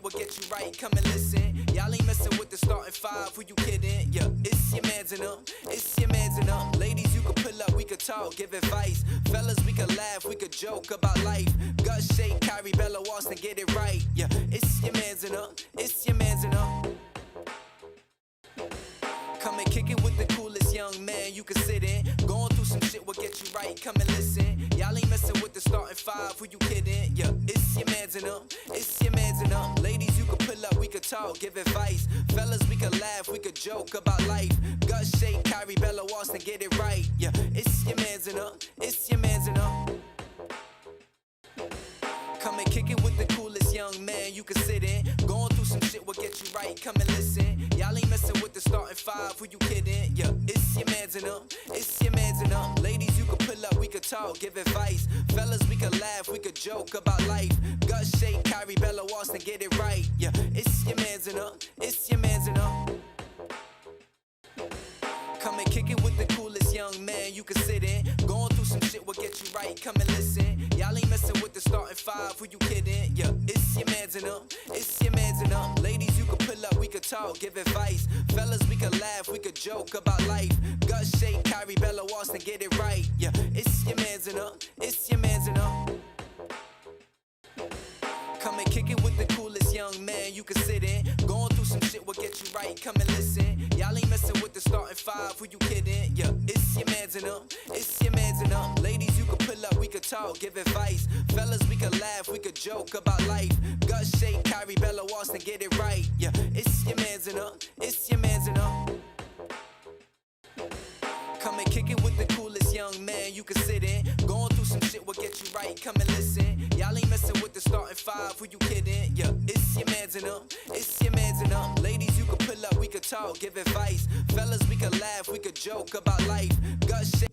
will get you right. Come and listen. Y'all ain't messing with the starting five. Who you kidding? Yeah, it's your mans and them. It's your mans and them. Ladies, you could pull up, we could talk, give advice. Fellas, we could laugh, we could joke about life. Gut shake, Kyrie, Bella, Austin, get it right. Yeah, it's your mans and them. It's your mans and them. Come and kick it with the coolest young man you can sit in. Going through some shit will get you right. Come and listen. Y'all ain't messing with the starting five. Who you kidding? Yeah, it's your mans and them. It's your mans and them. Ladies, you could pull up, we could talk, give advice. Fellas, we could laugh, we could joke about life. Gut shake, Kyrie, Bella, Austin, get it right. Yeah, it's your mans and them. It's your mans and them. Come and kick it with the coolest young man you can sit in. Going through some shit will get you right. Come and listen. Y'all ain't messing with the starting five. Who you kidding? Yeah, it's your mans and them. It's your mans and them. Ladies, you could pull up, we could talk, give advice. Fellas, we could laugh, we could joke about life. Gut shake, Kyrie, Bella, Austin, get it right. Yeah, it's your mans and them. It's your mans and them. Come and kick it with the coolest young man you can sit in. Going through some shit will get you right. Come and listen. Y'all ain't messing with the starting five. Who you kidding? Yeah, it's your mans and them. It's your mans and them. Ladies, you could pull up, we could talk, give advice. Fellas, we could laugh, we could joke about life. Gut shake, Kyrie, Bella, Austin, get it right. Yeah, it's your mans and them. It's your mans and them. Come and kick it with the coolest young man you can sit in. Going through some shit will get you right. Come and listen. Y'all ain't messing with the starting five. Who you kidding? Yeah, it's your mans and them. It's your mans and them. Ladies, you could pull up, we could talk, give advice. Fellas, we could laugh, we could joke about life. Gut shake, Kyrie, Bella, Austin, get it right. Yeah, it's your mans and them. It's your mans and them. Come and kick it with the coolest young man you can sit in. Going through some shit will get you right. Come and listen. Y'all ain't messing with the starting five. Who you kidding? Yeah, it's your mans and them. It's your mans and them. Ladies, you could pull up, we could talk, give advice. Fellas, we could laugh, we could joke about life. Gut shake.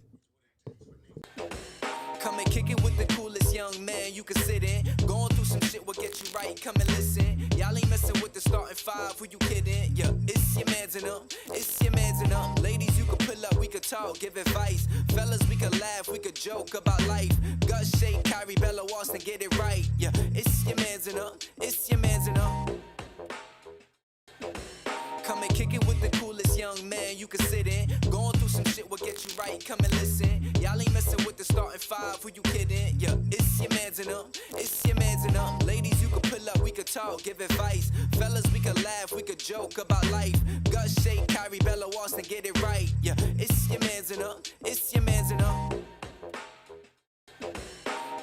Come and kick it with the coolest young man you can sit in. Going through some shit will get you right. Come and listen. Y'all ain't messing with the starting five. Who you kidding? Yeah, it's your mans and them. It's your mans and them. Ladies, you could pull up, we could talk, give advice. Fellas, we could laugh, we could joke about life. Gut shake, Kyrie, Bella, Austin, get it right. Yeah, it's your mans and them. It's your mans and them. Come and kick it with the coolest young man you can sit in. Going through some shit will get you right. Come and listen. Y'all ain't messing with the starting five. Who you kidding? Yeah, it's your mans and them. It's your mans and them. Ladies, you could pull up, we could talk, give advice. Fellas, we could laugh, we could joke about life. Gut shake, Kyrie, Bella, Austin, get it right. Yeah, it's your mans and them. It's your mans and them.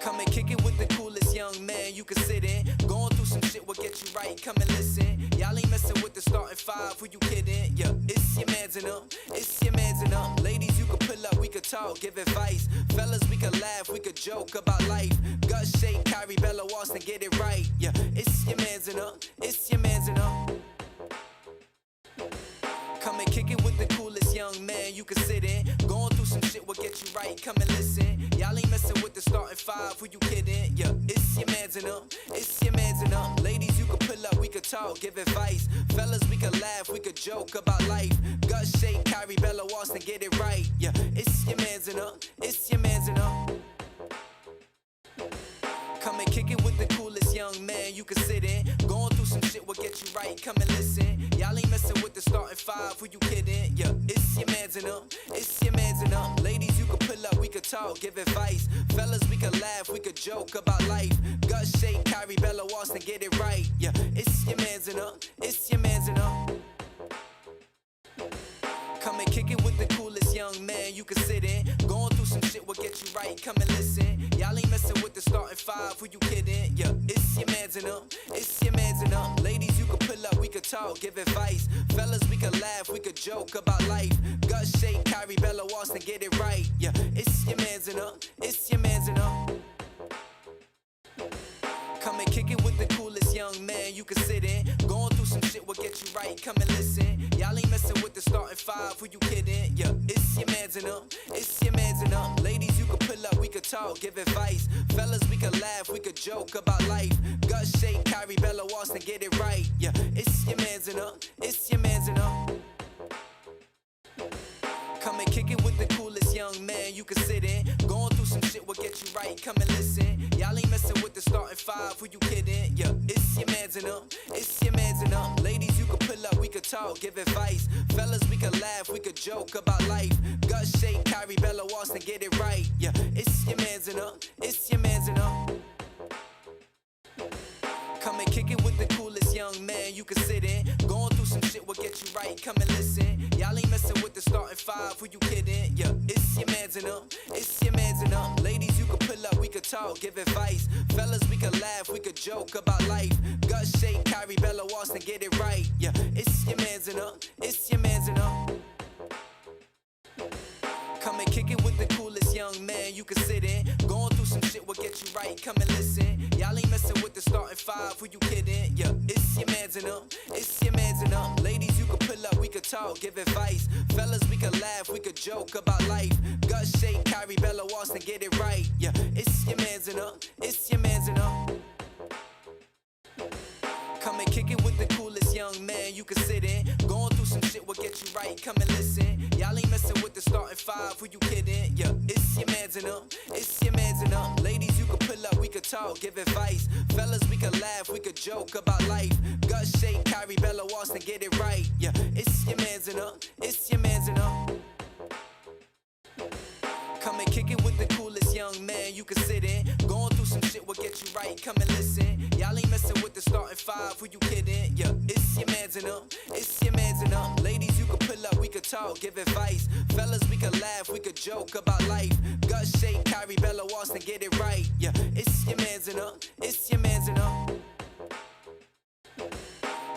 Come and kick it with the coolest young man you can sit in. Going through some shit will get you right. Come and listen. Y'all ain't messing with the starting five. Who you kidding? Yeah, it's your mans and them. It's your mans and them. Ladies, you could pull up, we could talk, give advice. Fellas, we could laugh, we could joke about life. Gut shake, Kyrie, Bella, Austin, get it right. Yeah, it's your mans and them. It's your mans and them. Come and kick it with the coolest young man you can sit in. Going through some shit will get you right. Come and listen. Y'all ain't messing with the starting five. Who you kidding? Yeah, it's your mans and them. It's your mans and them. Ladies, you could pull up, we could talk, give advice. Fellas, we could laugh, we could joke about life. Gut shake, Kyrie, Bella, Austin, get it right. Yeah, it's your mans and them. It's your mans and them. Come and kick it with the coolest young man you can sit in. Going through some shit will get you right. Come and listen. Y'all ain't messing with the starting five. Who you kidding? Yeah, it's your mans and them. It's your mans and them. Ladies, you could pull up, we could talk, give advice. Fellas, we could laugh, we could joke about life. Gut shake, Kyrie, Bella, Austin, get it right. Yeah, it's your mans and them. It's your mans and them. Come and kick it with the coolest young man you can sit in. Going through some shit will get you right. Come and listen. Y'all ain't messing with the starting five. Who you kidding? Yeah, it's your mans and them. It's your mans and them. Ladies, you could pull up, we could talk, give advice. Fellas, we could laugh, we could joke about life. Gut shake, Kyrie, Bella, Austin, get it right. Yeah, it's your mans and them. It's your mans and them. Come and kick it with the coolest young man you can sit in. Going through some shit will get you right. Come and listen. Y'all ain't messing with the starting five. Who you kidding? Yeah, it's your mans and them. It's your mans and them. Ladies, you could pull up, we could talk, give advice. Fellas, we could laugh, we could joke about life. Gut shake, Kyrie, Bella, Austin, get it right. Yeah, it's your mans and them. It's your mans and them. Come and kick it with the coolest young man you can sit in. Going through some shit will get you right. Come and listen. Y'all ain't messing with the starting five. Who you kidding? Yeah, it's your mans and them. It's talk, give advice. Fellas, we could laugh, we could joke about life. Gut shake, Kyrie Bella Austin, get it right. Yeah, it's your man's and up, it's your man's and up. Come and kick it with the coolest young man you can sit in. Going through some shit will get you right, come and listen. Y'all ain't messing with the starting five, who you kidding? Yeah, it's your man's and up, it's your man's and up. Ladies, you could pull up, we could talk, give advice. Fellas, we could laugh, we could joke about life. Gut shake, Kyrie Bella Austin, get it right. Yeah, it's your man's and up, it's your man's and up. Come and kick it with the coolest young man you can sit in. Going through some shit will get you right, come and listen. Y'all ain't messing with the starting five, who you kidding? Yeah, it's your man's and up, it's your man's and up. Ladies, you could pull up, we could talk, give advice. Fellas, we could laugh, we could joke about life. Gut shake, Kyrie Bella Austin, get it right. Yeah, it's your man's and up, it's your man's and up. Come and kick it with the coolest young man you can sit in. Going through some shit will get you right, come and listen. Y'all ain't messing with the starting five, who you kidding? Yeah, it's your man's and up, it's your man's and up. Ladies, you could pull up, we could talk, give advice. Fellas, we could laugh, we could joke about life. Gut shake, Kyrie Bella Austin, get it right. Yeah, it's your man's and up, it's your man's and up. Come and kick it with the coolest young man you can sit in. Going through some shit will get you right, come and listen. Y'all ain't messing with the starting five, who you kidding? Yeah, it's your man's and up, it's your man's and up. Ladies, you could pull up, we could talk, give advice. Fellas, we could laugh, we could joke about life. Gut shake, Kyrie Bella Austin, get it right. Yeah, it's your man's and up, it's your man's and up.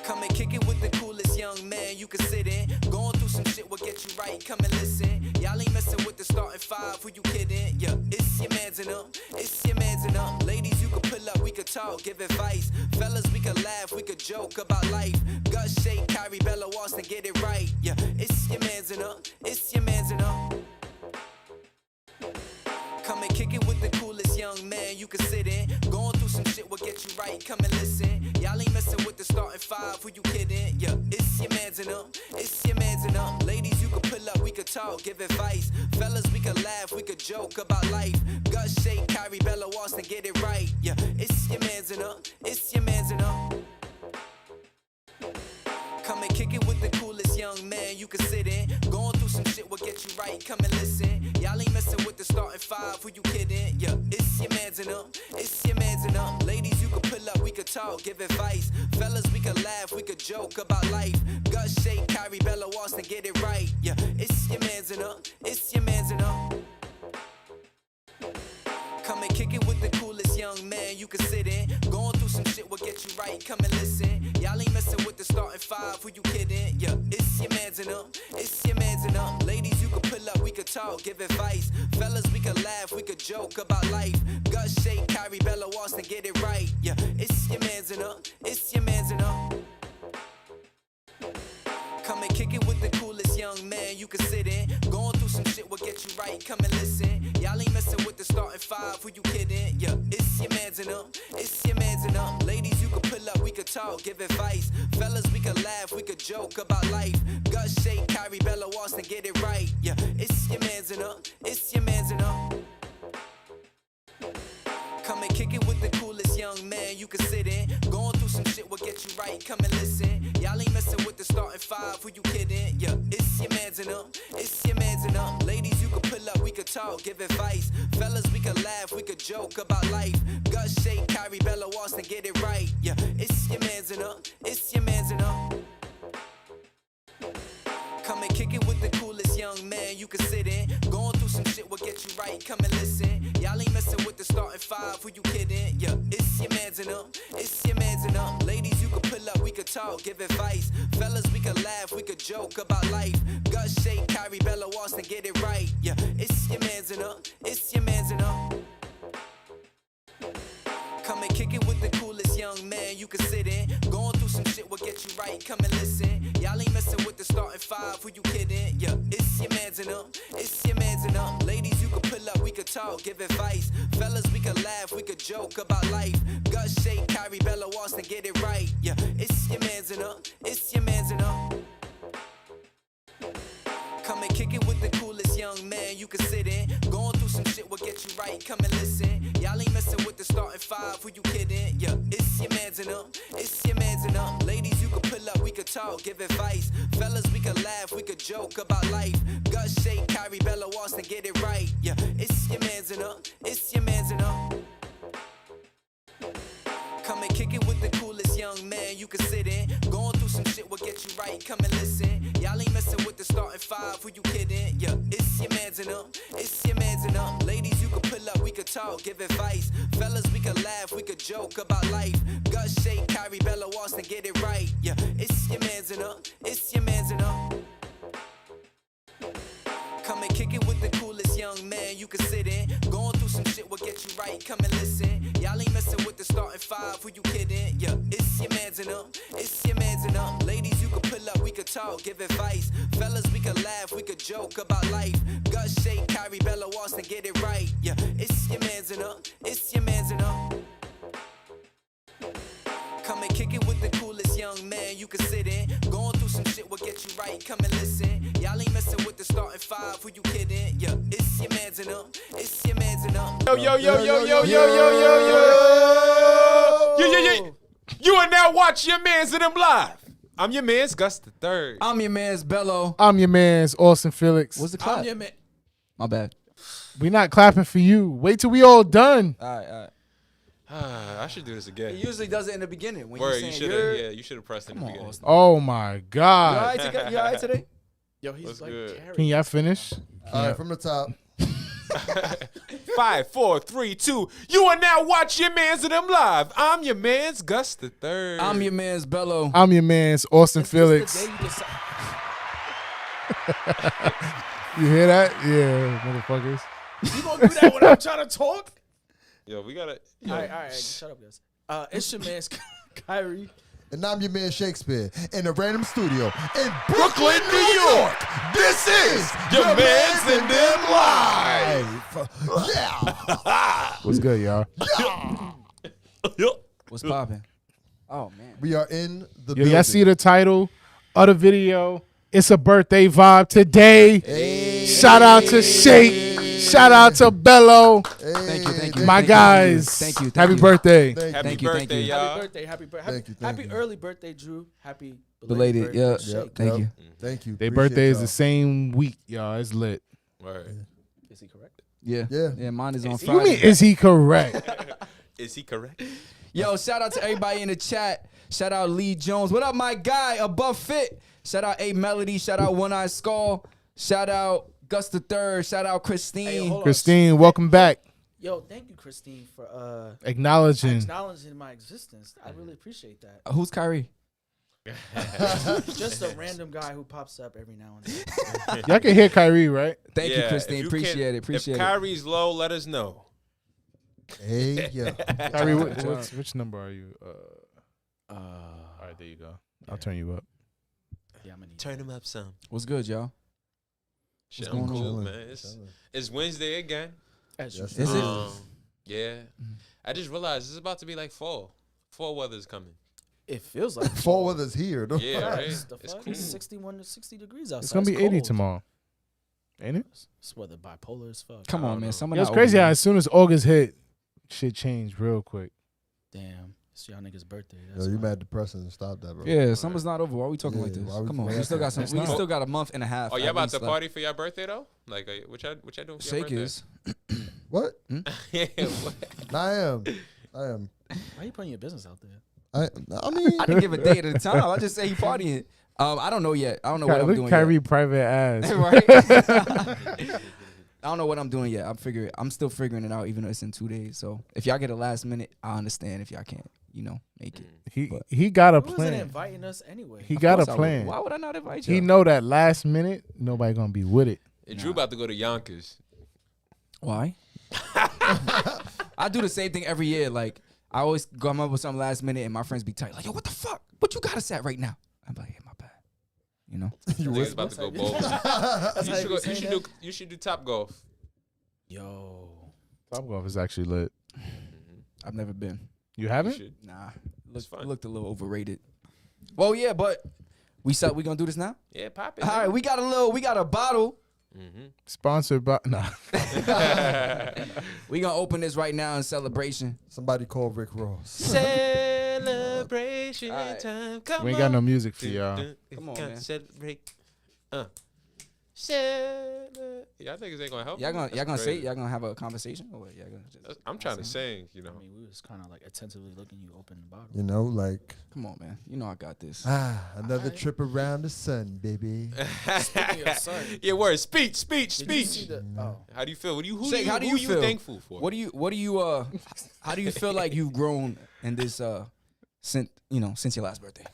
Come and kick it with the coolest young man you can sit in. Going through some shit will get you right, come and listen. Y'all ain't messing with the starting five, who you kidding? Yeah, it's your man's and up, it's your man's and up. Ladies, you could pull up, we could talk, give advice. Fellas, we could laugh, we could joke about life. Gut shake, Kyrie Bella Austin, get it right. Yeah, it's your man's and up, it's your man's and up. Come and kick it with the coolest young man you can sit in. Going through some shit will get you right, come and listen. Y'all ain't messing with the starting five, who you kidding? Yeah, it's your man's and up, it's your man's and up. Ladies, you could pull up, we could talk, give advice. Fellas, we could laugh, we could joke about life. Gut shake, Kyrie Bella Austin, get it right. Yeah, it's your man's and up, it's your man's and up. Come and kick it with the coolest young man you can sit in. Going through some shit will get you right, come and listen. Y'all ain't messing with the starting five, who you kidding? Yeah, it's your man's and up, it's your man's and up. Ladies, you could pull up, we could talk, give advice. Fellas, we could laugh, we could joke about life. Gut shake, Kyrie Bella Austin, get it right. Yeah, it's your man's and up, it's your man's and up. Come and kick it with the coolest young man you can sit in. Going through some shit will get you right, come and listen. Y'all ain't messing with the starting five, who you kidding? Yeah, it's your man's and up, it's your man's and up. Ladies, you could pull up, we could talk, give advice. Fellas, we could laugh, we could joke about life. Gut shake, Kyrie Bella Austin, get it right. Yeah, it's your man's and up, it's your man's and up. Come and kick it with the coolest young man you can sit in. Going through some shit will get you right, come and listen. Y'all ain't messing with the starting five, who you kidding? Yeah, it's your man's and up, it's your man's and up. Ladies, you could pull up, we could talk, give advice. Fellas, we could laugh, we could joke about life. Gut shake, Kyrie Bella Austin, get it right. Yeah, it's your man's and up, it's your man's and up. Come and kick it with the coolest young man you can sit in. Going through some shit will get you right, come and listen. Y'all ain't messing with the starting five, who you kidding? Yeah, it's your man's and up, it's your man's and up. Ladies, you could pull up, we could talk, give advice. Fellas, we could laugh, we could joke about life. Gut shake, Kyrie Bella Austin, get it right. Yeah, it's your man's and up, it's your man's and up. Come and kick it with the coolest young man you can sit in. Going through some shit will get you right, come and listen. Y'all ain't messing with the starting five, who you kidding? Yeah, it's your man's and up, it's your man's and up. Ladies, you could pull up, we could talk, give advice. Fellas, we could laugh, we could joke about life. Gut shake, Kyrie Bella Austin, get it right. Yeah, it's your man's and up, it's your man's and up. Come and kick it with the coolest young man you can sit in. Going through some shit will get you right, come and listen. Y'all ain't messing with the starting five, who you kidding? Yeah, it's your man's and up, it's your man's and up. Ladies, you could pull up, we could talk, give advice. Fellas, we could laugh, we could joke about life. Gut shake, Kyrie Bella Austin, get it right. Yeah, it's your man's and up, it's your man's and up. Come and kick it with the coolest young man you can sit in. Going through some shit will get you right, come and listen. Y'all ain't messing with the starting five, who you kidding? Yeah, it's your man's and up, it's your man's and up. Ladies, you could pull up, we could talk, give advice. Fellas, we could laugh, we could joke about life. Gut shake, Kyrie, Bella, Austin, get it right. Yeah, it's your man's and up. It's your man's and up. Come and kick it with the coolest young man you can sit in. Going through some shit will get you right, come and listen. Y'all ain't messing with the starting five, who you kidding? Yeah, it's your man's and up, it's your man's and up. Ladies, you can pull up, we could talk, give advice. Fellas, we could laugh, we could joke about life. Gut shake, Kyrie, Bella, Austin, get it right. Yeah, it's your man's and up, it's your man's and up. Come and kick it with the coolest young man you can sit in. Going through some shit will get you right, come and listen. Y'all ain't messing with the starting five, who you kidding? Yeah, it's your man's and up, it's your man's and up. Ladies, you can pull up, we could talk, give advice. Fellas, we could laugh, we could joke about life. Gut shake, Kyrie, Bella, Austin, get it right. Yeah, it's your man's and up, it's your man's and up. Come and kick it with the coolest young man you can sit in. Going through some shit will get you right, come and listen. Y'all ain't messing with the starting five, who you kidding? Yeah, it's your man's and up, it's your man's and up. Yo, yo, yo, yo, yo, yo, yo, yo, yo. Yeah. You are now watching your man's and them live. I'm your man's Gus the Third. I'm your man's Bello. I'm your man's Austin Felix. What's the clap? I'm your man. My bad. We not clapping for you. Wait till we all done. All right. I should do this again. He usually does it in the beginning. When Word, you're you saying should you're... have. Yeah, you should have pressed in the beginning. Austin. Oh my You God. all right, you all right today? Yo, he's What's like good? carrying. Can y'all finish? All right, from the top. 5, 4, 3, 2. You are now watching your man's and them live. I'm your man's Gus the Third. I'm your man's Bello. I'm your man's Austin Felix. It's the day you decide- You hear that? Yeah, motherfuckers. You gonna do that when I'm trying to talk? Yo, we gotta. All right. Shut up, guys. It's your man's Kyrie. And I'm your man Shakespeare in a random studio in Brooklyn, New York. This is Your Man's and Them Live. Yeah. What's good, y'all? What's poppin'? Oh, man. We are in the Yo, building. y'all see the title of the video? It's a birthday vibe today. Hey. Shout out to Shake. Shout out to Bello. Hey. Thank you. My Thank you. guys. Thank you. Happy birthday. Thank Happy Thank you, thank birthday, you. y'all. Happy birthday. Happy birthday. Thank you, Happy you. early birthday, Drew. Happy Belated, birthday, yeah. Shake. Thank you. Thank you. Their Appreciate birthday is y'all. the same week, y'all. It's lit. Word. Is he correct? Yeah. Yeah. Yeah, mine is on You Friday. mean, is he correct? Is he correct? Yo, shout out to everybody in the chat. Shout out Lee Jones. What up, my guy? Above Fit. Shout out A Melody. Shout out One Eye Skull. Shout out Gus the Third. Shout out Christine. Hey, hold on. Christine, welcome back. Yo, thank you, Christine, for Acknowledging. acknowledging my existence. I really appreciate that. Who's Kyrie? Just a random guy who pops up every now and then. Y'all can hear Kyrie, right? Thank you, Yeah, Christine. if you Appreciate can- it. Appreciate If it. Kyrie's low, let us know. Hey, yeah. Kyrie, which number are you? All right, there you go. I'll turn you up. Yeah, I'm gonna need Turn him up some. What's good, y'all? Shit, going I'm on? cool, Chilling, man. chilling. It's Wednesday again. As Yes, usual. Is it? Yeah. I just realized it's about to be like fall. Fall weather's coming. It feels like Fall weather's here. Though. Yeah, right? Facts. The It's fuck? cool. 61 to 60 degrees outside. It's gonna be 80 cold. tomorrow, ain't it? It's weather bipolar as fuck. Come I on, don't man. know. Someone Yeah, it's crazy how as soon as August hit, shit changed real quick. Damn, it's y'all niggas' birthday. Yo, That's you why. mad depressing. Stop that, bro. Yeah, summer's not over. Why are we talking like Yeah, this? why we- Come on, why we still got some. It's We not. still got a month and a half. Oh, y'all at about least to left. party for your birthday though? Like, what y'all doing for Shake your is. What? birthday? What? I am. Why you putting your business out there? I mean, I didn't give a date at a time. I just say he partying. I don't know yet. I don't know what I'm Look doing at Kyrie yet. private ass. Right? I don't know what I'm doing yet. I'm still figuring it out, even though it's in 2 days. So if y'all get a last minute, I understand. If y'all can't, make it. He got a Who wasn't plan. inviting us anyway? He Of got a course I would. plan. Why would I not invite you? He know that last minute nobody gonna be with it. And Drew about to go to Yonkers. Why? I do the same thing every year. Like I always come up with something last minute, and my friends be tight. Like, yo, what the fuck? What you got us at right now? I'm like, yeah, my bad. You know. Niggas about to go bowling. That's how you saying that? You should do Top Golf. Yo, Top Golf is actually lit. I've never been. You You haven't? should. Nah, It's fun. looked a little overrated. Well, yeah, but we gonna do this now. Yeah, pop it. All right, we got a bottle. Sponsored by nah. We gonna open this right now in celebration. somebody call Rick Ross. Celebrate. celebration All right. time. Come We on. ain't got no music for y'all. Come on, Gotta man. Celebrate. Celebrate. Y'all niggas ain't gonna help. Y'all me? gonna That's y'all gonna say crazy. y'all gonna have a conversation or what? Y'all gonna just I'm trying to sing, you know. I mean, we was kind of like attentively looking you open the bottle. You know, like come on, man. You know I got this. another Alright. trip around the sun, baby. Speaking of sun, Yeah, word. Speech. did you see Speech. the? Oh, How do you feel? Who Shake, how do you feel? thankful for? What do you how do you feel like you've grown in this since your last birthday?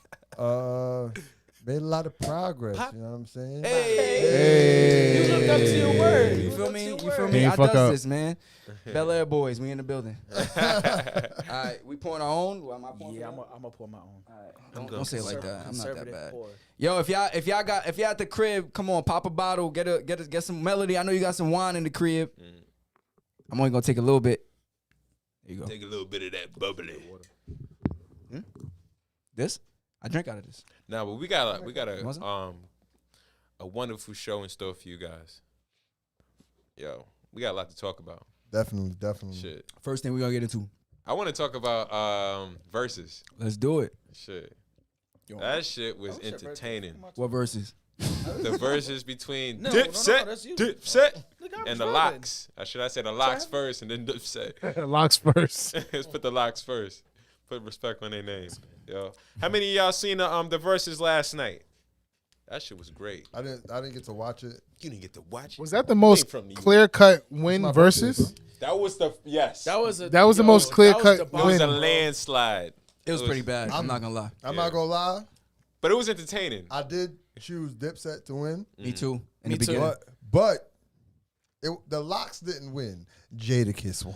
Made a lot of progress. You know what I'm saying? Hey. You lived up to your word. You feel me? You feel He me? ain't I fuck does up. this, man. Bel Air boys, we in the building. All right, we pouring our own. Well, am I pouring? yeah, for I'm gonna pour my own. that? All right. Don't say it like that. I'm not that Conservative bad. pour. Yo, if y'all at the crib, come on, pop a bottle, get some melody. I know you got some wine in the crib. I'm only gonna take a little bit. There you go. Take a little bit of that bubbly. This? I drink out of this. Nah, but we got Wasn't? a wonderful show in store for you guys. Yo, we got a lot to talk about. Definitely. Shit. First thing we gonna get into. I want to talk about verses. Let's do it. Shit. That shit was Oh, it's your birthday. entertaining. What verses? The verses between No, Dipset, that's you. Dipset, Look, I was and the driving. Locks. Should I say the Locks first and then Dipset? Locks first. Let's put the Locks first. Put respect on their name. Yo, how many of y'all seen the verses last night? That shit was great. I didn't get to watch it. You didn't get to watch it. Was that the most from New York. clear-cut win My versus? birthday, That was the yes. That was That was the most clear-cut It was a win. landslide. It was pretty bad. I'm not gonna lie. I'm not gonna lie. But it was entertaining. I did choose Dipset to win, Me too. In Me the too. beginning. but the Locks didn't win. Jadakiss won.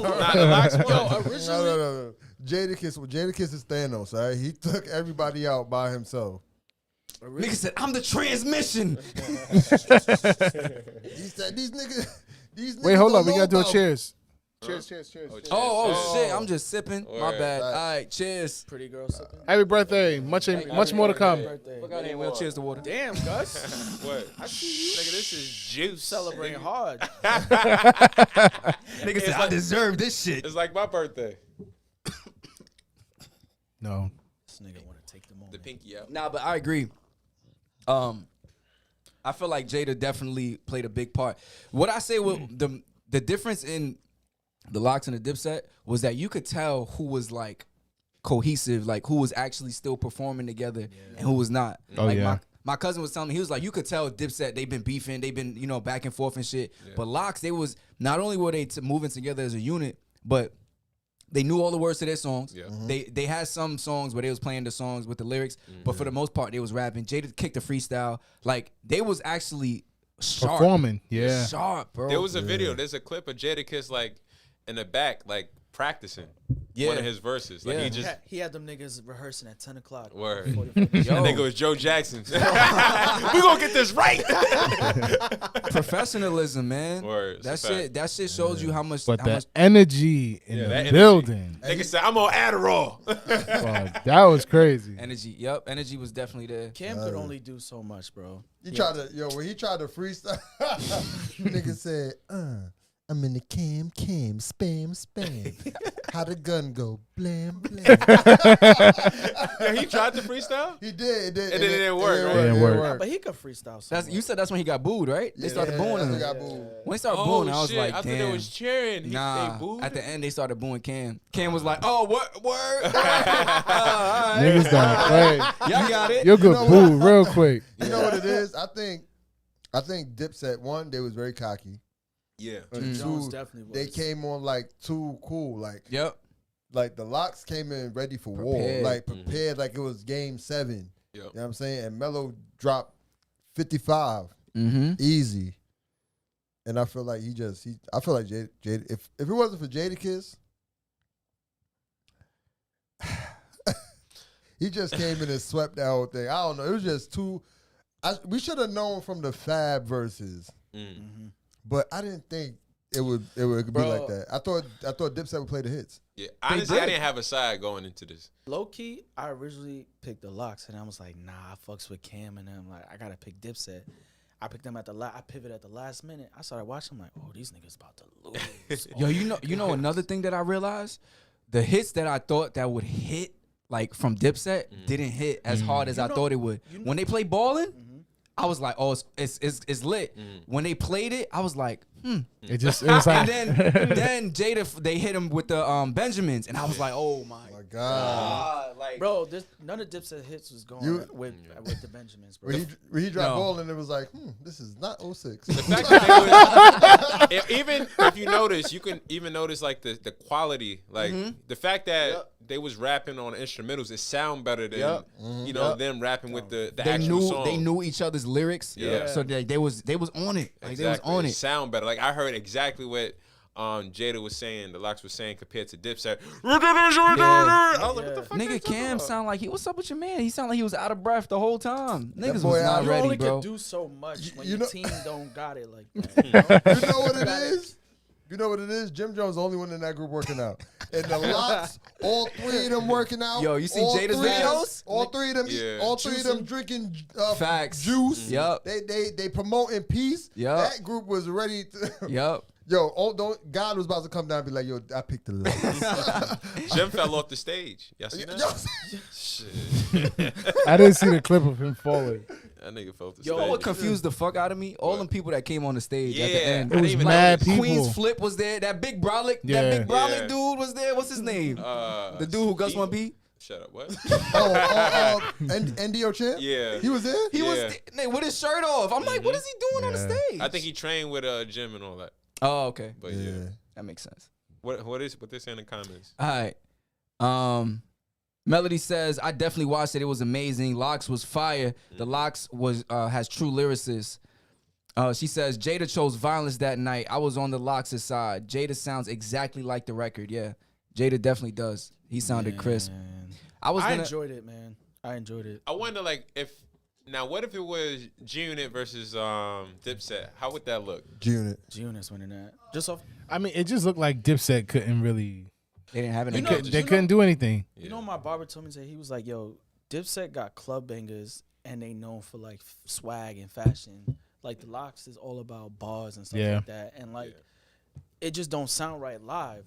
Nah, the Locks won. Yo, No, originally, no. Jadakiss is Thanos. All right, he took everybody out by himself. Nigga said, I'm the transmission. He said these niggas. Wait, hold don't up. We know gotta do a about- cheers. Cheers. Oh, shit. I'm just sipping. My Word. bad. All right, cheers. pretty girl sipping. Happy birthday. Much more to come. Birthday. Fuck out of here. We'll cheers to water. Damn, Gus, What? Nigga, this is juice. celebrating hard. Nigga said, I deserve this shit. It's like my birthday. No. This nigga want to take the moment. The pinky out. Nah, but I agree. I feel like Jada definitely played a big part. What I say with the difference in the Locks and the Dipset was that you could tell who was like cohesive, like who was actually still performing together and who was not. Oh, like yeah. my cousin was telling me, he was like, you could tell Dipset, they've been beefing, they've been, back and forth and shit. But Locks, they was, not only were they moving together as a unit, but they knew all the words to their songs. Yeah. They had some songs where they was playing the songs with the lyrics, but for the most part, they was rapping. Jada kicked the freestyle. Like, they was actually sharp. Performing. Yeah. Sharp, bro. There was a video. There's a clip of Jadakiss like in the back, like practicing one of his verses. Like Yeah. he just He had them niggas rehearsing at 10 o'clock. word. Yo. I think it was Joe Jackson. We gonna get this right. Professionalism, man. Word, it's That a shit. fact. That shit shows you how much. But how the much energy in Yeah, that the energy. building. Nigga said I'm on Adderall. Wow, that was crazy. energy. Yep, energy was definitely there. Cam could only do so much, bro. When he tried to freestyle, nigga said, I'm in the cam, spam. How the gun go, blam, blam. Yeah, he tried to freestyle. He did. And it didn't work, right? It didn't work. But he could freestyle. That's you said that's when he got booed, right? They started booing him. Got booed. When they started Oh booing, I was shit! like, I thought damn. it was cheering. Nah, They booed. at the end they started booing Cam. Cam was like, "Oh, what word? All right. Niggas done play. Y'all got it." You'll get know booed real quick. You know what it is? I think Dipset, one, they was very cocky. Yeah. And Jones two, definitely was. they came on like too cool. Yep. Like the Locks came in ready for war. Prepared. Like prepared like it was game 7. Yep. You know what I'm saying? And Melo dropped 55 Mm-hmm. easy. And I feel like I feel like Jada if it wasn't for Jadakiss, he just came in and swept that whole thing. I don't know. It was just too. We should have known from the Fab verses, but I didn't think it would be like that. I thought Dipset would play the hits. Yeah. Honestly, I did. didn't have a side going into this. Low key, I originally picked the Locks, and I was like, nah, I fucks with Cam and them. Like, I gotta pick Dipset. I picked them at the I pivoted at the last minute. I started watching. I'm like, oh, these niggas about to lose. Yo, you know another thing that I realized, the hits that I thought that would hit like from Dipset didn't hit as hard as I thought it would. When they play Ballin', I was like, oh, it's lit. When they played it, I was like, It was like, And then Jada, they hit him with the Benjamins, and I was like, oh my God. like, Bro, none of Dipset hits was going with the Benjamins, bro. When he dropped No. Ballin', it was like, this is not 06. The fact that they was, even if you notice, you can even notice like the quality, like the fact that they was rapping on instrumentals, it sound better than you know them rapping with the actual song. They knew each other's lyrics, so they was on it, like Exactly. they was on it. Sound better. Like I heard exactly what Jada was saying, the Locks was saying compared to Dipset. I was like, what the fuck? Nigga Cam sound like what's up with your man? He sound like he was out of breath the whole time. Niggas boy was not out. You ready, only bro. can do so much when you your know- team don't got it like that. You know what it is? You know what it is? Jim Jones the only one in that group working out. And the Locks, all three of them working out. Yo, you see all Jada's three of them- videos? All three of them, Yeah. all three of them drinking Facts. juice. Yup. They promoting peace. Yup. That group was ready to. Yup. Yo, God was about to come down and be like, yo, I picked the Locks. Jim fell off the stage. Y'all see that? Yo, Shit. I didn't see the clip of him falling. That nigga fell off the Yo, stage. what confused the fuck out of me? All them people that came on the stage at the Yeah, end. I didn't even mad notice. people. Queen's Flip was there. That big brolic, Yeah. that big brolic Yeah. dude was there. What's his name? the dude who Gus want to be. Shut up. What? NDO champ? Yeah. He was there? He was Yeah. there with his shirt off. I'm like, what is he doing on the Yeah. stage? I think he trained with Jim and all that. Oh, okay. But yeah. That makes sense. What they say in the comments? All right. Melody says, I definitely watched it. It was amazing. Locks was fire. The Locks was has true lyricists. She says, Jada chose violence that night. I was on the Locks' side. Jada sounds exactly like the record. Yeah, Jada definitely does. He sounded crisp. I enjoyed it, man. I enjoyed it. I wonder, like, what if it was G-Unit versus Dipset? How would that look? G-Unit. G-Unit's winning that. Just off. I mean, it just looked like Dipset couldn't really. They didn't have it. You know, They couldn't do anything. You know, my barber told me today, he was like, yo, Dipset got club bangers and they known for like swag and fashion. Like the Locks is all about bars and stuff like that. And like, it just don't sound right live.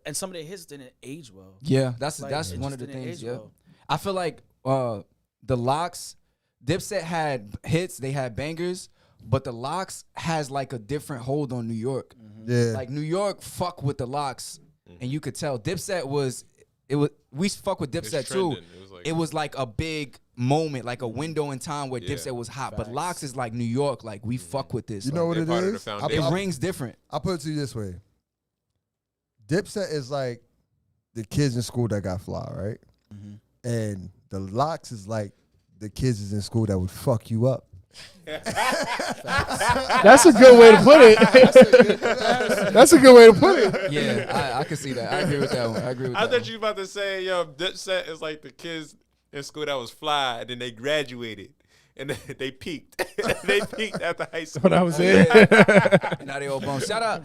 And some of their hits didn't age well. Yeah, that's Like, that's it one just of the didn't things. age Yeah, well. I feel like the Locks, Dipset had hits, they had bangers, but the Locks has like a different hold on New York. Yeah. Like New York fuck with the Locks, and you could tell Dipset we fuck with Dipset too. It was like a big moment, like a window in time where Dipset was hot. But Locks is like New York, like we fuck with this. You know what They're it part of the is? foundation. it rings different. I'll put it to you this way. Dipset is like the kids in school that got fly, right? And the Locks is like the kids is in school that would fuck you up. That's a good way to put it. That's a good way to put it. Yeah, I can see that. I agree with that one. I agree with I that thought one. you were about to say, yo, Dipset is like the kids in school that was fly, and then they graduated, and then they peaked. They peaked after high school. What I was saying. Now they all bum. Shout out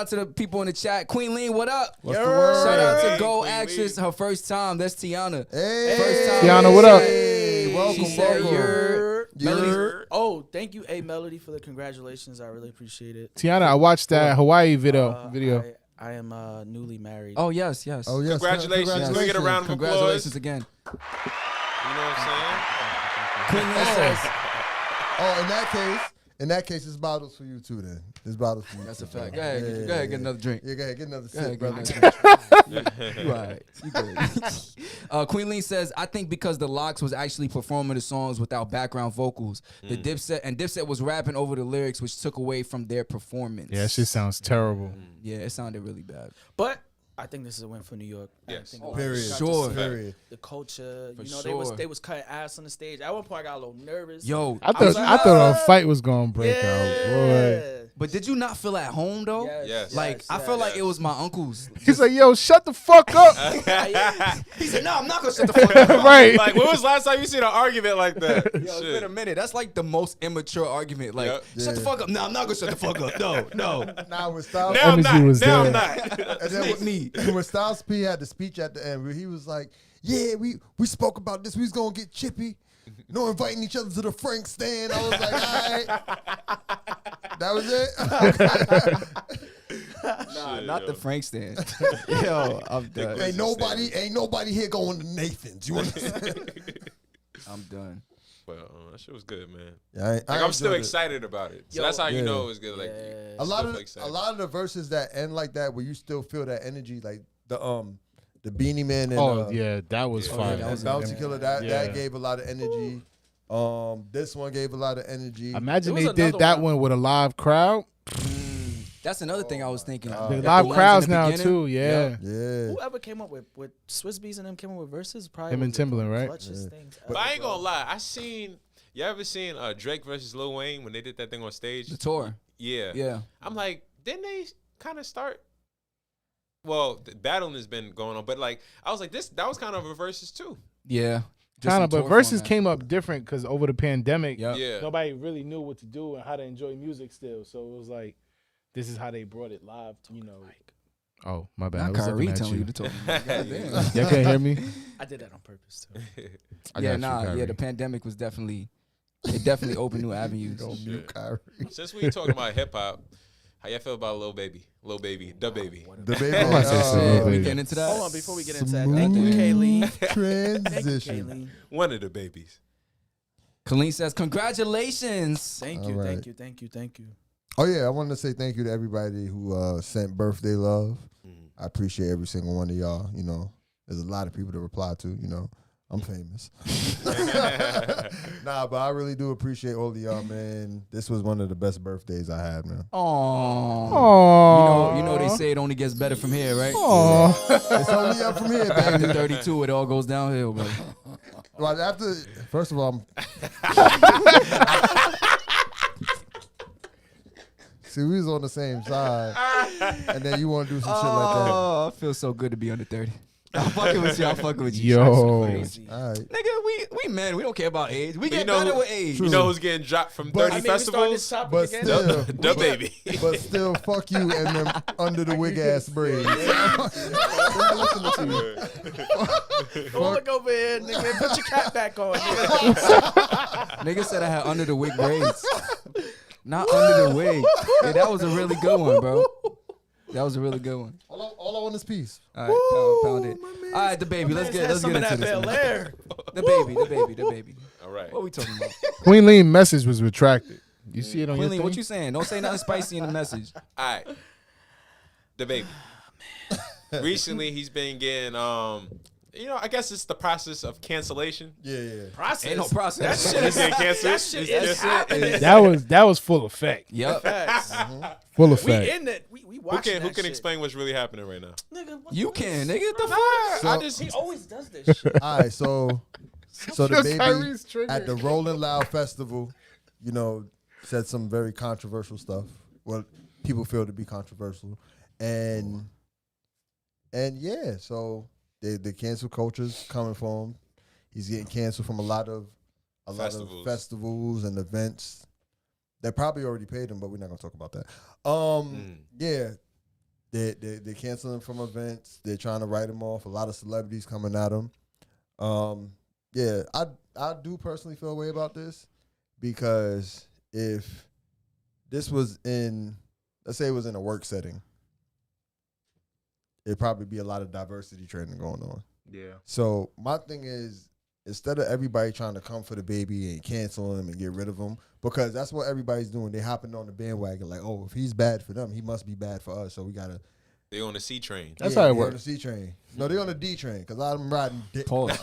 to the people in the chat. Queen Lean, what up? What's the word? Shout out to Hey, Gold Queen Actress, Lean. her first time. That's Tiana. Hey, First time. Tiana, what up? Hey, welcome, She said welcome. you're You're- Oh, thank you, A Melody, for the congratulations. I really appreciate it. Tiana, I watched that Hawaii video. I am newly married. Oh yes, yes. Oh, yes. Congratulations. Can we get a round of applause? Congratulations again. You know what I'm Queen Lean says. Oh, in that case, it's bottles for you too. Then it's bottles for you. That's too, a fact. bro. Go ahead, go ahead, get another drink. Yeah, go ahead, get another Go ahead, sip, get brother. another drink. You all right. You good. Queen Lean says, I think because the Locks was actually performing the songs without background vocals, the Dipset was rapping over the lyrics, which took away from their performance. Yeah, that shit sounds terrible. Yeah, it sounded really bad. But I think this is a win for New York. Yes. I think Period. got to Sure. see Period. The culture, For you know, sure. they was cutting ass on the stage. At one point, I got a little nervous. Yo, I was thought like, a fight was gonna break out. Boy. yeah. but did you not feel at home though? Yes. Like I felt like it was my uncle's. He's like, yo, shut the fuck up. He said, "No, I'm not gonna shut the fuck up." Right. Like, when was the last time you seen an argument like that? Yo, it's been a minute. That's like the most immature argument. Like, Yep. shut the fuck up. No, I'm not gonna shut the fuck up. No, no. Now with Styles, Now I'm Energy not. was Now there. I'm not. and then Take me. when Styles P had the speech at the end, where he was like, "Yeah, we spoke about this. We was gonna get chippy, inviting each other to the Frank stand." I was like, "All right." That was it. Nah, not the yo. Frank stand. Yo, I'm done. Ain't nobody here going to Nathan's. You understand? I'm done. But that shit was good, man. Yeah, I'm still enjoyed it. excited about it. So Yo, that's how you yeah. know it was good. Like Yeah. A lot still of the verses that end like that, where you still feel that energy, like the Beanie Man and Oh yeah, that was Yeah. fire. that and was Bounty amazing. Killer. Yeah. That gave a lot of energy. This one gave a lot of energy. Imagine There they was did another that one. one with a live crowd. That's another thing I was thinking. The The If live ones crowds in the now beginning- too. Yeah. Yeah. Whoever came up with Swiss Beats and them came up with verses, probably Him and was the Timbaland, right? clutchest things But I ain't ever, gonna bro. lie. You ever seen Drake versus Lil Wayne when they did that thing on stage? The tour. Yeah. Yeah. I'm like, didn't they kind of start? Well, the battling has been going on, but like, I was like, that was kind of a versus too. Yeah. Just Kind in of, but tour verses format. came up different because over the pandemic, Yep. Yeah. nobody really knew what to do and how to enjoy music still. So it was like, this is how they brought it live. You know. Oh my bad. I Not was looking Kyrie at telling you you. to talk. Goddamn. Y'all can't hear me. I did that on purpose too. I Yeah, got you, Kyrie. the pandemic was definitely opened new avenues. Don't mute Kyrie. Since we talking about hip hop, how y'all feel about Lil Baby, the baby? The baby. I'm about to say some Shit, Lil we Baby. getting into that? Hold on, before we get into that, thank you, Smooth Kayleen. Thank you, Transition. Kayleen. One of the babies. Colleen says, "Congratulations." Thank All you, right. thank you, thank you, thank you. Oh yeah, I wanted to say thank you to everybody who sent birthday love. I appreciate every single one of y'all. You know, there's a lot of people to reply to. You know, I'm famous. Nah, but I really do appreciate all of y'all, man. This was one of the best birthdays I had, man. Oh. You know they say it only gets better from here, right? It's only up from here, After baby. 32, it all goes downhill, bro. Well, after, first of all, see, we was on the same side, and then you want to do some shit like that. Oh, I feel so good to be under 30. I'm fucking with you. I'm fucking with you. Yo. Crazy. All right. Nigga, we men. We don't care about age. We get you know better who- with age. You know who's getting dropped from But- 30 I mean, we started this festivals? topic But again. still, The baby. but still, fuck you and them under the wig ass braids. Don't look over here, nigga. Put your cap back on. Nigga said I had under the wig braids. Not under the wig. Yeah, that was a really good one, bro. That was a really good one. All I want is peace. All right, pound it. All right, the baby. Let's get some into of that this. Bel man. Air. The baby. All right. What we talking about? Queen Lean message was retracted. You see it on Quinley, your what thing? you saying? Don't say nothing spicy in the message. All right. The baby. Recently, he's been getting, I guess it's the process of cancellation. Yeah. Process. Ain't no process. That shit He's getting canceled. That shit It's- is it's- happening. That was full effect. Yep. Facts. Full We effect. in it. We Who watching can that shit. explain what's really happening right now? Nigga, what You the- can, nigga. The fuck? I So- just He always does this shit. All right, so the Yo, baby Kyrie's triggered. at the Rolling Loud Festival, said some very controversial stuff. What people feel to be controversial, and yeah, so the cancel culture's coming for him. He's getting canceled from a lot of festivals and events that probably already paid him, but we're not gonna talk about that. Yeah. They're canceling from events. They're trying to write him off. A lot of celebrities coming at him. Yeah, I do personally feel a way about this because if this was let's say it was in a work setting, it'd probably be a lot of diversity training going on. Yeah. So my thing is, instead of everybody trying to come for the baby and cancel him and get rid of him, because that's what everybody's doing. They hopping on the bandwagon like, oh, if he's bad for them, he must be bad for us. So we gotta. they on the C train. That's how it they works. on the C train. No, they on the D train because I'm riding. Pause.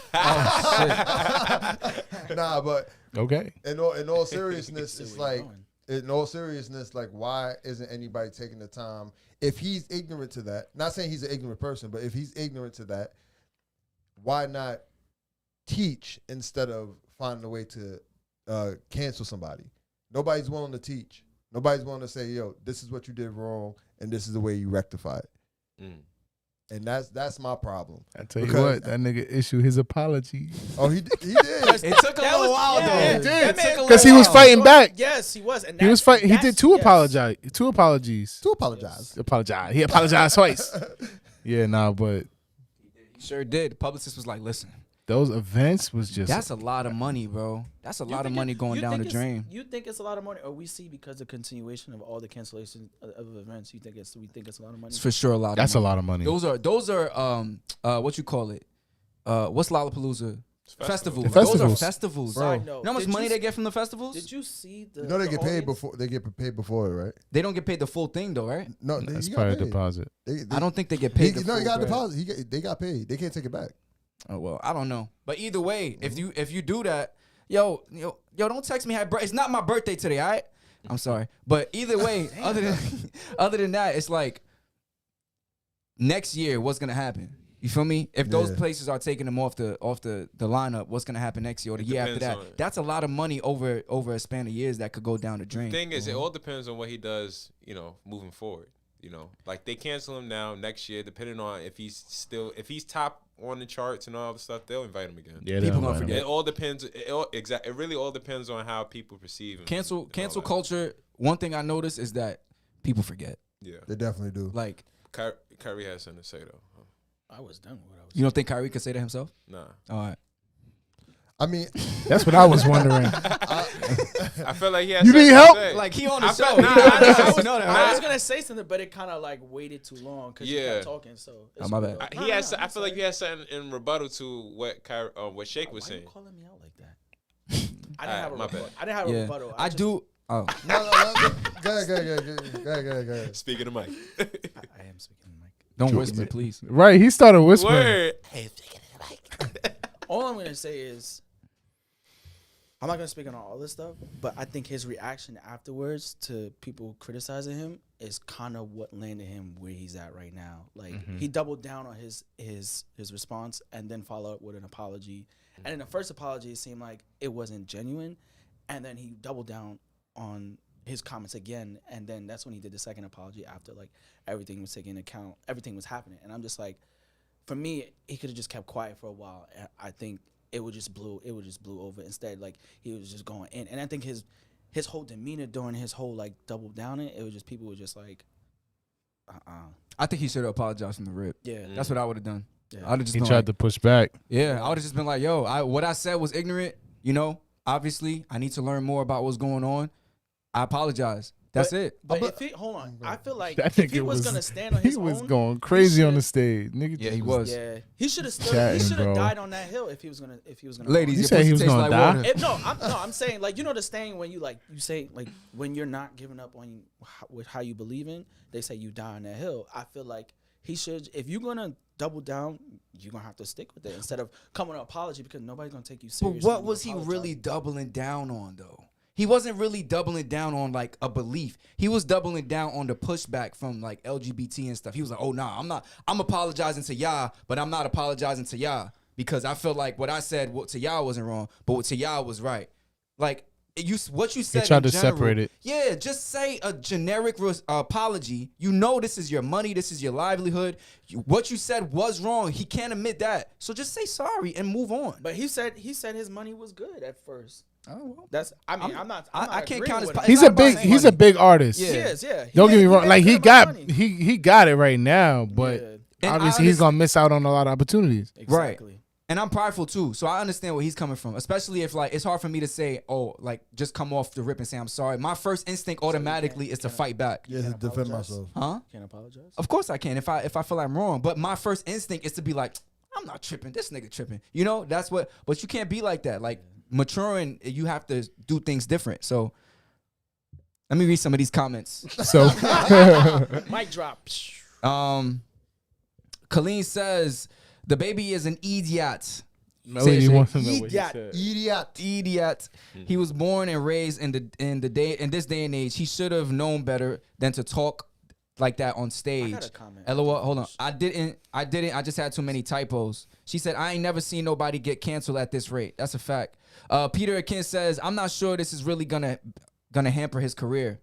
Nah, but Okay. in all seriousness, See it's where you're like, going. in all seriousness, like, why isn't anybody taking the time? If he's ignorant to that, not saying he's an ignorant person, but if he's ignorant to that, why not teach instead of finding a way to cancel somebody? Nobody's willing to teach. Nobody's willing to say, yo, this is what you did wrong, and this is the way you rectify it. And that's my problem. I tell you Because- what, that nigga issued his apology Oh, he did. It took a little while, though. yeah, It did. that man- because he was fighting back. Yes, he was. And He was fighting. He did two apologies. Two apologies. To apologize. Apologize. He apologized twice. Yeah, nah, but Sure did. The publicist was like, listen, those events was just. That's a lot of money, bro. That's a lot of money going down the drain. You think it's a lot of money, or we see because of continuation of all the cancellation of events? We think it's a lot of money. It's for sure a lot. That's a lot of money. Those are what you call it? What's Lollapalooza? Festivals. The Those are festivals. festivals. Side note, You know how much money they get from the festivals? Did you see the? You know they the get paid audience? before. They get paid before it, right? They don't get paid the full thing though, right? No, That's you probably got a paid. deposit. I don't think they get paid. No, you got a deposit. They got paid. They can't take it back. Oh well, I don't know. But either way, if you do that, yo, don't text me. It's not my birthday today, all right? I'm sorry, but either way, other than that, it's like next year, what's gonna happen? You feel me? If those places are taking them off the lineup, what's gonna happen next year or the year after that? That's a lot of money over a span of years that could go down the drain. The thing is, it all depends on what he does, moving forward. Like they cancel him now next year, depending on if he's top on the charts and all the stuff, they'll invite him again. Yeah, people gonna forget. It all depends. It really all depends on how people perceive him. Cancel culture. One thing I noticed is that people forget. Yeah, they definitely do. Like Kyrie has something to say though. I was done with what I was. You don't think Kyrie could say that himself? Nah. All right. I mean, that's what I was wondering. I feel like he has. You need help? Like he on the show. I was gonna say something, but it kind of like waited too long because you kept talking. So my bad. I feel like he has something in rebuttal to what Shake was saying. Why you calling me out like that? I didn't have a rebuttal. I didn't have a rebuttal. I do. Oh. No. Go ahead. Speaking of Mike. I am speaking to Mike. Don't whisper, please. Right, he started whispering. Word. Hey, speaking to Mike. All I'm gonna say is, I'm not gonna speak on all this stuff, but I think his reaction afterwards to people criticizing him is kind of what landed him where he's at right now. Like he doubled down on his response and then followed up with an apology. And in the first apology, it seemed like it wasn't genuine, and then he doubled down on his comments again, and then that's when he did the second apology after like everything was taken into account, everything was happening, and I'm just like, for me, he could have just kept quiet for a while. And I think it would just blew over. Instead, like he was just going in, and I think his whole demeanor during his whole like double down it was just people were just like, I think he should have apologized from the rip. Yeah, that's what I would have done. Yeah. I'd have just he been tried like, to push back. Yeah, I would have just been like, yo, what I said was ignorant. Obviously, I need to learn more about what's going on. I apologize. That's it. But if he, hold on, I feel like if he was gonna stand on his own, he was going crazy on the stage, nigga. Yeah, he was. Yeah, he should have stood. He should have died on that hill if he was gonna. Ladies, you say he was gonna die? I'm saying like the saying when you say like when you're not giving up on with how you believe in, they say you die on that hill. I feel like he should. If you're gonna double down, you're gonna have to stick with it instead of coming to apology because nobody's gonna take you seriously. But what was he really doubling down on though? He wasn't really doubling down on like a belief. He was doubling down on the pushback from like LGBT and stuff. He was like, "Oh nah, I'm apologizing to Yah, but I'm not apologizing to Yah because I feel like what I said to Yah wasn't wrong, but what to Yah was right." Like what you said. He tried to general, separate it. Yeah, just say a generic apology. This is your money, this is your livelihood. What you said was wrong. He can't admit that, so just say sorry and move on. But he said his money was good at first. Oh, well. That's. I mean, I'm not. I can't count his. He's a big artist. Yeah. He is. Yeah. Don't get me wrong. Like he got it right now, but obviously he's gonna miss out on a lot of opportunities. Exactly. Right. And I'm prideful too, so I understand where he's coming from. Especially if like it's hard for me to say, just come off the rip and say I'm sorry. My first instinct automatically is to fight back. Yeah, to defend myself. Huh? Can't apologize. Of course I can if I feel I'm wrong. But my first instinct is to be like, I'm not tripping. This nigga tripping. That's what. But you can't be like that. Like. Maturing, you have to do things different. So let me read some of these comments. So mic drop. Colleen says the baby is an idiot. Melody wants to know what he said. Idiot. He was born and raised in this day and age. He should have known better than to talk like that on stage. I got a comment. LOL, hold on. I didn't. I just had too many typos. She said, I ain't never seen nobody get canceled at this rate. That's a fact. Peter Akin says, I'm not sure this is really gonna hamper his career.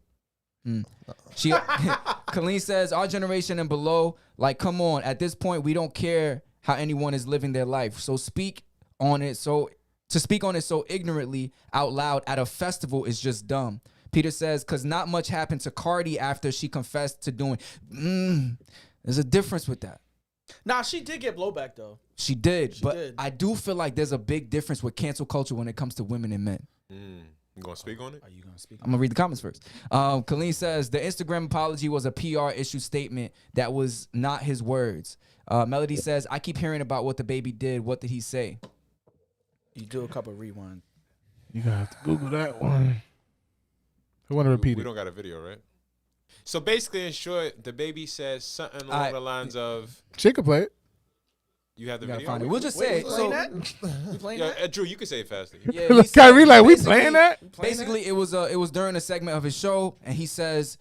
Colleen says, our generation and below, like, come on. At this point, we don't care how anyone is living their life. So speak on it. So to speak on it so ignorantly out loud at a festival is just dumb. Peter says, because not much happened to Cardi after she confessed to doing. There's a difference with that. Nah, she did get blowback though. She did, but did. I do feel like there's a big difference with cancel culture when it comes to women and men. You gonna speak on it? Are you gonna speak? I'm gonna read the comments first. Colleen says the Instagram apology was a PR issue statement that was not his words. Melody says I keep hearing about what the baby did. What did he say? You do a couple rewind. You gotta have to Google that one. I want to repeat We it. don't got a video, right? So basically, in short, the baby says something along the lines of, She could play it. "You have the Gotta video." find it. We'll just say it. Playing So, that? You playing that? Drew, you can say it faster. yeah, Look, he said- Kyrie, like, we basically- playing that? Basically, it was during a segment of his show, and he says,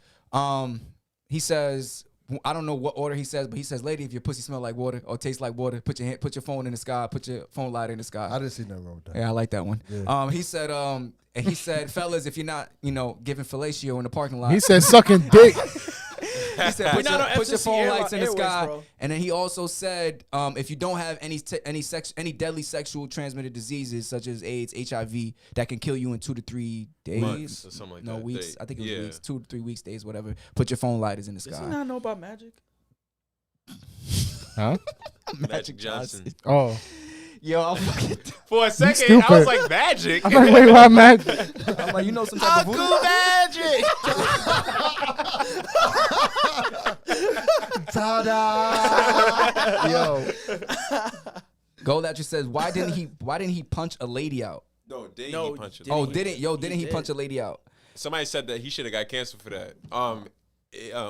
I don't know what order he says, but he says, "Lady, if your pussy smell like water or tastes like water, put your phone in the sky, put your phone light in the sky." I didn't see nothing wrong with that. Yeah, I like that one. Yeah. He said, fellas, if you're not, giving fellatio in the parking lot, He said sucking dick. he said, We're not on put your FCC phone lights in the Airways, sky. bro. And then he also said, if you don't have any deadly sexual transmitted diseases such as AIDS, HIV, that can kill you in 2 to 3 days, Months or something like no that. weeks. I think it was Yeah. weeks, 2 to 3 weeks, days, whatever. Put your phone lighters in the Does he sky. not know about magic? Huh? Magic Johnson. Oh. Yo, I'm fucking. For a second, stupid. I was like, "Magic." I'm like, wait, why magic? I'm like, some type of voodoo? Magic. Ta-da! Yo. Goldactor says, why didn't he punch a lady out? No, didn't No, he punch it? didn't Didn't he punch a lady out? Somebody said that he should have got canceled for that.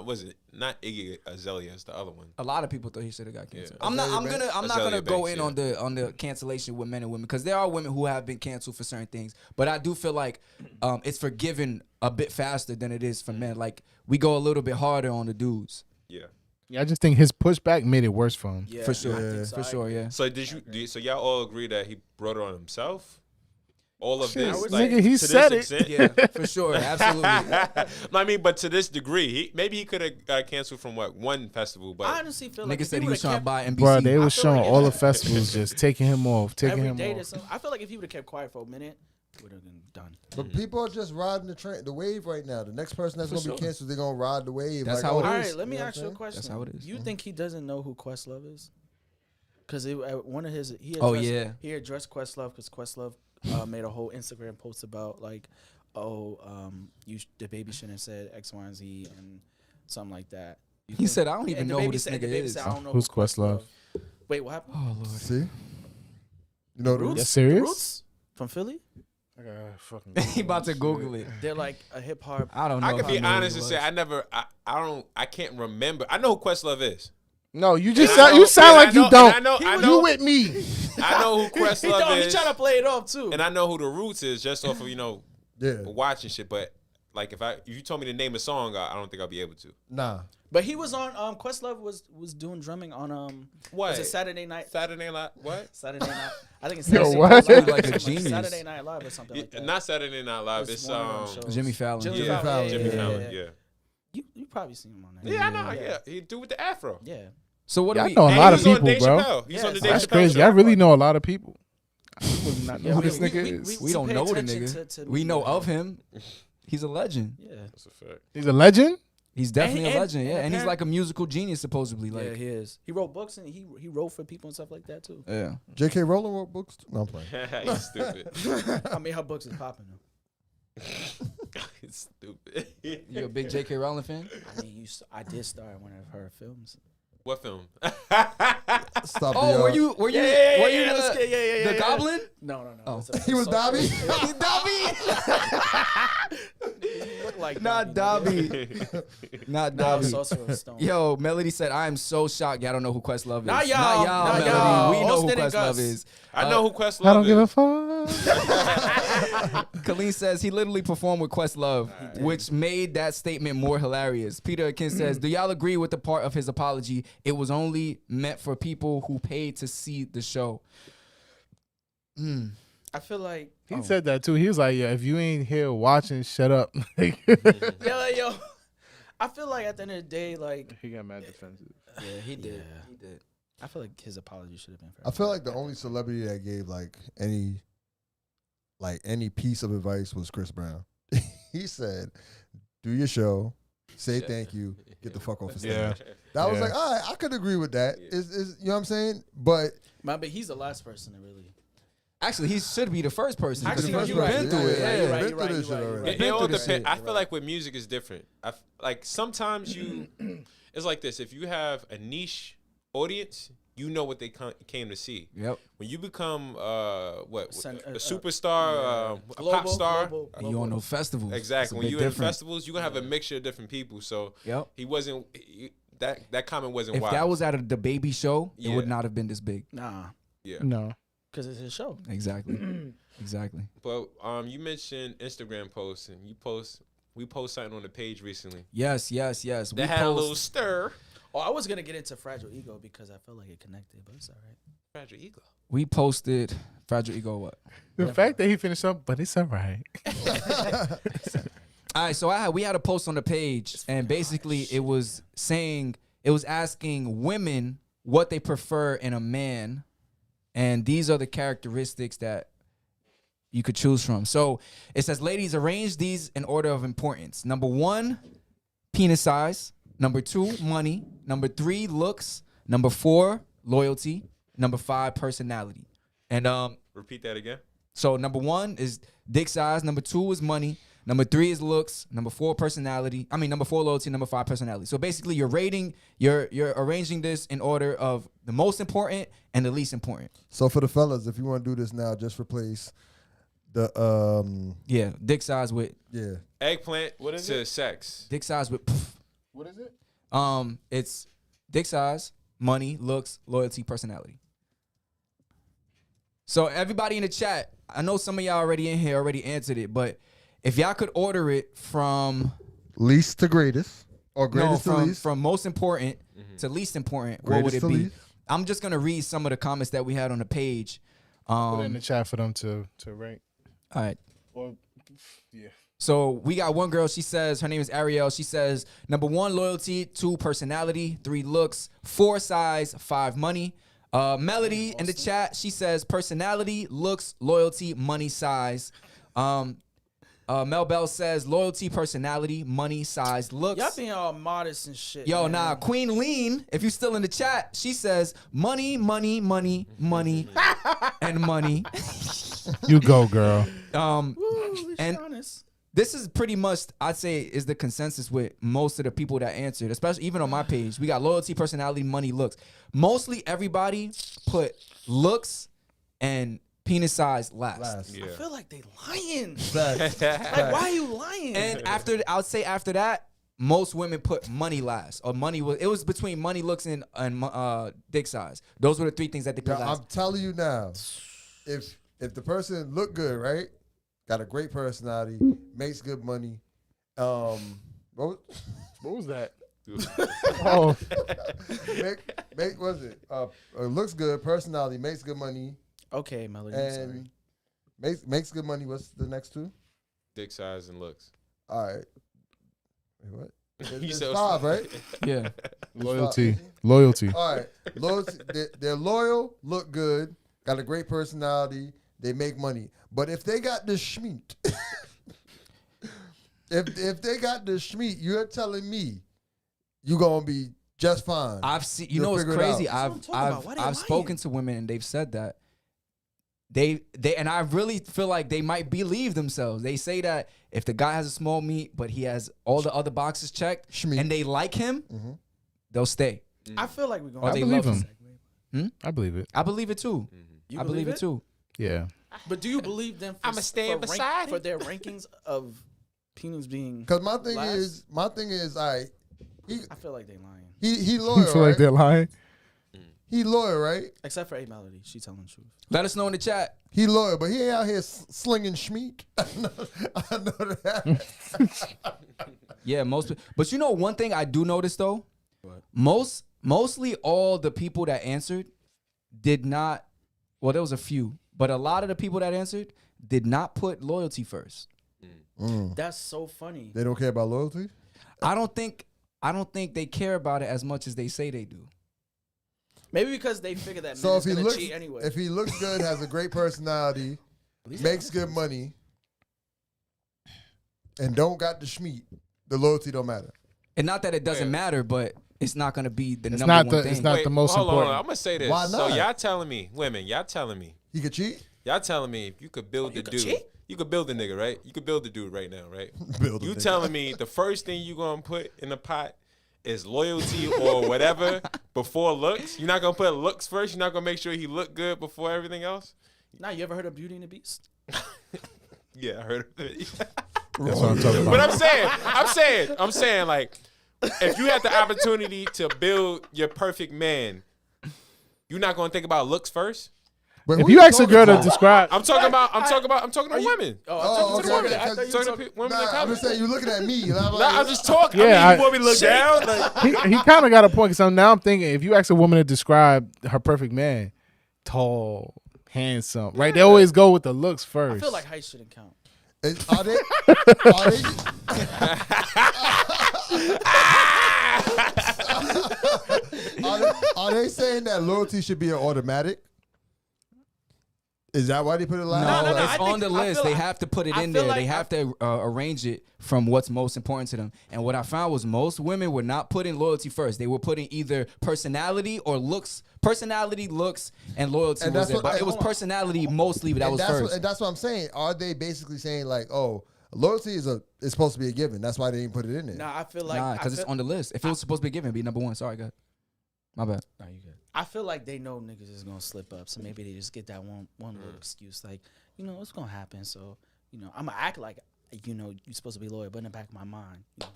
Was it not Iggy Azalea? It's the other one. A lot of people thought he should have got canceled. Yeah. I'm not Azalea gonna go Banks, in yeah. on the cancellation with men and women because there are women who have been canceled for certain things. But I do feel like it's forgiven a bit faster than it is for men. Like we go a little bit harder on the dudes. Yeah. Yeah, I just think his pushback made it worse for him. Yeah, For sure. I think so. For sure, yeah. So so y'all all agree that he brought it on himself? All of Shit, this, nigga, he to said this it. extent? Yeah, for sure, absolutely. I mean, but to this degree, maybe he could have got canceled from one festival, but I honestly feel like Nigga if said he would've was trying to kept buy NBC. Bro, they I was feel showing like all if- the festivals just taking him off, every him day off. to some. I feel like if he would have kept quiet for a minute, would have been done. But people are just riding the wave right now. The next person that's gonna be canceled, they're gonna ride the wave. That's like, how it oh, All is. right, let me You know ask what you a I'm question. That's how it is. You think he doesn't know who Questlove is? Because one of his he Oh, addressed, yeah. he addressed Questlove because Questlove made a whole Instagram post about like, the baby shouldn't have said X, Y, and Z and something like that. He said, I don't even And the know who baby this said- nigga the baby is. said, I don't know Who's who Questlove? Wait, what happened? Oh Lord. See, you know the Roots? You serious? The Roots from Philly? I gotta fucking He about to Google it. They're like a hip hop. I don't know. I can if be know who honest he and was. say I can't remember. I know who Questlove is. No, you just And I sound, know- you sound and like I know- you don't. and I know- You with me? I know who Questlove He is, trying to play it off too. and I know who the Roots is just off of yeah. watching shit. But like if you told me to name a song, I don't think I'll be able to. Nah. But he was on Questlove was doing drumming on What? was it Saturday night? Saturday Night what? Saturday night. I think it's Yo, Saturday what? Night Live. Like a genius. Saturday Night Live or something like that. Not Saturday Night Live. It's one of them shows. Jimmy Fallon. Jimmy yeah, Fallon. Jimmy yeah, Fallon. yeah. Yeah. You probably seen him on that. Yeah, I know. Yeah, he do with the afro. Yeah. So what Yeah, do I we? know a And lot he of was on people, Dave bro. Chappelle. He's on the Yes. Dave That's Chappelle crazy. show. I really know a lot of people. I would not know Yeah, who we- this we- nigga we- is. We don't pay know the attention nigga. to We know media. of him. He's a legend. Yeah. That's a fact. He's a legend. He's definitely And- a legend. Yeah, and and he's apparent- like a musical genius supposedly. Yeah, Like, he is. He wrote books and he wrote for people and stuff like that too. yeah. J.K. Rowling wrote books too? No, I'm playing. He's stupid. I mean, her books is popping. Though. He's stupid. You a big J.K. Rowling fan? I mean, I did star in one of her films. What film? Stop Oh, the, were you Yeah, yeah, let's the, get- yeah, the yeah. goblin? No. Oh. It's He was Dobby? He's Dobby. You look like Not Dobby. Dobby. Not Nah, Dobby. Sorcerer's Stone. Yo, Melody said, I am so shocked y'all don't know who Questlove is. Not y'all. Not Not Melody. y'all. We know who Austin and Questlove Gus. is. I know who Questlove is. I don't give a fuck. Colleen says he literally performed with Questlove, which made that statement more hilarious. Peter Akin says, do y'all agree with the part of his apology? It was only meant for people who paid to see the show. I feel like He said that too. He was like, "Yeah, if you ain't here watching, shut up." yo. I feel like at the end of the day, like He got mad defensive. Yeah, he did. Yeah. He did. I feel like his apology should have been fair. I feel like the only celebrity that gave any piece of advice was Chris Brown. He said, "Do your show, say thank you, get the fuck off the stage. Yeah. That was like, all right, I could agree with that. Is you know what I'm saying? But But he's the last person to really. Actually, he should be the first person. Actually, because you're right. been through it. Yeah, Yeah. you're right. Been through this shit already. It all through this depends. shit. I feel like with music is different. Like sometimes it's like this. If you have a niche audience, you know what they came to see. Yep. When you become a Superstar, superstar, a pop star, And you on those festivals. exactly. When It's a you bit in different. festivals, you are gonna have a mixture of different people. So Yep. he wasn't. That comment wasn't If wild. that was at the baby show, it would Yeah. not have been this big. Nah, yeah. No. because it's his show. Exactly. Exactly. But you mentioned Instagram posts, and we post something on the page recently Yes. that had a little stir. Oh, I was gonna get into Fragile Ego because I felt like it connected, but it's all right. Fragile ego. We posted Fragile Ego what? The fact that he finished up, but it's all right. All right, so we had a post on the page, and basically it was asking women what they prefer in a man, and these are the characteristics that you could choose from. So it says, ladies, arrange these in order of importance. Number 1, penis size. Number 2, money. Number 3, looks. Number 4, loyalty. Number 5, personality. And Repeat that again. so number 1 is dick size. Number 2 is money. Number 3 is looks. Number 4, personality. Number 4, loyalty. Number 5, personality. So basically, you're arranging this in order of the most important and the least important. so for the fellas, if you want to do this now, just replace the Yeah, dick size with Eggplant. What is it? Sex. dick size with. What is it? It's dick size, money, looks, loyalty, personality. So everybody in the chat, I know some of y'all already in here already answered it, but if y'all could order it from least to greatest or greatest to least. from most important to least important, what would Greatest it to be? least? I'm just gonna read some of the comments that we had on the page. Put it in the chat for them to rank. All right. Or yeah. So we got one girl. She says her name is Ariel. She says number 1, loyalty. 2, personality. 3, looks. 4, size. 5, money. Melody in the chat. She says personality, looks, loyalty, money, size. Mel Bell says loyalty, personality, money, size, looks. Y'all being all modest and shit. Yo, man. nah, Queen Lean, if you still in the chat, she says money, money, money, money, and money. You go, girl. Woo, and- honest. This is pretty much, I'd say, is the consensus with most of the people that answered, especially even on my page. We got loyalty, personality, money, looks. Mostly everybody put looks and penis size last. Yeah. I feel like they lying. Facts. Like, why are you lying? And I'd say after that, most women put money last. Or it was between money, looks, and dick size. Those were the 3 things that they put Now, last. I'm telling you now, if the person look good, right, got a great personality, makes good money, what What was that? Oh, make was it? Looks good, personality, makes good money, Okay, Melody. I'm sorry. and makes good money. What's the next 2? Dick size and looks. All right. Wait, what? You It's said 5, right? Yeah. loyalty. Loyalty. All right. Loyalty, they're loyal, look good, got a great personality, they make money. But if they got the schmeat, if they got the schmeat, you're telling me you gonna be just fine. I've seen. You You'll know what's figure it crazy? out. That's what I'm talking about. Why they I've spoken lying? to women and they've said that they and I really feel like they might believe themselves. They say that if the guy has a small meat but he has all the other boxes checked Schmeat. and they like him, they'll stay. I feel like we're Or going. they believe love him. I believe it. I believe it too. You I believe it too. Yeah. But do you believe them? I'ma stand beside for it. their rankings of penis being. Because my thing last? is, all right, I feel like they lying. he You loyal, feel right? like they're lying? He loyal, right? Except for A Melody, she telling the truth. Let us know in the chat. He loyal, but he ain't out here slinging schmeat. I know that. Yeah, but you know one thing I do notice though? Mostly all the people that answered did not, well, there was a few, but a lot of the people that answered did not put loyalty first. That's so funny. They don't care about loyalty? I don't think they care about it as much as they say they do. Maybe because they figure that So men if is he gonna looks cheat anyway. if he looks good, has a great personality, makes good money, and don't got the schmeat, the loyalty don't matter. And not that it doesn't matter, but it's not gonna be the number not one the- thing. it's not the most hold important. on. I'm gonna say this. Why So not? y'all telling me, women, y'all telling me if you could build the dude, you could build the nigga, right? You could build the dude right now, right? Build a You nigga. telling me the first thing you gonna put in the pot is loyalty or whatever before looks? You're not gonna put looks first. You're not gonna make sure he look good before everything else. Nah, you ever heard of Beauty and the Beast? Yeah, I heard of it. That's what I'm talking But about. I'm saying, like, if you had the opportunity to build your perfect man, you're not gonna think about looks first. But If who you ask a talking girl to about? describe, I'm talking to women. Oh, okay. women. okay. Talking to women in Nah, I'm comments. just saying you looking at me. And I'm Nah, like, I'm just talking. Yeah, I mean, I- you want me to look down? Like, he kind of got a point. So now I'm thinking, if you ask a woman to describe her perfect man, tall, handsome, right? They always go with the looks I first. feel like height shouldn't count. Are they? Are they saying that loyalty should be an automatic? Is that why they put it last? No, no, it's I on think- the I list. feel They like- have to put it I in feel there. like They have to arrange it from what's most important to them. And what I found was most women were not putting loyalty first. They were putting either personality or looks. Personality, looks, and loyalty And was that's it. what- But it and was hold on. personality mostly that And was that's first. what, and that's what I'm saying. Are they basically saying like, oh, loyalty is supposed to be a given? That's why they didn't put it in there. Nah, I feel like Nah, I because it's feel- on the list. If it was supposed to be given, it'd be number one. Sorry, God. My bad. Nah, you good. I feel like they know niggas is gonna slip up, so maybe they just get that one little excuse, like, you know, it's gonna happen. So, you know, I'm gonna act like, you know, you're supposed to be loyal, but in the back of my mind, you know.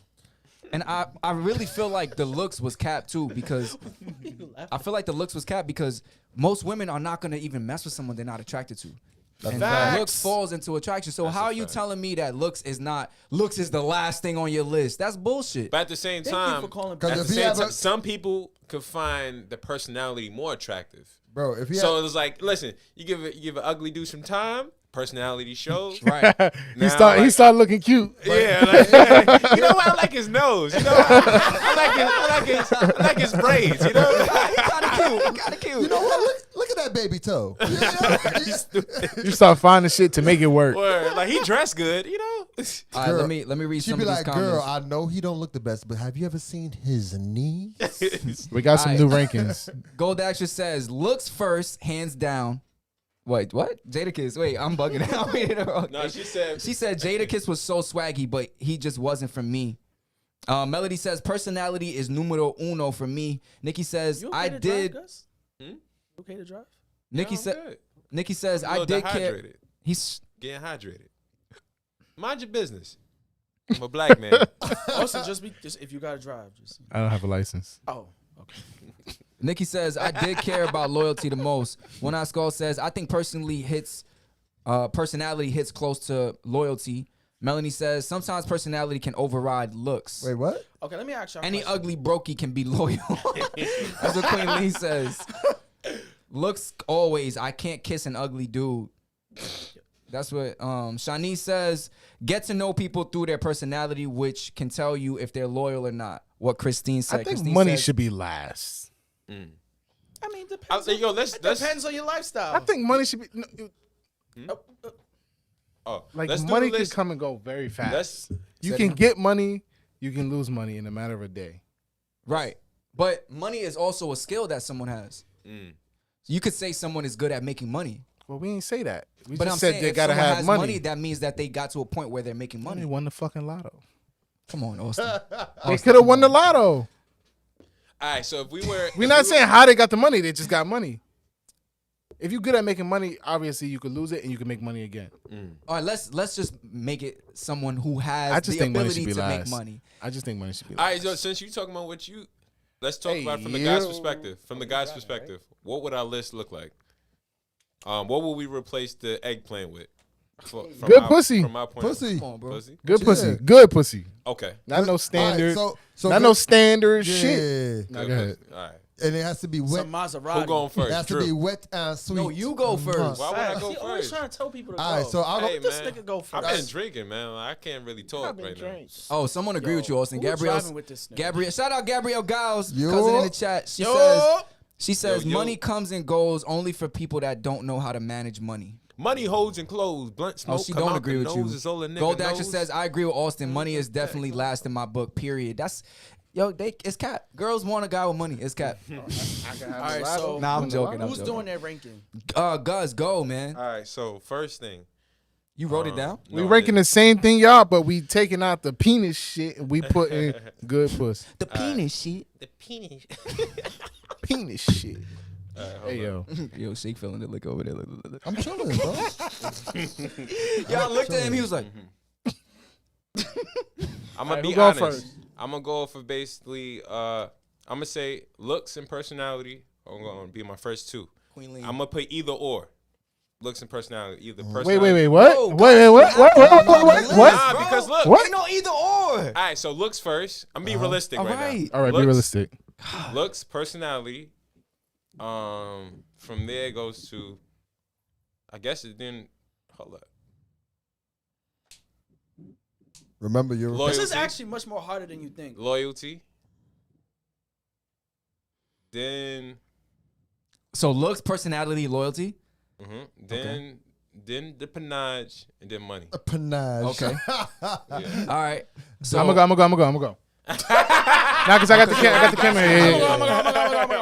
And I really feel like the looks was capped too, because I feel like the looks was capped because most women are not gonna even mess with someone they're not attracted to. And Facts. looks falls into attraction. So how are you telling me that looks is the last thing on your list? That's bullshit. but at the same Thank you time, for calling at 'Cause the if he same have time, a- some people could find the personality more attractive. Bro, if he So it was like, listen, you give an ugly dude some time, personality shows. Right. he Now, started like, looking cute. Yeah, like, you know what? I like his nose. You know, I like his braids. You know, Kind of cute. you know what? Look at that baby toe. Yeah. You start finding shit to make it work. or like he dressed good. You know, All right, Girl, let me read She'd some be of these like, comments. girl, I know he don't look the best, but have you ever seen his knees? We got some Aight. new rankings. Gold Action says looks first, hands down. Wait, what? Jadakiss. Wait, I'm bugging out. no, she said. She said Jadakiss was so swaggy, but he just wasn't for me. Melody says personality is numero uno for me. Nikki says You okay I to did. Drive, Gus? You okay to drive? Nikki I'm said. good. Nikki says I'm a I little did care. dehydrated. He's Getting hydrated. Mind your business. I'm a black man. Also, just if you gotta drive, just I don't have a license. oh, okay. Nikki says I did care about loyalty the most. One Eye Skull says I think personality hits close to loyalty. Melanie says sometimes personality can override looks. Wait, what? Okay, let me ask you. Any ugly brokey can be loyal. That's what Queen Lee says. Looks always. I can't kiss an ugly dude. That's what Shanice says. Get to know people through their personality, which can tell you if they're loyal or not. What Christine said. I think Christine money says, should be last. I mean, depends. Yo, let's Depends on your lifestyle. I think money should be like let's do money the can list. come and go very fast. Let's You can get money, you can lose money in a matter of a day. right. But money is also a skill that someone has. You could say someone is good at making money. Well, we ain't say that. We But just I'm said saying they if gotta someone have has money. that means that they got to a point where they're making Money money. won the fucking lotto. Come on, Austin. They could have won the lotto. All right, so if we were, We're not saying how they got the money. They just got money. If you're good at making money, obviously you could lose it and you can make money again. All right, let's just make it someone who has I just the think money ability should be to make last. money. I just think money should be all last. right. So since you talking about what you, let's talk Hey, about it from the guy's you. perspective. From the guy's perspective, what would our list look like? What will we replace the eggplant with? From Good pussy. From my point. Pussy. Come on, bro. Pussy. Good Yeah. pussy. Good pussy. Okay. Not no standard. All right, so not good- no standard Yeah. shit. Nah, Good go ahead. pussy. All right. And it has to be wet. Some Maserati. Who going It first? has to be Drew. wet and sweet. No, you go first. Why would I Facts. go He always first? trying to tell people to All go. right, so I'll Hey, go. This man. nigga go I've been first. drinking, man. I can't really I've talk been right now. drinking. Oh, someone agree Yo, with you, Austin. who Gabrielle. driving with this nigga? Gabrielle. Shout out Gabrielle Giles, Yo. cousin in the chat. She Yo. says Yo, yo. money comes and goes only for people that don't know how to manage money. Money, hoes, and clothes. Blunt smoke. she come don't out agree the with you. nose, is all a nigga Gold Action knows. says, I agree with Austin. Money is definitely last in my book, period. That's, it's cap. Girls want a guy with money. It's cap. All right, so Nah, I'm joking. who's doing their ranking? Gus, go, man. All right, so first thing. You wrote it down? We No, ranking the same thing, y'all, but we taking out the penis shit and we put in good puss. The penis shit. The penis. Penis shit. Hey, yo. Yo, Shake feeling it. Look over there. Look. I'm chilling, bro. Y'all looked at him. He was like, I'm Alright, gonna be who go honest. first? I'm gonna go for basically. I'm gonna say looks and personality. I'm gonna be my first two. Queen Lee. I'm gonna put either or. Looks and personality. Either personality. Wait, what? Bro, Wait, what? What? Nah, because look. What? Ain't no either or. All right, so looks first. I'm being realistic All right right. now. All right, be Looks- realistic. Looks, personality. From there it goes to. I guess it didn't. Hold up. Remember your Loyalty. This is actually much more harder than you think. Loyalty. Then. So looks, personality, loyalty. Then the panache and then money. a panache. Okay. All right. So I'm gonna go. Nah, cause I got the camera. Yeah.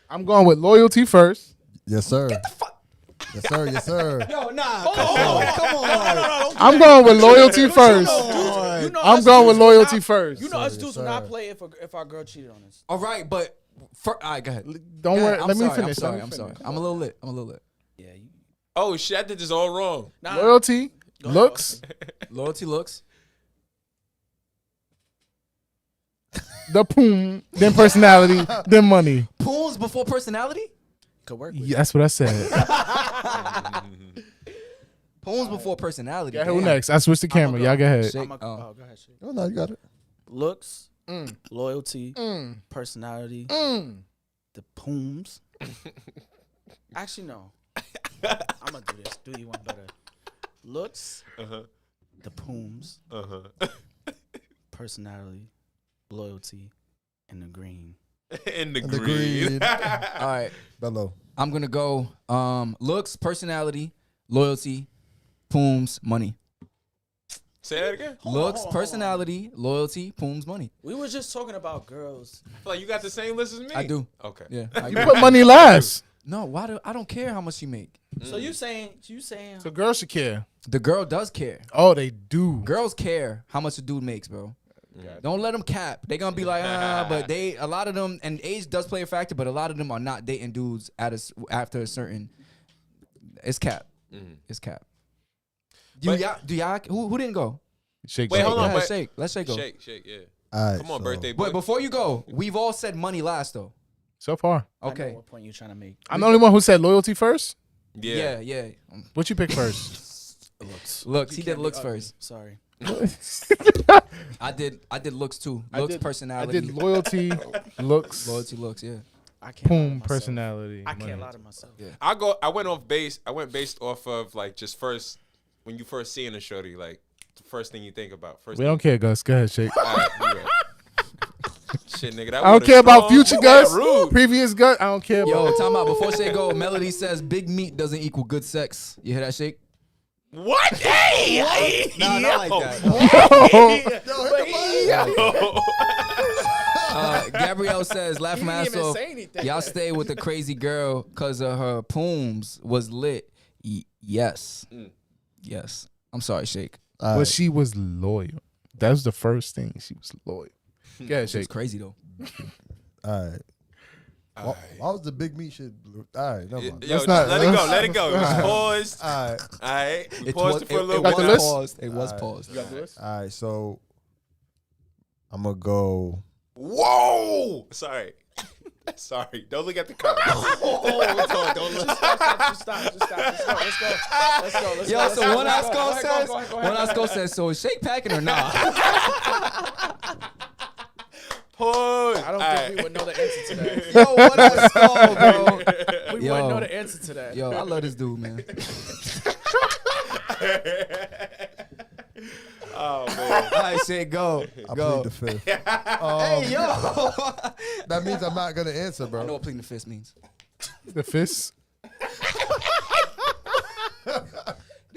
I'm going with loyalty first. Yes, sir. Yes, sir. Yes, sir. Yo, nah. Come on. I'm going with loyalty first. You know I'm us going dudes with will loyalty not- first. You know us Yes, dudes will sir. not play if our girl cheated on us. All right, but all right, go ahead. Don't Yeah, worry. I'm Let me sorry, finish. I'm sorry. I'm a little lit. Yeah. Oh shit! I did this all wrong. Nah, Loyalty, looks, Loyalty, looks. the poom, then personality, then money. Pools before personality. could work. With Yeah, that's what I said. Pools before personality. Yeah, who Damn. next? I switched the camera. Y'all go ahead. Shake. Go ahead. Shake. Oh, no, you got it. Looks, loyalty, personality, the pooms. Actually, no. I'm gonna do this. Do you one better? Looks, the pooms, personality, loyalty, and the green. In the And the green. green. All right. Bello. I'm gonna go. Looks, personality, loyalty, pooms, money. Say that again. Looks, personality, loyalty, pooms, money. We were just talking about girls. I feel like you got the same list as me. I do. Okay. Yeah. You put money last. No, why do I don't care how much you make. So you saying So girls should care. The girl does care. Oh, they do. Girls care how much a dude makes, bro. Don't let them cap. They gonna be like, but a lot of them, and age does play a factor, but a lot of them are not dating dudes after a certain. It's cap. It's cap. Do y'all? Who didn't go? Shake. Wait, shake. hold Go on. ahead, but- shake. Let's shake go. Shake, yeah. All right. Come on, so birthday boy. Wait, before you go, we've all said money last though. So far, I know Okay. what point you trying to make? I'm the only one who said loyalty first. Yeah. What you pick first? Looks. He You did can't looks be ugly. first. Sorry. I did looks too. I Looks, did- personality. I did loyalty, looks, Loyalty, looks. Yeah. I can't. lie to boom, myself. personality. I can't money. lie to myself. Yeah. I went based off of like just first when you first seeing a shorty, like the first thing you think about. First We don't care, Gus. Go ahead, shake. All right, you right. Shit, nigga. That I don't was care about strong. future You Gus, got rude. previous Gus. I don't care Yo, about. time out. Before Shay go, Melody says big meat doesn't equal good sex. You hear that, Shake? What? Hey, No, not like that. Gabrielle says, laugh my ass off. Y'all stay with the crazy girl because of her pooms was lit. Yes. Yes. I'm sorry, Shake. all But right. she was loyal. That was the first thing. She was loyal. Go ahead, It's shake. crazy, though. All right. Why was the big meat shit? All right, never mind. Yo, Let's just not- let it go. let's- Let it go. It was paused. All right. All right. We It paused was, it for a little got the while. list? paused. It was paused. All right, so I'm gonna go. Whoa! Sorry. Sorry. Don't look at the camera. Don't look. Just stop. Let's go. Yo, so one Asco says, so is Shake packing or not? Pause. I don't think we would know the answer to that. Yo, one Asco, bro. We Yo. wouldn't know the answer to that. Yo, I love this dude, man. Oh man. All right, Shake, go. I Go. plead the fifth. Hey, yo. That means I'm not gonna answer, I know bro. what pleading the fist means. The fist.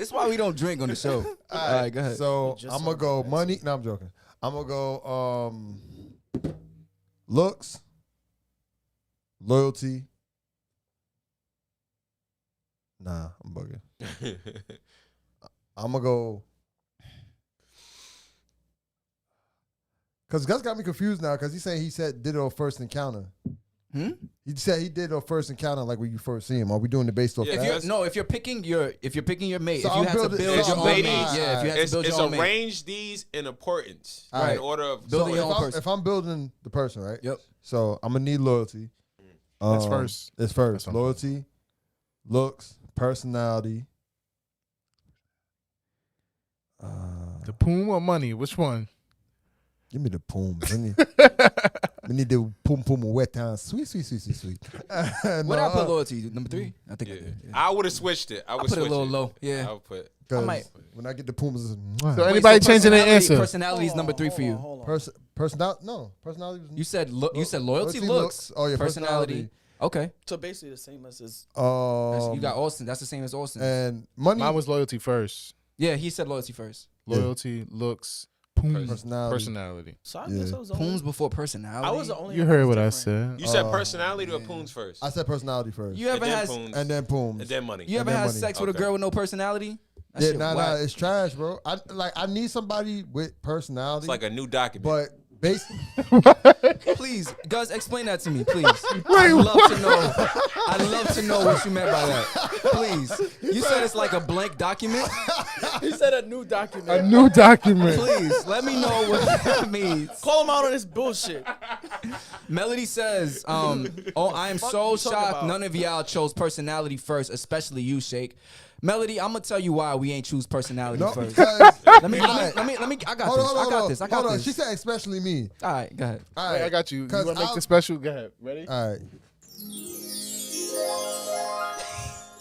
This is why we don't drink on the show. All right, go ahead. So Just I'm gonna go money. No, I'm joking. I'm gonna go looks, loyalty. Nah, I'm bugging. I'm gonna go. Cause Gus got me confused now. Cause he's saying he did it on first encounter. He said he did it on first encounter, like when you first see him. Are we doing it based off that? If you're picking your mate, So if you I'm had to building- build so your own ladies, mate, yeah, if you had to build It's your own mate. arrange these in importance Alright. in order of Building your own person. If I'm building the person, right? Yep. So I'm gonna need loyalty. That's first. It's first. That's Loyalty, looks, personality. The poom or money? Which one? Give me the poom. We need the poom wet town. Sweet. What I put loyalty? Number 3? I think I did. Yeah. I would have switched it. I would put it a switch little low. Yeah. I would put. might- When I get the pooms, So Wait, anybody so changing their personality- answer? Personality is number 3 for you. Hold on. personality. No, personality. You said loyalty, Loyalty, looks. looks. Oh, yeah, personality. Okay. So basically the same as his. You got Austin. That's the same as Austin. and money. Mine was loyalty first. Yeah, he said loyalty first. Loyalty, looks, poom, Personality. personality. So I Yeah. guess I was the Pooms only. before personality. I was the only. You one heard that what I was different. said. You said personality or poons first, I said personality first. You ever and then had poons, and then pooms. and then money. you ever then had money. sex with a Okay. girl with no personality? That Yeah, shit nah, whack. it's trash, bro. I need somebody with personality. It's like a new document. but based. Please, Gus, explain that to me, please. I'd love to know. I'd love to know what you meant by that. Please. You said it's like a blank document? He said a new document. A new document. Please, let me know what that means. Call him out on this bullshit. Melody says, I am so you talking shocked about? none of y'all chose personality first, especially you, Shake. Melody, I'm gonna tell you why we ain't choose personality No, first. because. Let me. I got Hold this. on, I hold got on, this. I hold got on. this. She said especially me. All right, go ahead. All Wait, right, I got you. You 'Cause want to make I'll- the special? Go ahead. Ready? All right.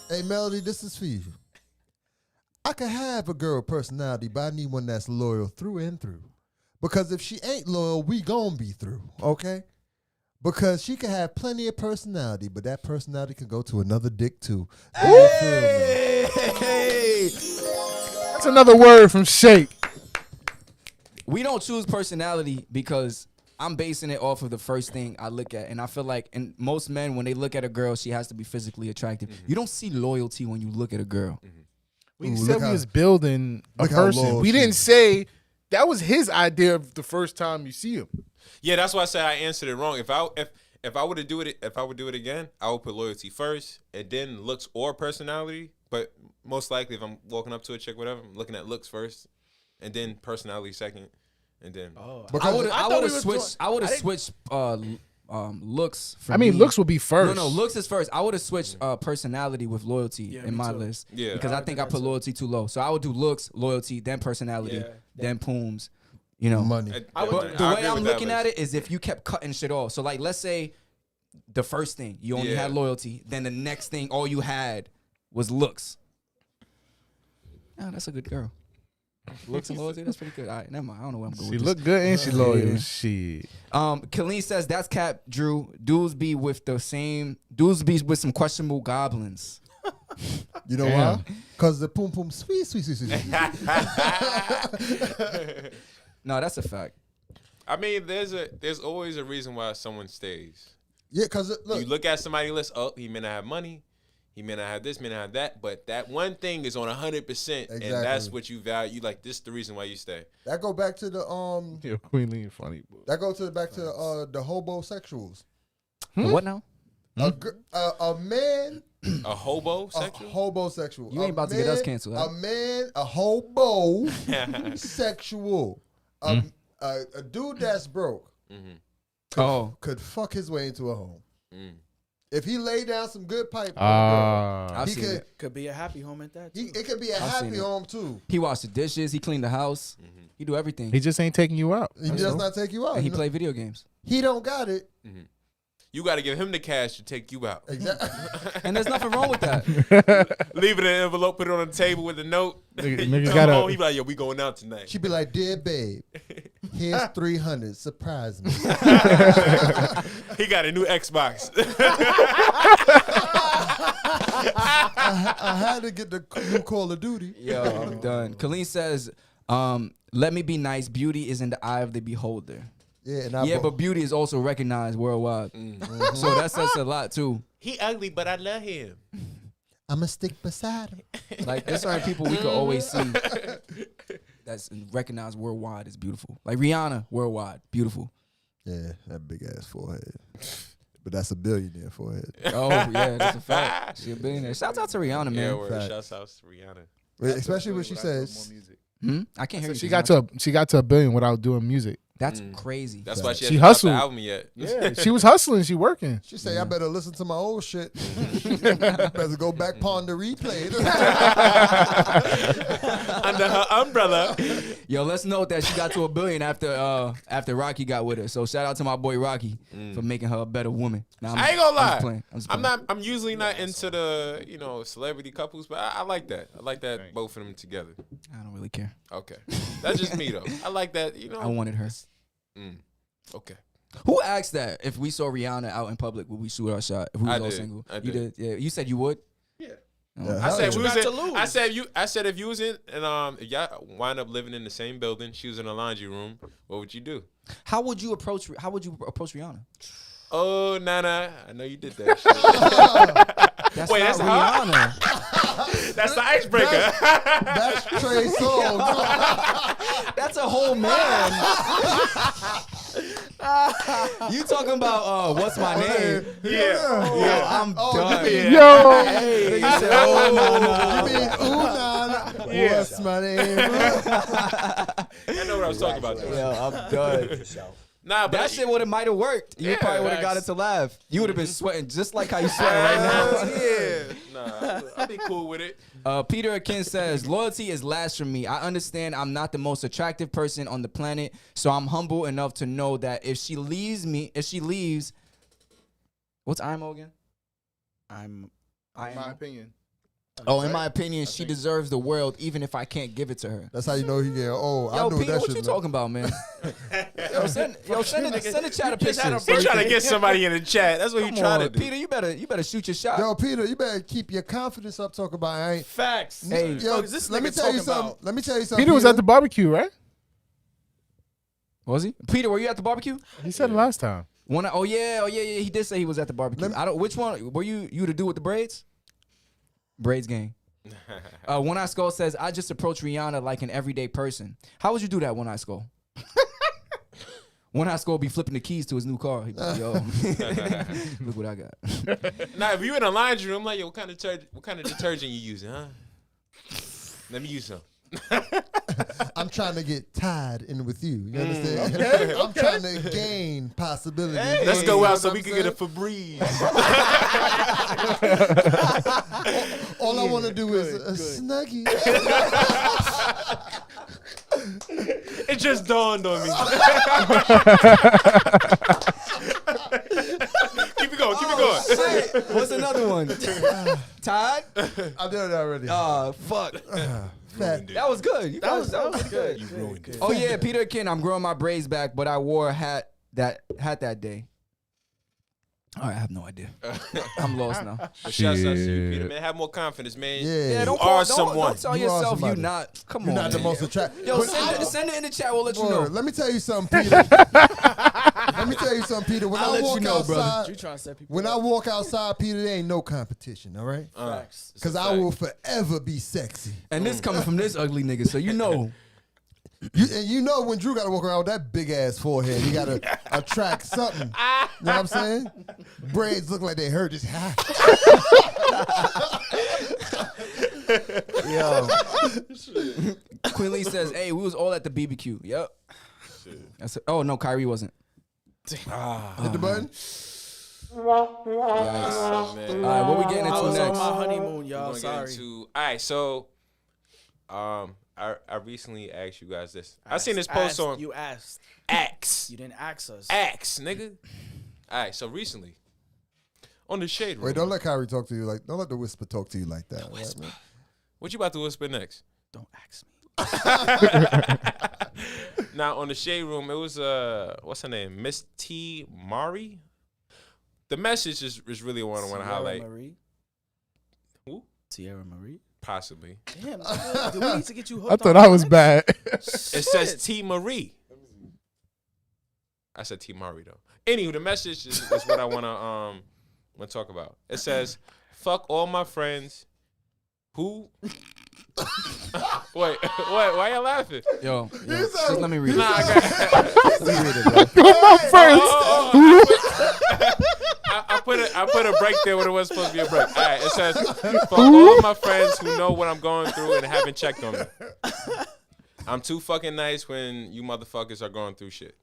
Hey, Melody, this is for you. I can have a girl personality, but I need one that's loyal through and through. Because if she ain't loyal, we gon' be through, okay? Because she can have plenty of personality, but that personality can go to another dick too. Do you feel me? That's another word from Shake. We don't choose personality because I'm basing it off of the first thing I look at. And I feel like in most men, when they look at a girl, she has to be physically attractive. You don't see loyalty when you look at a girl. We Ooh, said look we how- was building a look how person. loyal We she didn't is. say that was his idea of the first time you see him. Yeah, that's why I said I answered it wrong. If I would do it again, I would put loyalty first and then looks or personality. But most likely, if I'm walking up to a chick, whatever, I'm looking at looks first, and then personality second, and then. Oh, Because I would thought have we was switched. doing- I would have I didn't- switched looks. For I mean, me. looks would be first. No, looks is first. I would have switched personality with loyalty Yeah, in me my too. list. Yeah. Because I I would think do I that put too. loyalty too low. So I would do looks, loyalty, then personality, Yeah. then pooms. You know, Money. I would But do the that. way I'm looking at it is if you kept cutting shit off. So like, let's say the first thing you only Yeah. had loyalty, then the next thing all you had was looks. Oh, that's a good girl. Looks and loyalty, that's pretty good. All right, never mind. I don't know where I'm going. She with look good and she loyal. Yeah. Shit. Killeen says that's cap. Drew, dudes be with some questionable goblins. You know Damn. why? Because the poom poom sweet. No, that's a fact. I mean, there's always a reason why someone stays. Yeah, because You look, look at somebody's list. Oh, he may not have money. He may not have this, may not have that, but that one thing is on 100%, and that's Exactly. what you value. Like, this is the reason why you stay. that go back to the Yo, Queen Lee funny. Boy. that go to back to the homosexuals. What now? A man, A hobo a sexual? homosexual. You ain't A about to get man- us canceled, huh? A man, a hobo sexual. A dude that's broke Oh, could fuck his way into a home. Mm. If he lay down some good pipe, I've he seen could. it. Could be a happy home at that. Too. It could be a I've seen happy it. home too. He washed the dishes. He cleaned the house. He do everything. He just ain't taking you out. He does not take you out. And he You know, play video games. he don't got it. You got to give him the cash to take you out. Exactly. And there's nothing wrong with that. Leave it in an envelope, put it on the table with a note. Nigga Come gotta- home, he be like, yo, we going out tonight. She'd be like, "Dear babe, here's 300. Surprise me." He got a new Xbox. I had to get the new Call of Duty. Yo, I'm done. Colleen says, let me be nice. Beauty is in the eye of the beholder. Yeah, and But beauty is also recognized worldwide. So that says a lot, too. He ugly, but I love him. I'ma stick beside him. Like, there's certain people we could always see that's recognized worldwide as beautiful. Like Rihanna, worldwide, beautiful. Yeah, that big ass forehead. But that's a billionaire forehead. Oh, yeah, that's a fact. She a billionaire. Shouts out to Rihanna, man. Yeah, word. Fact. Shouts out to Rihanna. Especially when she says, I can't hear you. She got to $1 billion without doing music. That's crazy. That's why She she hasn't dropped the hustled. album yet. Yeah, she was hustling. She working. she say, I better listen to my old shit. Better go back pawn the replay. Under her umbrella. Yo, let's note that she got to $1 billion after Rocky got with her. So shout out to my boy Rocky for making her a better woman. Nah, I ain't gonna lie. I'm just playing. I'm usually not into the celebrity couples, but I like that. I like that both of them together. I don't really care. Okay, that's just me though. I like that. I wanted her. Okay. Who asked that? If we saw Rihanna out in public, would we shoot our shot? If we was I all did. single, I you did. did. Yeah, you said you would. Yeah. Oh. I said hell we yeah. was got in, to lose? I said if you was in and if y'all wind up living in the same building, she was in a laundry room, what would you do? How would you approach Rihanna? Oh, Nana, I know you did that shit. That's Wait, not that's her? Rihanna. That's the icebreaker. That's Trey Songz. That's a whole man. You talking about what's my name? Yeah. Yo, I'm done. Yo, Hey, you said, oh, You mean, ooh, nah, what's my name? I know what I was talking about though. Yo, I'm done. Nah, but That shit would have might have worked. You Yeah, probably would have got it facts. to laugh. You would have been sweating just like how you sweating right now. Yeah. Nah, I'd be cool with it. Peter Akin says, loyalty is last for me. I understand I'm not the most attractive person on the planet, so I'm humble enough to know that if she leaves, what's IMO again? I'm in my opinion. Oh, in my opinion, she deserves the world, even if I can't give it to her. That's how you know he getting old. I Yo, knew Peter, that what shit you meant. talking about, man? Send a chat of pictures. He trying to get somebody in the chat. That's what he Come trying to on, do. Peter, you better shoot your shot. Yo, Peter, you better keep your confidence up. Talk about I ain't. facts. Hey, Yo, is this let me nigga tell you talking something. about? Let me tell you something. Peter was at the barbecue, right? was he? Peter, were you at the barbecue? He said it last time. Oh yeah. He did say he was at the barbecue. Let me- I don't. Which one were you? You to do with the braids? Braids gang. One Eye Skull says, I just approach Rihanna like an everyday person. How would you do that, One Eye Skull? One Eye Skull be flipping the keys to his new car. He be like, yo, look what I got. Now, if you in a laundry room, like, yo, what kind of detergent you using, huh? Let me use some. I'm trying to get tied in with you. You understand? I'm trying to gain possibilities. Let's You go know out what so I'm we can get a saying? Febreze. All I want to do is a snuggie. It just dawned on me. Keep it going. Shit. What's another one? Todd? I did it already. Fuck. Fat. That was good. That was good. You ruined it. Oh yeah, Peter Kin, I'm growing my braids back, but I wore a hat that day. All right, I have no idea. I'm lost now. But shouts out to you, Peter, man. Have more confidence, man. Yeah. You don't are don't someone. tell You are yourself you somebody. not. Come You're on, not the man. most attractive. Yo, send it in the chat. We'll let you know. Let me tell you something, Peter. Let me tell you something, Peter. When I'll I let you walk know, brother. outside, You trying to set people when I up. walk outside, Peter, there ain't no competition. All right? Facts. Because I will forever be sexy. And this coming from this ugly nigga, so you know. You know when Drew got to walk around with that big ass forehead, he got to attract something. You know what I'm saying? Braids look like they hurt his hat. Yo. Queen Lee says, hey, we was all at the BBQ. Yep. Oh, no, Kyrie wasn't. Hit the button. Yikes. All right, what we getting I into was on next? my honeymoon, We're y'all. gonna get Sorry. into- all right, so I recently asked you guys this. I seen this post on You asked. X. You didn't ask us. X, nigga. All right, so recently on the Shade Room. Wait, don't let Kyrie talk to you like. Don't let the whisper talk to you like that. all right, man? What you about to whisper next? Don't ask me. Now on the Shade Room, it was what's her name, Miss T Mari. The message is really what I want to Sierra highlight. Marie. Who? Sierra Marie. Possibly. Damn, do we need to get you hooked? I thought on I was Onyx? bad. It says T. Marie. I said T. Marie though. Anywho, the message is what I wanna talk about. It says, "Fuck all my friends who." Wait, why y'all laughing? Yo, just let me read it. Nah, I Let me read it, bro. My friends. I put a break there when it was supposed to be a break. All right, it says, "For all of my friends who know what I'm going through and haven't checked on me, I'm too fucking nice when you motherfuckers are going through shit."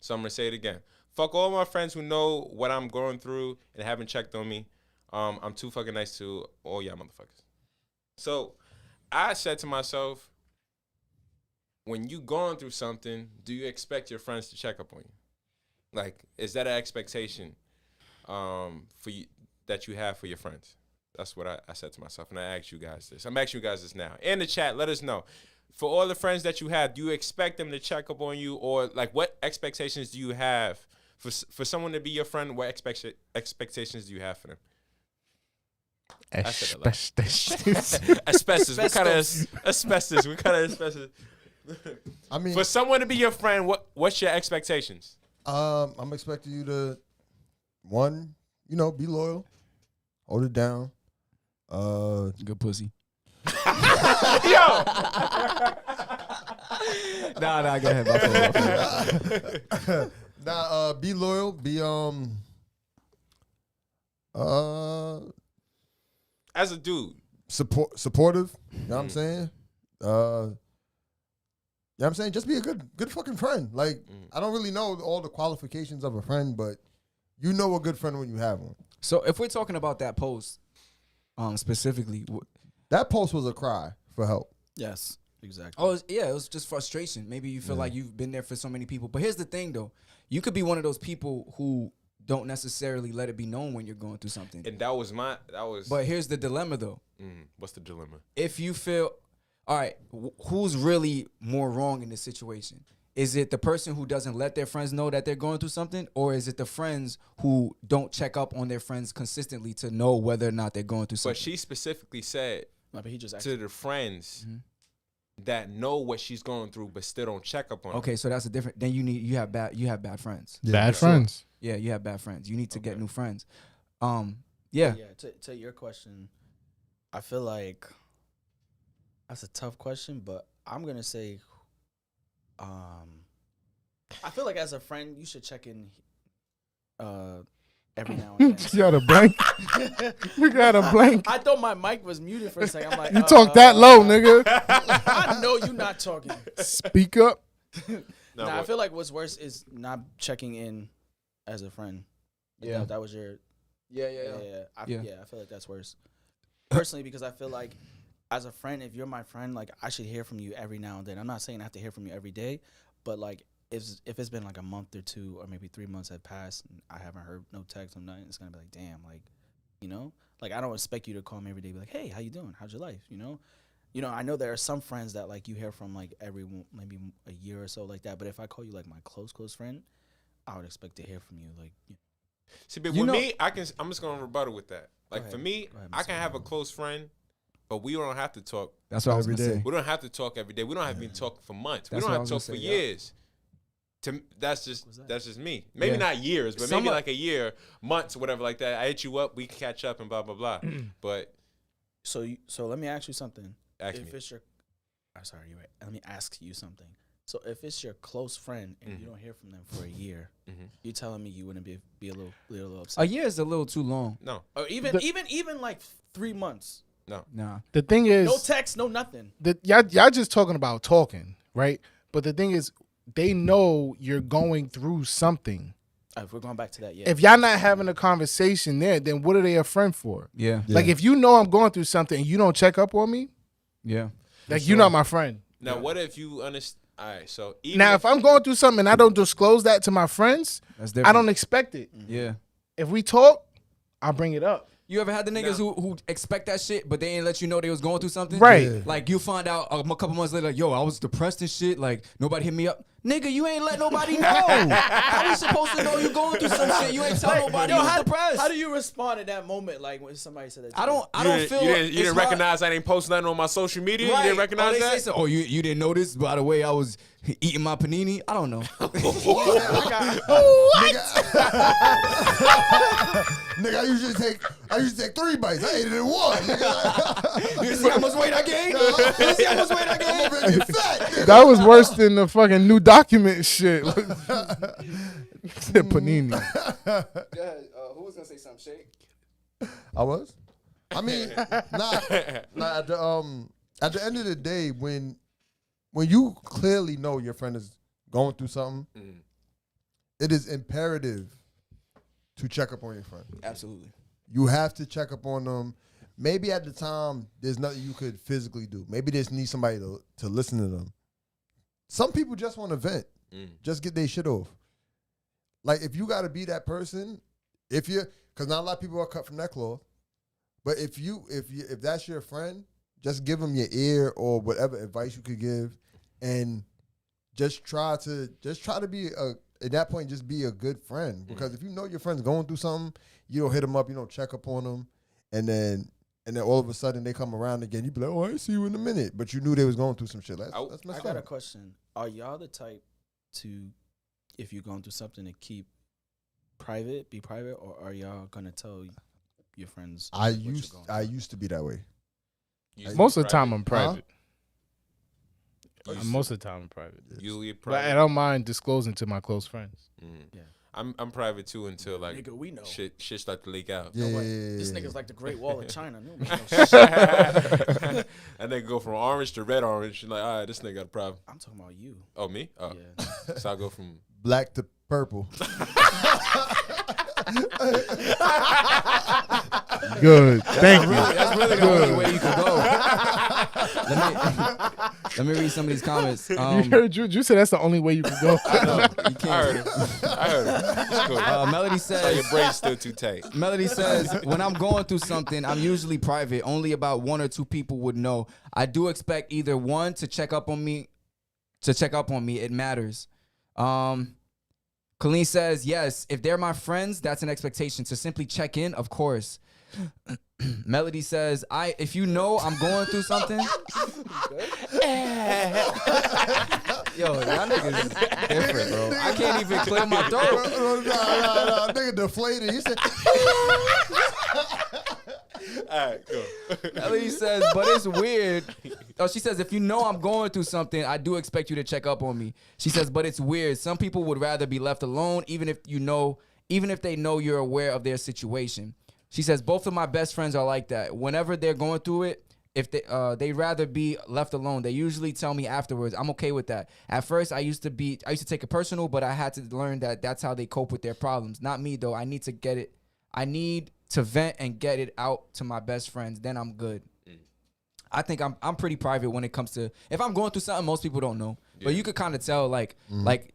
So I'm gonna say it again. Fuck all my friends who know what I'm going through and haven't checked on me. I'm too fucking nice to all y'all motherfuckers. So I said to myself, when you going through something, do you expect your friends to check up on you? Like, is that an expectation for you that you have for your friends? That's what I said to myself, and I asked you guys this. I'm asking you guys this now. In the chat, let us know. For all the friends that you have, do you expect them to check up on you? Or, like, what expectations do you have for someone to be your friend? What expectations do you have for them? Asbestos. Asbestos. What kind of asbestos? What kind of asbestos? I mean, For someone to be your friend, what's your expectations? I'm expecting you to, one, be loyal, hold it down. Good pussy. Yo! Nah, go ahead. My fault. Be loyal, be As a dude. supportive. You know what I'm saying? You know what I'm saying? Just be a good fucking friend. Like, I don't really know all the qualifications of a friend, but you know a good friend when you have one. So if we're talking about that post, specifically, That post was a cry for help. Yes, exactly. it was just frustration. Maybe you feel like you've been there for so many people. But here's the thing, though. You could be one of those people who don't necessarily let it be known when you're going through something. And But here's the dilemma, though. What's the dilemma? If you feel, all right, who's really more wrong in this situation? Is it the person who doesn't let their friends know that they're going through something? Or is it the friends who don't check up on their friends consistently to know whether or not they're going through something? But she specifically said But he just to the friends that know what she's going through but still don't check up on her. Okay, so that's a different. Then you have bad friends. Bad friends. Yeah, you have bad friends. You need to get new friends. Yeah. Yeah, to your question, I feel like that's a tough question, but I'm gonna say, I feel like as a friend, you should check in every now and then. You got a blank? You got a blank? I thought my mic was muted for a second. I'm like, You talk that low, nigga. I know you're not talking. Speak up. I feel like what's worse is not checking in as a friend. Yeah. That was your. Yeah. I feel like that's worse. Personally, because I feel like as a friend, if you're my friend, like I should hear from you every now and then. I'm not saying I have to hear from you every day, but like if it's been like a month or two or maybe 3 months have passed and I haven't heard no text or nothing, it's gonna be like, damn, like, like I don't expect you to call me every day, be like, hey, how you doing? How's your life? I know there are some friends that like you hear from like every maybe a year or so like that. But if I call you like my close friend, I would expect to hear from you like. See, but with me, I'm just gonna rebuttal with that. Like for me, Go ahead, I can have a close friend, but we don't have to talk. That's what I was gonna say. We don't have to talk every day. We don't have to be talking for months. That's we don't what have I to was talk for gonna say, years. That's just me. Maybe Yeah. not years, but maybe like a year, months, or whatever like that. I hit you up, we can catch up and blah blah blah. But So let me ask you something. ask If me. it's your, I'm sorry, you're right. Let me ask you something. So if it's your close friend and you don't hear from them for a year, you telling me you wouldn't be a little upset? A year is a little too long. No, Or even like 3 months. Nah. The thing is, No text, no nothing. y'all just talking about talking, right? But the thing is, they know you're going through something. If we're going back to that, yeah. If y'all not having a conversation there, then what are they a friend for? Yeah. Like if you know I'm going through something and you don't check up on me, Yeah. like you're not my friend. now what if you understand? All right, so even Now if I'm going through something and I don't disclose that to my friends, That's different. I don't expect it. Yeah. If we talk, I'll bring it up. You ever had the niggas who expect that shit, but they ain't let you know they was going through something? Right. Yeah. Like you find out a couple months later, like, yo, I was depressed and shit. Like nobody hit me up. Nigga, you ain't let nobody know. How we supposed to know you going through some shit? You ain't tell nobody you was depressed. How do you respond at that moment? Like when somebody said that to I don't feel. You didn't recognize I didn't post nothing on my social media. Right. You didn't recognize that. So, you didn't notice? By the way, I was eating my panini. I don't know. Nigga, I usually take 3 bites. I ate it in 1. Nigga. You see how much weight I gained? You see how much weight I gained? I'm over here getting fat. Nigga. That was worse than the fucking new document shit. Panini. Who was gonna say something, Shake? I was. I mean, nah. At the end of the day, when you clearly know your friend is going through something, it is imperative to check up on your friend. Absolutely. You have to check up on them. Maybe at the time, there's nothing you could physically do. Maybe they just need somebody to listen to them. Some people just want to vent. Just get their shit off. Like, if you got to be that person, because not a lot of people are cut from that cloth, but if that's your friend, just give them your ear or whatever advice you could give, and just try to be at that point, just be a good friend. Because if you know your friend's going through something, you don't hit them up, you don't check up on them, and then all of a sudden they come around again. You be like, oh, I see you in a minute, but you knew they was going through some shit. That's messed up. I got a question. Are y'all the type to, if you're going through something, to keep be private, or are y'all gonna tell your friends? I used to be that way. Most of the time I'm private. Huh? Most of the time I'm private. Usually But private. I don't mind disclosing to my close friends. Yeah. I'm private too until like Nigga, we know. shit start to leak out. Yeah. This nigga's like the Great Wall of China. No, man, no shit. And they go from orange to red orange. You're like, all right, this nigga got a problem. I'm talking about you. Oh, me? Oh. Yeah. So I go from Black to purple. Good. Thank you. That's really the only way you can go. Let me read some of these comments. You heard Drew said that's the only way you can go. I know, you I can't. heard him. It's cool. Melody So says. your brain's still too tight. Melody says, when I'm going through something, I'm usually private. Only about 1 or 2 people would know. I do expect either one to check up on me. It matters. Colleen says, yes, if they're my friends, that's an expectation. To simply check in, of course. Melody says, if you know I'm going through something. Yo, y'all niggas is different, bro. I can't even clear my throat. No, nigga deflated. He said, All right, go. Melody says, but it's weird. Oh, she says, if you know I'm going through something, I do expect you to check up on me. She says, but it's weird. Some people would rather be left alone, even if they know you're aware of their situation. She says, both of my best friends are like that. Whenever they're going through it, if they'd rather be left alone. They usually tell me afterwards. I'm okay with that. At first, I used to take it personal, but I had to learn that that's how they cope with their problems. Not me though. I need to vent and get it out to my best friends. Then I'm good. I think I'm pretty private when it comes to, if I'm going through something most people don't know. Yeah. But you could kind of tell, like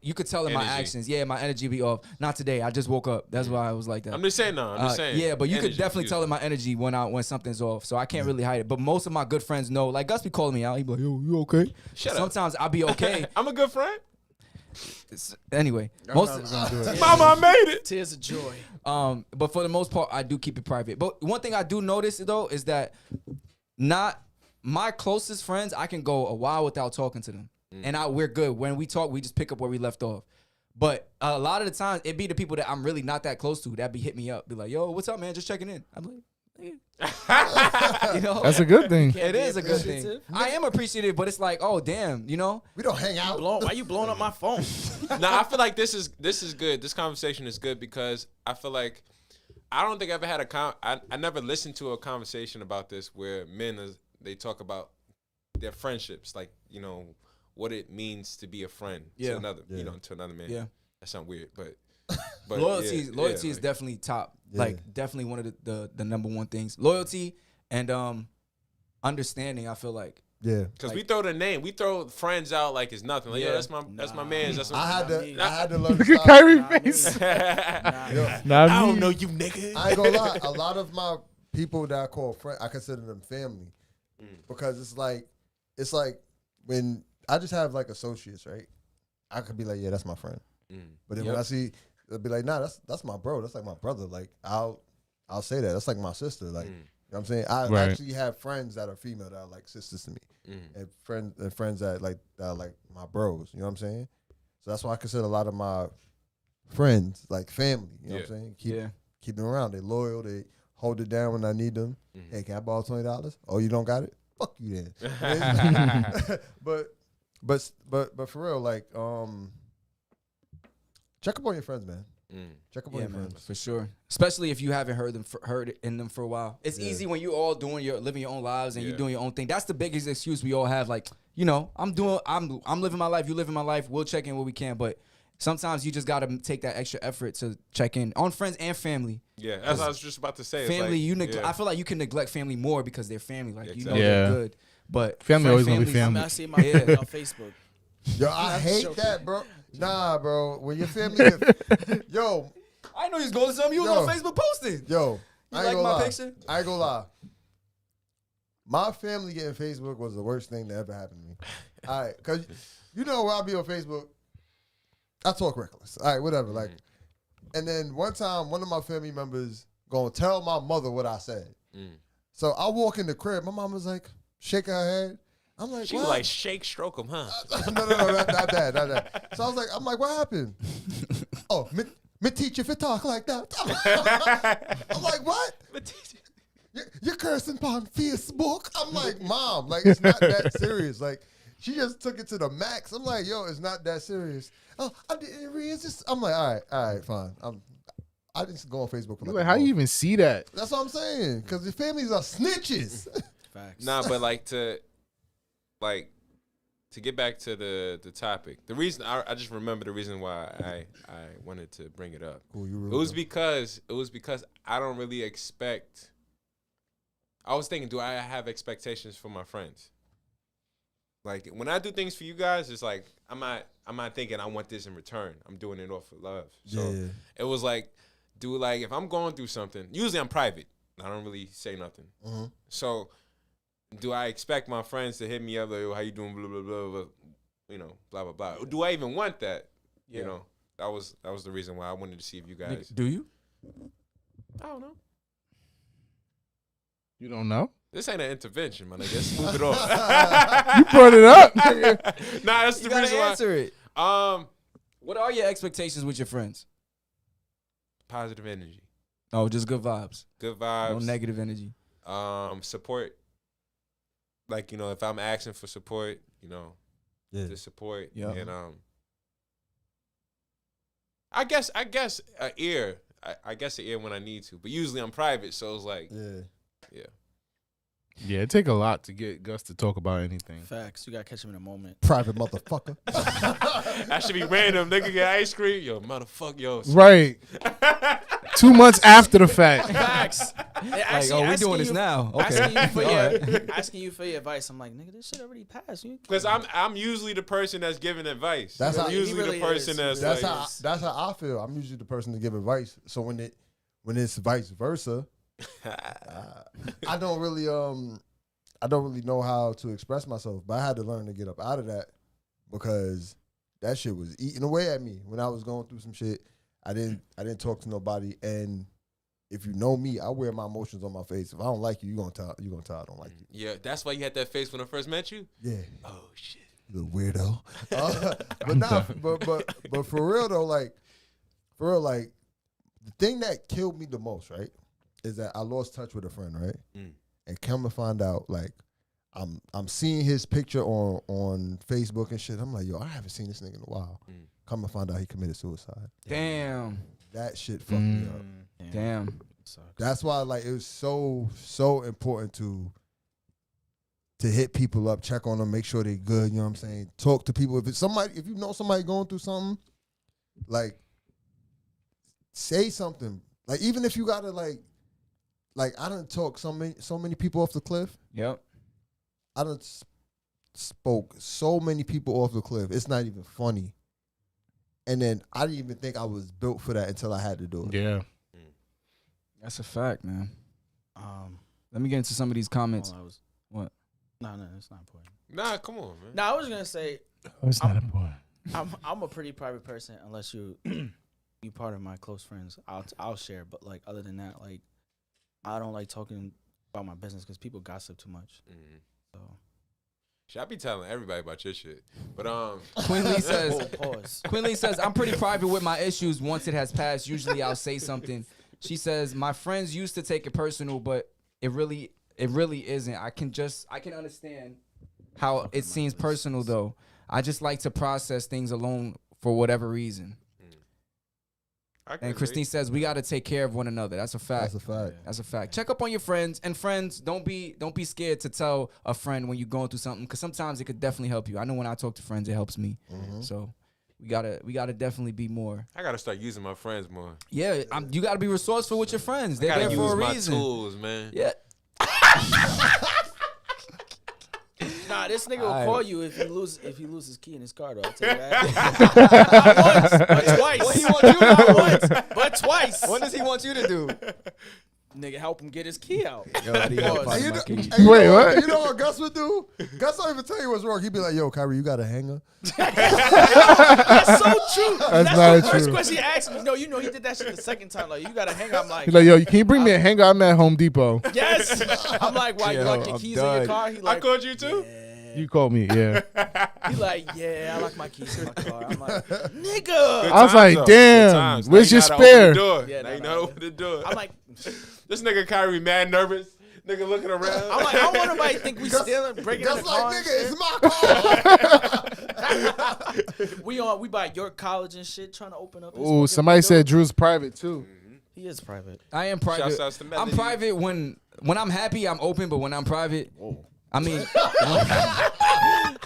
you could tell in my actions. Yeah, my energy be off. Not today. I just woke up. That's why I was like that. I'm just saying, no. I'm just saying. Yeah, but you could definitely tell in my energy when something's off. So I can't really hide it. But most of my good friends know. Like Gus be calling me out. He be like, yo, you okay? Sometimes I'll be okay. I'm a good friend. Anyway, Mama, I made it. Tears of joy. But for the most part, I do keep it private. But one thing I do notice though is that not my closest friends, I can go a while without talking to them. And we're good. When we talk, we just pick up where we left off. But a lot of the times, it be the people that I'm really not that close to that be hit me up. Be like, yo, what's up, man? Just checking in. I'm like, you know? That's a good thing. It is a good thing. I am appreciative, but it's like, oh, damn, you know? we don't hang out. Why you blowing up my phone? Nah, I feel like this is good. This conversation is good because I feel like I don't think I ever had I never listened to a conversation about this where they talk about their friendships, like, you know, what it means to be a friend to another, you know, to another man. Yeah, that sounds weird, but loyalty is definitely top. Yeah. Like definitely one of the number one things. Loyalty and understanding. I feel like because we throw friends out like it's nothing. Like, yo, that's my man. That's I had to learn. Look at Kyrie face. I don't know you, nigga. I ain't gonna lie. A lot of my people that I call friends, I consider them family because it's like when I just have like associates, right? I could be like, yeah, that's my friend. Mm. But then when I see, they'll be like, nah, that's my bro. That's like my brother. Like I'll say that. That's like my sister. Like you know what I'm saying. I actually have friends that are female that are like sisters to me, and friends that are like my bros. You know what I'm saying. So that's why I consider a lot of my friends like family. You know what I'm saying. Keep them around. They loyal. They hold it down when I need them. Hey, can I borrow $20? Oh, you don't got it? Fuck you then. but for real, like check up on your friends, man. Check up on your friends for sure. Especially if you haven't heard in them for a while. It's easy when you all living your own lives and you're doing your own thing. That's the biggest excuse we all have. Like, you know, I'm living my life. You living my life. We'll check in when we can, but sometimes you just gotta take that extra effort to check in on friends and family. Yeah, as I was just about to say. Family, like, I feel like you can neglect family more because they're family. Like you know Yeah. they're good, but Family always gonna be I, mean, family. I see my family on Facebook. Yo, I hate that, bro. Nah, bro. When your family, yo, I know you was going to something. You was on Facebook posting. Yo, you like my picture? I ain't gonna lie. My family getting Facebook was the worst thing that ever happened to me. All right, cause you know where I'll be on Facebook. I talk reckless. All right, whatever. Like, and then one time, one of my family members gonna tell my mother what I said. So I walk in the crib. My mom was like shaking her head. I'm like, she what? was like, stroke him, huh? No, not that. So I was like, what happened? Oh, me teacher if you talk like that. I'm like, what? You're cursing upon Facebook. I'm like, Mom, like it's not that serious. Like she just took it to the max. I'm like, yo, it's not that serious. Oh, I didn't realize this. I'm like, all right, fine. I just go on Facebook. Like how you even see that? That's what I'm saying. Because the families are snitches. Facts. Nah, but to get back to the topic, the reason I just remember the reason why I wanted to bring it up. Cool, it was because I don't really expect. I was thinking, do I have expectations for my friends? Like when I do things for you guys, it's like I'm not thinking I want this in return. I'm doing it off of love. So it was like, if I'm going through something, usually I'm private. I don't really say nothing. So do I expect my friends to hit me up like, oh, how you doing, blah, blah, blah, blah, you know, blah, blah, blah. Do I even want that? You know, that was the reason why I wanted to see if you guys. Do you? I don't know. You don't know? This ain't an intervention, man. I guess move it on. You brought it up. Nah, that's the reason why. Answer it. What are your expectations with your friends? Positive energy. Oh, just good vibes. Good vibes. No negative energy. Support. Like, you know, if I'm asking for support, you know, the support. Yeah. And I guess an ear. I guess an ear when I need to. But usually I'm private, so it's like Yeah, it take a lot to get Gus to talk about anything. Facts. You gotta catch him in a moment. Private motherfucker. That should be random. Nigga get ice cream. Yo, motherfucker, yo. Right. 2 months after the fact. Facts. Like, oh, we doing this now. Okay. Asking you for your advice. I'm like, nigga, this shit already passed. Because I'm usually the person that's giving advice. That's I'm how, usually really the person is. that's that's how I feel. I'm usually the person to give advice. So when it's vice versa, I don't really know how to express myself. But I had to learn to get up out of that because that shit was eating away at me when I was going through some shit. I didn't talk to nobody, and if you know me, I wear my emotions on my face. If I don't like you, you're gonna tell I don't like you. Yeah, that's why you had that face when I first met you? Yeah. Oh shit. You little weirdo. But for real though, like the thing that killed me the most, right, is that I lost touch with a friend, right? And come to find out, like, I'm seeing his picture on Facebook and shit. I'm like, yo, I haven't seen this nigga in a while. Come to find out he committed suicide. Damn. That shit fucked me up. Damn. That's why, like, it was so important to hit people up, check on them, make sure they're good. You know what I'm saying? Talk to people. If you know somebody going through something, like, say something. Like, even if you gotta like I done talk so many people off the cliff. Yep. I done spoke so many people off the cliff. It's not even funny. And then I didn't even think I was built for that until I had to do it. Yeah. That's a fact, man. Let me get into some of these comments. What? No, it's not important. Nah, come on, man. No, I was gonna say. Oh, it's not important. I'm a pretty private person unless you part of my close friends. I'll share, but like other than that, like I don't like talking about my business because people gossip too much. So Should I be telling everybody about your shit? But Queen Lee says. pause. Queen Lee says, I'm pretty private with my issues. Once it has passed, usually I'll say something. She says, my friends used to take it personal, but it really isn't. I can understand how it seems personal though. I just like to process things alone for whatever reason. And Christine says we got to take care of one another. That's a fact. That's a fact. Check up on your friends, and friends, don't be scared to tell a friend when you're going through something, because sometimes it could definitely help you. I know when I talk to friends, it helps me. So we gotta definitely be more. I gotta start using my friends more. Yeah, you gotta be resourceful with your friends. They're there for a reason. My tools, man. Yeah. Nah, this nigga will call you if he lose his key in his car, though. I'll tell you that. Not once, but twice. What he want you to Not do? once, but twice. What does he want you to do? Nigga, help him get his key out. Yo, I need help finding my keys. Wait, what? You know what Gus would do? Gus don't even tell you what's wrong. He'd be like, yo, Kyrie, you got a hanger? That's so true. That's the not first true. question he asked me. No, you know he did that shit the second time. Like, you got a hanger? I'm like, He's like, yo, can you bring me a hanger? I'm at Home Depot. yes. I'm like, why you Yo, like your I'm keys in your done. car? He I like, called you too. You called me, yeah. he like, yeah, I like my keys in my car. I'm like, nigga. I was like, damn, where's your spare? Yeah, Now no, you no. know open the door. I'm like, This nigga Kyrie mad nervous. Nigga looking around. I don't want nobody to think we stealing, breaking in the Gus car. like, and nigga, shit. it's my car. We by York College and shit, trying to open up. his Ooh, fucking somebody window. said Drew's private too. He is private. I am private. Shouts outs to I'm Melody. private when I'm happy, I'm open, but when I'm private, I mean,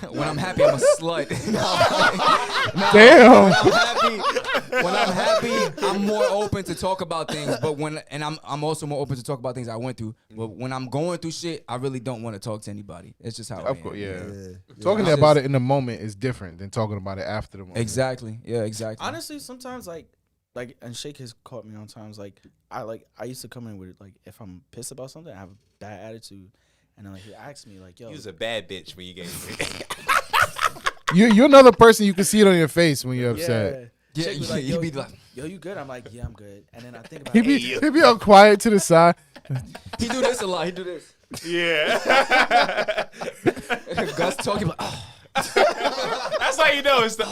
when I'm happy, I'm a slut. Damn. When I'm happy, I'm more open to talk about things. But I'm also more open to talk about things I went through. But when I'm going through shit, I really don't want to talk to anybody. It's just how I am. Of course, yeah. Yeah. Talking I'm about just- it in the moment is different than talking about it after the moment. Exactly. Yeah, exactly. Honestly, sometimes like, and Shake has caught me on times like I used to come in with like if I'm pissed about something, I have a bad attitude, and then like he asks me like, yo, You was a bad bitch when you gave me. You're another person, you can see it on your face when you're upset. Yeah, Shake was yeah, like, you yo, be like, yo, you good? I'm like, yeah, I'm good. And then I think about, He be all quiet to the side. he do this a lot. He do this. Yeah. Gus talking about. Oh. That's how you know it's the.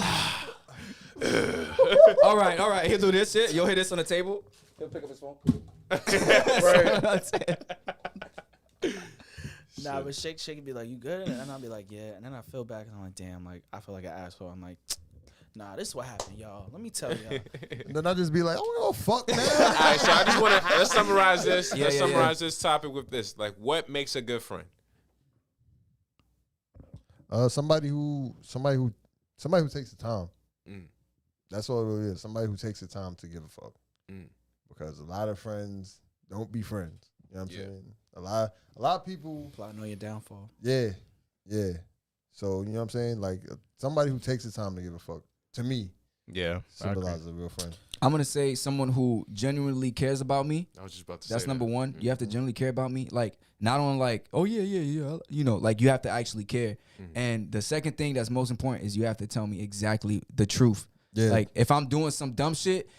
All right. He'll do this shit. You'll hit this on the table. He'll pick up his phone. nah, but Shake would be like, you good? And I'll be like, yeah. And then I feel back and I'm like, damn, like I feel like an asshole. I'm like, nah, this is what happened, y'all. Let me tell y'all. Then I just be like, oh, fuck, man. All right, so I just want to let's summarize this. Yeah, let's yeah, summarize this topic with this. Like, what makes a good friend? Somebody who takes the time. Mm. That's all it really is. Somebody who takes the time to give a fuck. Mm. Because a lot of friends don't be friends. You know what I'm Yeah. saying? A lot of people. I know your downfall. Yeah. So you know what I'm saying? Like somebody who takes the time to give a fuck. To me, Yeah. symbolizes a real friend. I'm gonna say someone who genuinely cares about me. I was just about to That's say number that. one. You have to genuinely care about me. Like, not on like, oh yeah. You know, like you have to actually care. And the second thing that's most important is you have to tell me exactly the truth. Yeah. Like if I'm doing some dumb shit,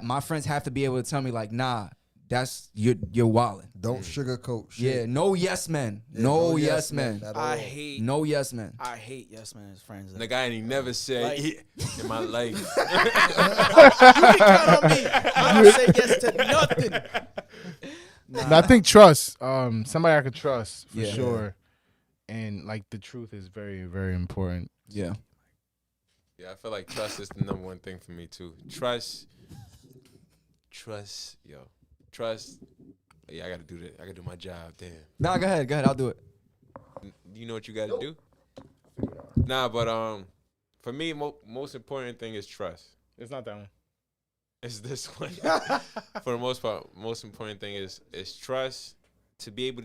my friends have to be able to tell me like, nah, that's you're wildin'. Don't sugarcoat shit. Yeah, no yes men. Yeah, no yes men. at all. I hate No yes men. I hate yes men as friends. Nigga, I ain't never said Like- it in my life. You can count on me. I don't say yes to nothing. And I think trust. Somebody I could trust for Yeah. sure. And like the truth is very, very important. Yeah. Yeah, I feel like trust is the number one thing for me too. Trust. Yeah, I gotta do that. I gotta do my job. Damn. Nah, go ahead. I'll do it. You know what you gotta do? Nah, but for me, most important thing is trust. It's not that one. It's this one. For the most part, most important thing is trust. To be able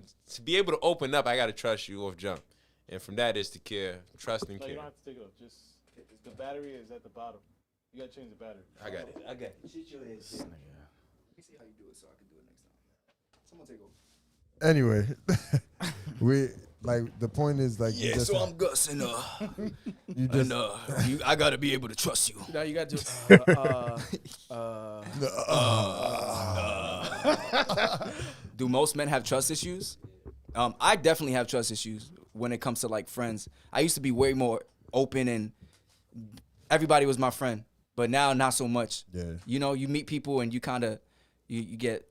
to open up, I gotta trust you off jump, and from that is to care, trust and No, you care. don't have to take it off. Just the battery is at the bottom. You gotta change the battery. I got it. Let me see how you do it so I can do it next time. Someone take over. Anyway, The point is like Yeah, so I'm Gus, and you just I gotta be able to trust you. Now you got to. Do most men have trust issues? I definitely have trust issues when it comes to like friends. I used to be way more open and everybody was my friend, but now not so much. Yeah. You know, you meet people and you kind of you get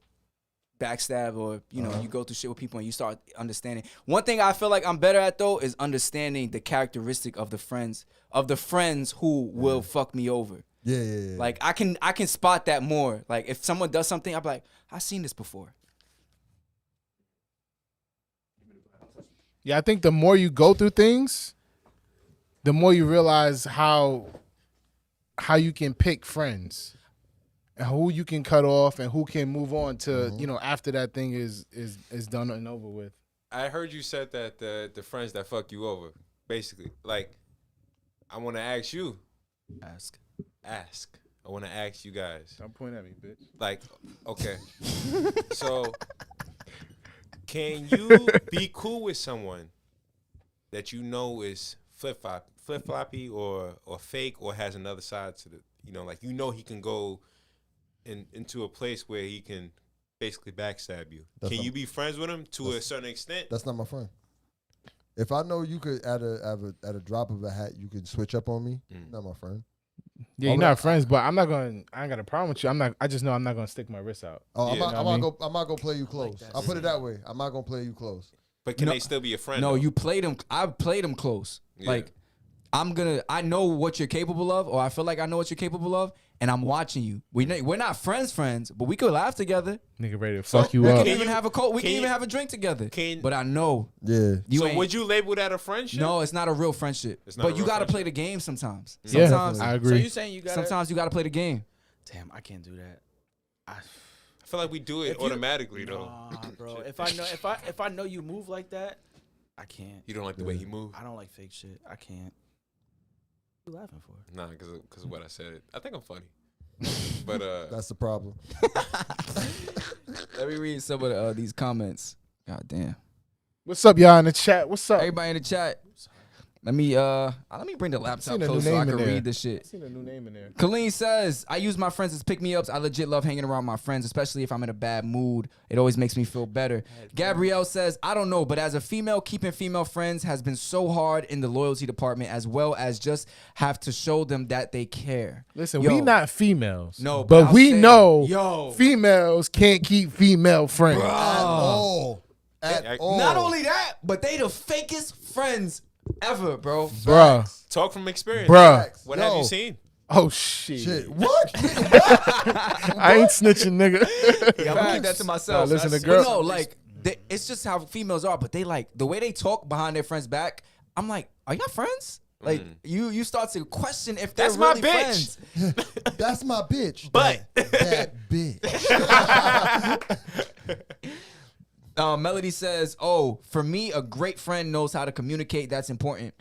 backstab or you know you go through shit with people and you start understanding. One thing I feel like I'm better at though is understanding the characteristic of the friends who will fuck me over. Yeah. Like I can spot that more. Like if someone does something, I'm like, I've seen this before. Yeah, I think the more you go through things, the more you realize how you can pick friends and who you can cut off and who can move on to, you know, after that thing is done and over with. I heard you said that the friends that fuck you over, basically. Like, I want to ask you. Ask. I want to ask you guys. Don't point at me, bitch. Like, okay. So, can you be cool with someone that you know is flip-floppy or fake or has another side to the, you know, like, you know he can go into a place where he can basically backstab you. Can you be friends with him to a certain extent? That's not my friend. If I know you could at a drop of a hat you could switch up on me, not my friend. Yeah, you're not friends, but I ain't got a problem with you. I just know I'm not gonna stick my wrist out. Oh, Yeah. I'm not gonna play you close. I'll put it that way. I'm not gonna play you close. But can they still be a friend? No, though? you played him. I played him close. Yeah. Like I know what you're capable of, or I feel like I know what you're capable of, and I'm watching you. We're not friends, but we could laugh together. Nigga ready to fuck you We up. can even have a drink together. But I know. Yeah. So would you label that a friendship? No, it's not a real friendship. It's not But a you real got to friendship. play the game sometimes. Yeah, Sometimes, I So agree. you saying you got? sometimes you got to play the game. Damn, I can't do that. I feel like we do it automatically though. Nah, bro. If I know you move like that, I can't. You don't like the way he moves? I don't like fake shit. I can't. What you laughing for? Nah, because of what I said. I think I'm funny. But That's the problem. Let me read some of these comments. God damn. What's up, y'all in the chat? What's up? Everybody in the chat. Let me bring the laptop seen a new close so I name in can there. read this shit. I seen a new name in there. Colleen says, I use my friends as pick-me-ups. I legit love hanging around my friends, especially if I'm in a bad mood. It always makes me feel better. Gabrielle says, I don't know, but as a female, keeping female friends has been so hard in the loyalty department, as well as just have to show them that they care. Listen, Yo. we not females. No, but I'm we saying, know yo. females can't keep female friends. At all. Not only that, but they the fakest friends ever, bro. Bruh. talk from experience. Bruh. What Yo. have you seen? Oh, shit. Shit. What? I ain't snitching, nigga. Yeah, I'm gonna keep that to myself. Nah, listen to But girl. no, like it's just how females are. But they like the way they talk behind their friends' back. I'm like, are y'all friends? Like you start to question if they're That's my really bitch. friends. That's my bitch. But That bitch. Melody says, "Oh, for me, a great friend knows how to communicate. That's important."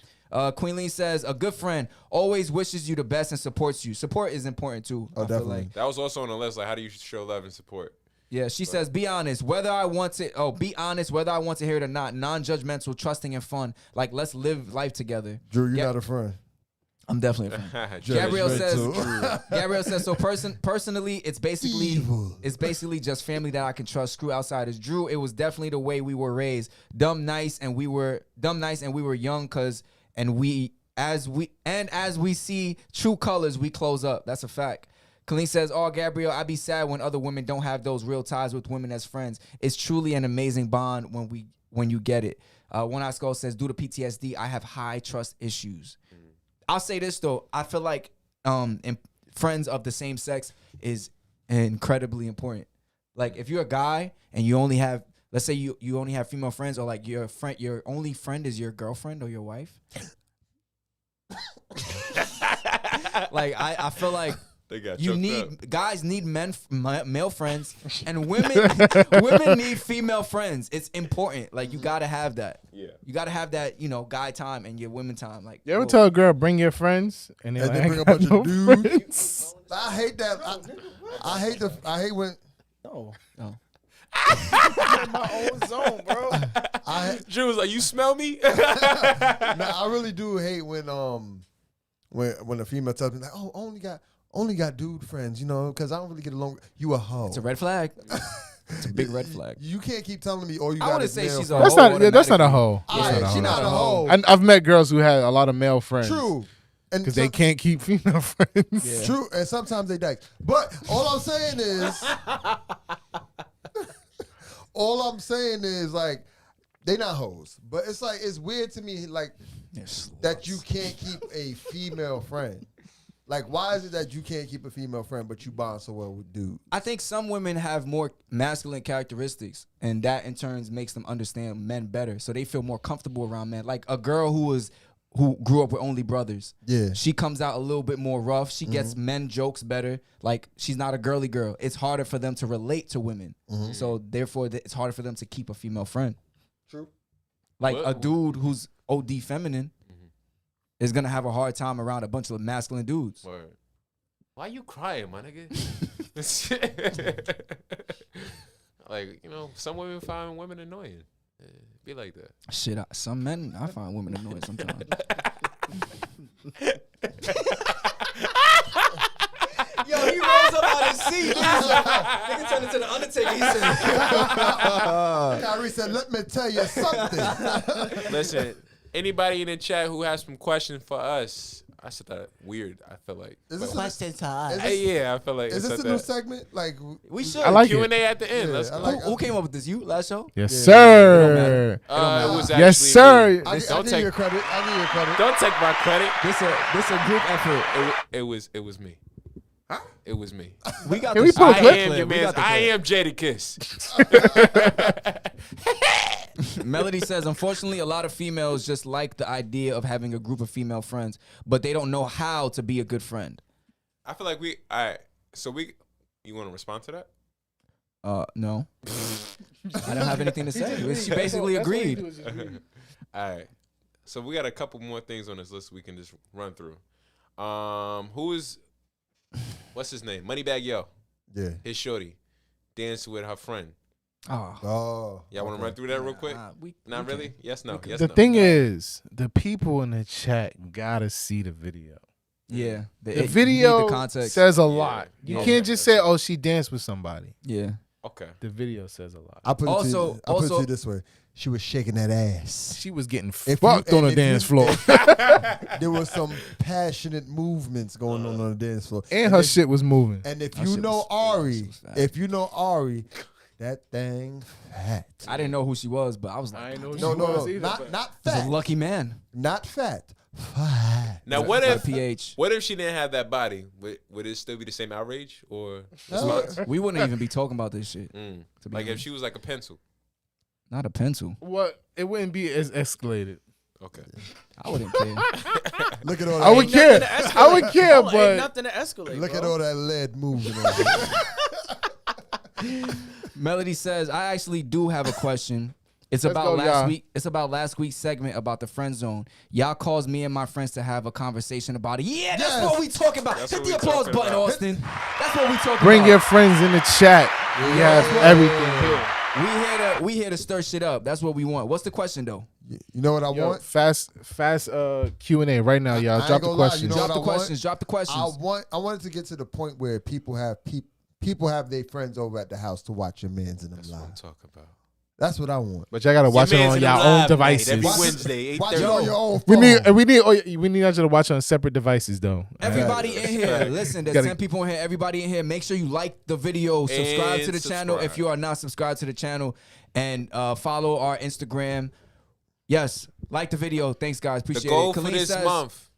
Queen Lee says, "A good friend always wishes you the best and supports you. Support is important too." Oh, I feel definitely. like. that was also on the list. Like, how do you show love and support? Yeah, she says, "Be honest, whether I want to. Oh, be honest, whether I want to hear it or not. Non-judgmental, trusting, and fun. Like, let's live life together." Drew, you're Yeah. not a friend. I'm definitely a friend. Gabrielle says, "So personally, it's basically just family that I can trust. Screw outsiders." Drew, it was definitely the way we were raised. Dumb, nice, and we were young. As we see true colors, we close up. That's a fact. Colleen says, "Oh, Gabrielle, I be sad when other women don't have those real ties with women as friends. It's truly an amazing bond when you get it." One Eye Skull says, "Due to PTSD, I have high trust issues." I'll say this though, I feel like friends of the same sex is incredibly important. Like if you're a guy and you only have, let's say you only have female friends, or like your only friend is your girlfriend or your wife. Like I feel like They got you choked need up. guys need male friends, and women need female friends. It's important. Like you gotta have that. Yeah. You gotta have that, guy time and your women time. Like You ever whoa. tell a girl, bring your friends? And And like, then I bring a ain't bunch got of no dudes. friends. I hate that. I hate when. No. Oh. I'm in my own zone, bro. Drew was like, "You smell me?" Nah, I really do hate when a female tells me like, "Oh, only got dude friends," because I don't really get along. You a hoe. It's a red flag. It's a big red flag. You can't keep telling me, "Oh, you I got." wouldn't say male she's a friends. hoe. That's not a hoe. She's not a hoe. I've met girls who had a lot of male friends. True. Because they can't keep female friends. Yeah. True, and sometimes they dyke. But all I'm saying is, like, they not hoes. But it's like it's weird to me, like, that you can't keep a female friend. Like, why is it that you can't keep a female friend, but you bond so well with dudes? I think some women have more masculine characteristics, and that in turn makes them understand men better, so they feel more comfortable around men. Like a girl who grew up with only brothers. Yeah. She comes out a little bit more rough. She gets men jokes better. Like, she's not a girly girl. It's harder for them to relate to women. So, therefore, it's harder for them to keep a female friend. True. Like, a dude who's OD feminine is going to have a hard time around a bunch of masculine dudes. Word. Why you crying, my nigga? Like, some women find women annoying. Be like that. Shit, some men, I find women annoying sometimes. Yo, he rolls up out his seat. Nigga turned into the Undertaker. He said, Kyrie said, "Let me tell you something." Listen, anybody in the chat who has some questions for us, I said that weird. I feel like Is this Question time. yeah, I feel like Is I this said a new that. segment? Like, we should. I like Q&A it. at the end. Yeah, Let's I go. like- Who came up with this? You last show? Yes, Yeah. sir. It was actually Yes, sir. I Don't give take you credit. I give you credit. don't take my credit. This a group effort. It was me. It was me. We got Can the we put a I clip? am your We man. got the I clip. am Jadakiss. Melody says, unfortunately, a lot of females just like the idea of having a group of female friends, but they don't know how to be a good friend. I feel like all right. So you want to respond to that? No. I don't have anything to say. She basically agreed. All right. So we got a couple more things on this list we can just run through. What's his name? Moneybag Yo. Yeah. His shorty danced with her friend. Oh. Y'all want to run through that real quick? Not really? Yes, no. Yes, The no. thing is, the people in the chat gotta see the video. Yeah. The video the context. says a lot. Yeah. You Okay. can't just say, "Oh, she danced with somebody." Yeah. Okay. The video says a lot. I put it to Also- you this way. She was shaking that ass. She was getting If fucked you- on the and if dance you- floor, There was some passionate movements going on the dance floor. and her if- shit was moving. And if That you shit know was Ari, that thing fat. I didn't know who she was, but I was like, I ain't know No, not he's fat. a lucky man. Not fat. Fat. Now, what By if PH. what if she didn't have that body? Would it still be the same outrage or No. response? We wouldn't even be talking about this shit. Mm. To be Like if honest. she was like a pencil. Not a pencil. What? It wouldn't be as escalated. Okay. I wouldn't care. Look at all that. I would care. I would care, Ain't but nothing to escalate. Look bro. at all that lead moving on. Melody says, I actually do have a question. It's Let's about go, last Yah. week. It's about last week's segment about the friend zone. Y'all caused me and my friends to have a conversation about it. Yeah, that's Yes. what we talking about. That's Hit what the we applause talking button, about. Austin. That's what we talking bring about. your friends in the chat. We have everything here. We here to stir shit up. That's what we want. What's the question though? You know what I Yo, want? fast Q&A right now, y'all. I Drop ain't the gonna lie, questions. you know Drop what the I want? questions. Drop the questions. I want it to get to the point where people have their friends over at the house to watch your mans in them That's what I'm live. talking about. That's what I want. But y'all gotta watch it on your own devices. Every Watch it- Wednesday, Watch it 8:30. on your own We phone. need y'all to watch it on separate devices though. Everybody in here, Right. listen, there's Gotta- 10 people in here. Everybody in here, make sure you like the video, subscribe And to the channel if subscribe. you are not subscribed to the channel, and follow our Instagram. Yes, like the video. Thanks, guys. The Appreciate goal it. for Khalid this says- month.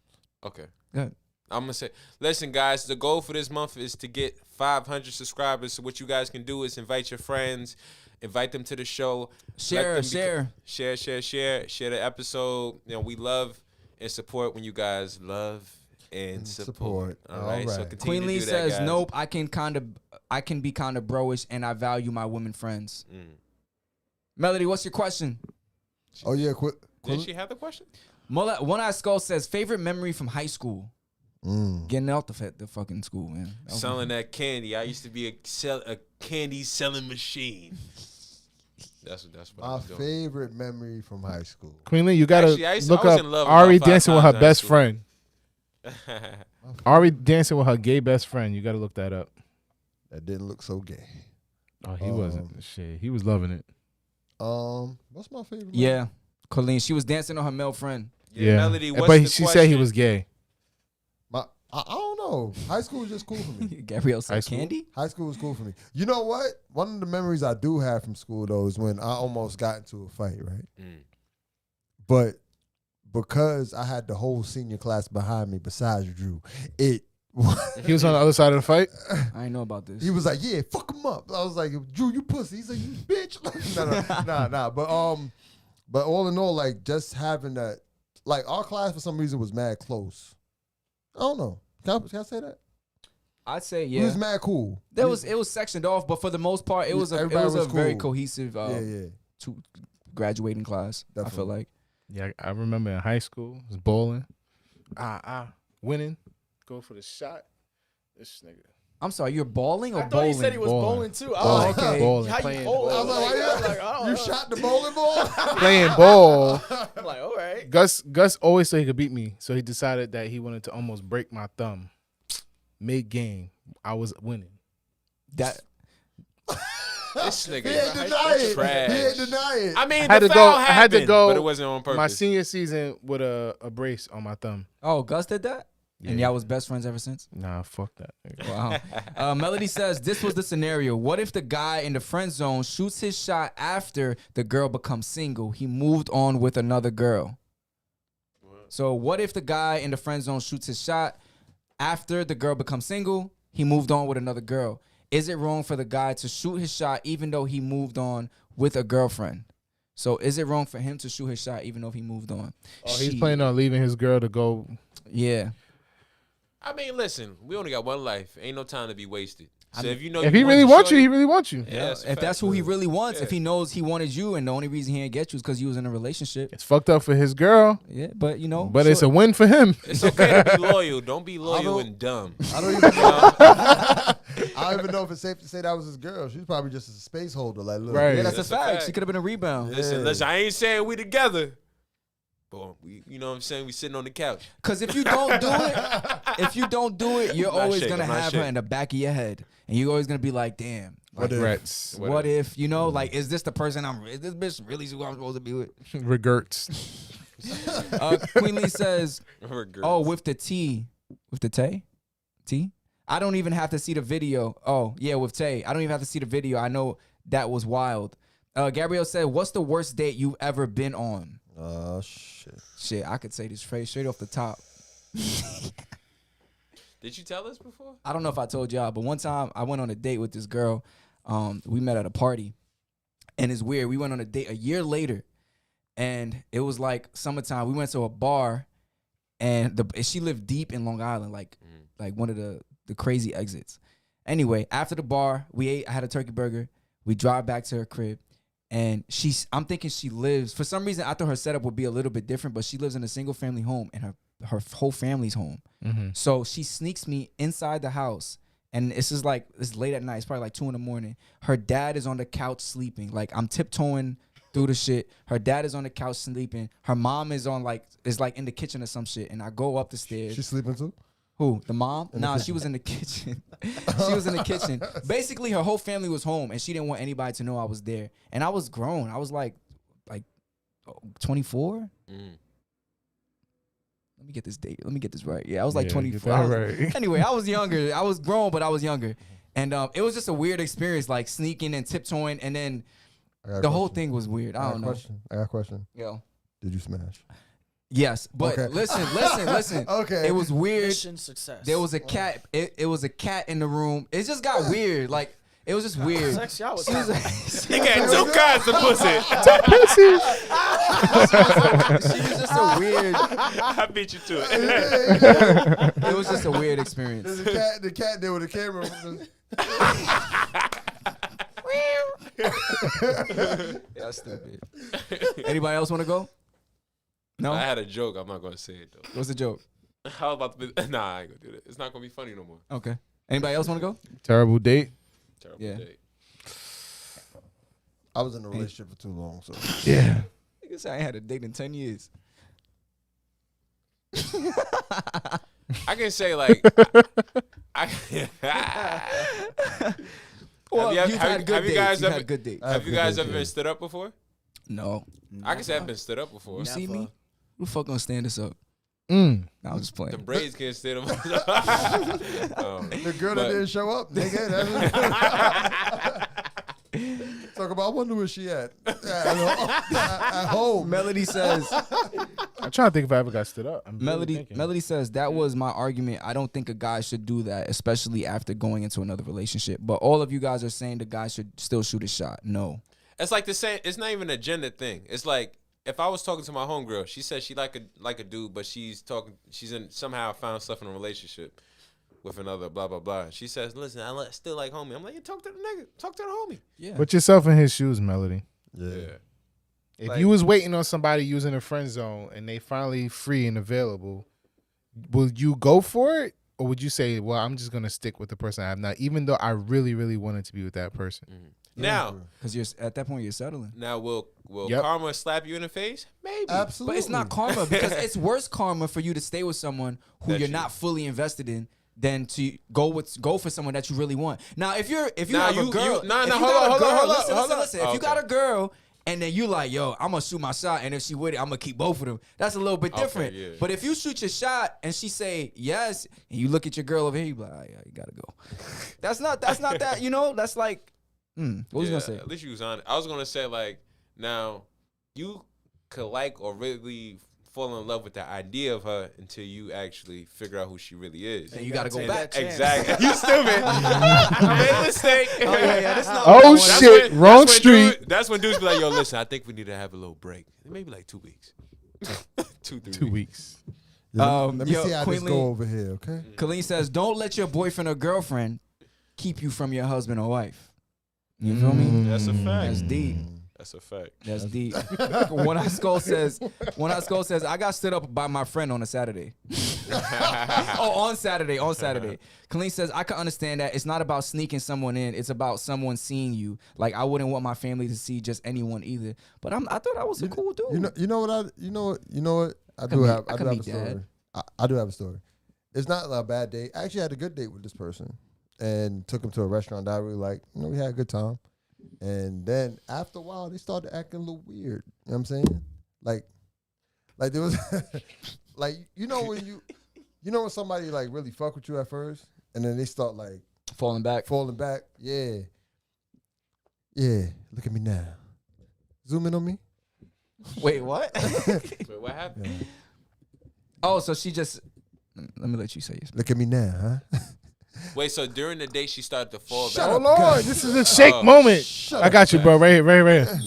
Okay. Go ahead. I'm gonna say, listen, guys. The goal for this month is to get 500 subscribers. So what you guys can do is invite your friends, invite them to the show, Share, let them share. share the episode. You know, we love and support when you guys love and support. All right. So right. continue Queen to Lee do that, says, guys. nope, I can be kind of bro-ish, and I value my women friends. Mm. Melody, what's your question? Oh yeah, quit. Did she have the question? One Eye Skull says, favorite memory from high school. Getting out the fucking school, man. Selling that candy. I used to be a candy selling machine. That's what I My was doing. favorite memory from high school. Queen, you gotta Actually, I look was up in love Ari about 5 dancing with times her in high best school. friend. Ari dancing with her gay best friend. You gotta look that up. That didn't look so gay. Oh, he wasn't. Shit, he was loving it. What's my favorite? Yeah, Colleen. She was dancing on her male friend. Yeah, Melody, what's but the she said he question? was gay. I don't know. High school was just cool for me. Gabrielle High said school? candy. High school was cool for me. You know what? One of the memories I do have from school though is when I almost got into a fight, right? But because I had the whole senior class behind me besides Drew, it He was on the other side of the fight. I ain't know about this. he was like, yeah, fuck him up. I was like, Drew, you pussy. He's like, you bitch. Nah. But all in all, like just having that, like our class for some reason was mad close. I don't know. Can I say that? I'd say It was yeah. mad cool. It was sectioned off, but for the most part, it was a Everybody was very cool. cohesive Yeah. graduating class. I feel Definitely. like. Yeah, I remember in high school, was bowling. Winning. Go for the shot. This nigga. I'm sorry, you're balling or I thought bowling? he said he was Bowling. bowling too. I Oh, was like, okay. Bowling, how you playing bowl? I was like, I don't you know. shot the bowling ball? Playing ball. I'm like, all right. Gus always said he could beat me, so he decided that he wanted to almost break my thumb. Mid game, I was winning. That This nigga He ain't deny it. trash. He ain't deny it. I mean, I had the to foul go. I had to happened, go. but it wasn't on purpose. My senior season with a brace on my thumb. oh, Gus did that, and Yeah. y'all was best friends ever since. Nah, fuck that. nigga. Wow. Melody says this was the scenario. What if the guy in the friend zone shoots his shot after the girl becomes single? He moved on with another girl. So what if the guy in the friend zone shoots his shot after the girl becomes single? He moved on with another girl. Is it wrong for the guy to shoot his shot even though he moved on with a girlfriend? So is it wrong for him to shoot his shot even though he moved on? Oh, he's planning on leaving his girl to go. Yeah. I mean, listen, we only got one life. Ain't no time to be wasted. So if you know, If you he want really the wants you, shorty- he really wants you. Yeah, that's a If fact. that's who he really wants, if Yeah. he knows he wanted you and the only reason he ain't get you is because you was in a relationship. It's fucked up for his girl, Yeah, but you know. but it's a sure. win for him. It's okay to be loyal. Don't be loyal don't- and dumb. I don't even know. I don't even know if it's safe to say that was his girl. She's probably just a space holder. Like, look, Right. Yeah, that's That's a a fact. fact. She could have been a rebound. Listen, I ain't saying we together, but we, you know what I'm saying, we sitting on the couch. Because if you don't do it, you're I'm not always shaking, gonna I'm not have her shaking. in the back of your head, and you're always gonna be like, "Damn, like, Regrets. what if you know? Like, is this the person is this bitch really who I'm supposed to be with?" Regrets. Queen Lee says, Regrets. "Oh, with the T, with the T. I don't even have to see the video. Oh, yeah, with Tay. I don't even have to see the video. I know that was wild." Gabrielle said, "What's the worst date you've ever been on?" Oh shit. Shit, I could say this straight off the top. Did you tell us before? I don't know if I told y'all, but one time I went on a date with this girl. We met at a party, and it's weird. We went on a date a year later, and it was like summertime. We went to a bar, and she lived deep in Long Island, like one of the crazy exits. Anyway, after the bar, we ate. I had a turkey burger. We drive back to her crib, and I'm thinking she lives. For some reason, I thought her setup would be a little bit different, but she lives in a single family home, and her whole family's home. So she sneaks me inside the house, and it's late at night. It's probably like 2 a.m. Her dad is on the couch sleeping. Like, I'm tiptoeing through the shit. Her dad is on the couch sleeping. Her mom is in the kitchen or some shit. And I go up the stairs. She's sleeping too? Who? The mom? Nah, she was in the kitchen. She was in the kitchen. Basically, her whole family was home, and she didn't want anybody to know I was there. And I was grown. I was like 24. Let me get this date. Let me get this right. Yeah, I was like 24. Right. Anyway, I was younger. I was grown, but I was younger. And it was just a weird experience, like sneaking and tiptoeing. And then the whole thing was weird. I don't know. I got a question. Yo. Did you smash? Yes, but Okay. listen. Okay. It was weird. Mission success. There was a cat. It was a cat in the room. It just got weird. Like, it was just weird. Sex, y'all was She was, He got two kinds of pussy. she was just a weird. I beat you to it. It was just a weird experience. There's the cat there with the camera. That's stupid. Anybody else want to go? No. I had a joke. I'm not gonna say it though. What's the joke? How about the? Nah, I ain't gonna do that. It's not gonna be funny no more. Okay. Anybody else want to go? Terrible date. Terrible Yeah. date. I was in a relationship for too long, so Yeah. Nigga said I ain't had a date in 10 years. I can say like, Well, Have you- you've have- had good have you dates. guys You've ever- had good dates. have you guys ever been stood up before? No. I can say I've been stood up before. You see me? Who the fuck gonna stand us up? Mm. Nah, I'm just playing. The braids can't stand up. the girl that didn't show up, nigga. Talk about, I wonder where she at. At home. Melody says, I'm trying to think if I ever got stood up. I'm really thinking. Melody says, that was my argument. I don't think a guy should do that, especially after going into another relationship. But all of you guys are saying the guy should still shoot his shot. No. It's like the same. It's not even a gender thing. It's like if I was talking to my homegirl, she said she like a dude, but she's somehow found stuff in a relationship with another, blah blah blah. She says, "Listen, I still like homie." I'm like, "You talk to the nigga, talk to the homie." Yeah. Put yourself in his shoes, Melody. Yeah. If Like- you was waiting on somebody using a friend zone and they finally free and available, will you go for it? Or would you say, well, I'm just going to stick with the person I have now, even though I really, really wanted to be with that person? Now, Because you're at that point, you're settling. will Yep. karma slap you in the face? Maybe. Absolutely. But it's not karma because it's worse karma for you to stay with someone who That's you're true. not fully invested in than to go for someone that you really want. Now, if you Nah, have a girl, hold on, listen. Oh, If you got okay. a girl and then you like, yo, I'm gonna shoot my shot, and if she with it, I'm gonna keep both of them. That's a little bit Okay, different. yeah. But if you shoot your shot and she say yes, and you look at your girl over here, you be like, oh, yeah, you gotta go. That's not that. You know, that's like, what was you gonna say? At least you was on it. I was gonna say like, now you could like or really fall in love with the idea of her until you actually figure out who she really is. And you gotta go take back. that chance. Exactly. You stupid. I made a mistake. Oh yeah, that's not. Oh, what I wanted. shit. Wrong street. That's when dudes be like, yo, listen, I think we need to have a little break. Maybe like 2 weeks. 2 weeks. Let me yo, see how Queen this go over here, okay? Colleen says, don't let your boyfriend or girlfriend keep you from your husband or wife. You feel me? That's a fact. That's deep. That's a fact. That's deep. One Eye Skull says, I got stood up by my friend on a Saturday. On Saturday. Colleen says, I can understand that. It's not about sneaking someone in. It's about someone seeing you. Like, I wouldn't want my family to see just anyone either. But I thought I was a cool dude. You know what? I do have a story. I do have a story. It's not a bad date. I actually had a good date with this person and took him to a restaurant that I really liked. We had a good time. And then after a while, they started acting a little weird. You know what I'm saying? Like there was like when somebody like really fuck with you at first, and then they start like Falling back. Yeah. Look at me now. Zoom in on me. Wait, what? Wait, what happened? Oh, so she just. Let me let you say it. Look at me now, huh? Wait, so during the day she started to fall Shut back? up. Oh, Lord. This is a shake moment. Shut I got you, bro. Right here, right here.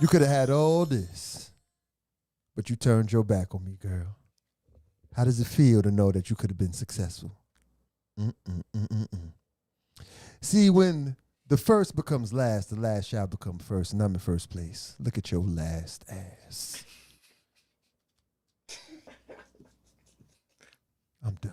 You could have had all this, but you turned your back on me, girl. How does it feel to know that you could have been successful? See, when the first becomes last, the last shall become first, and I'm in first place. Look at your last ass. I'm done.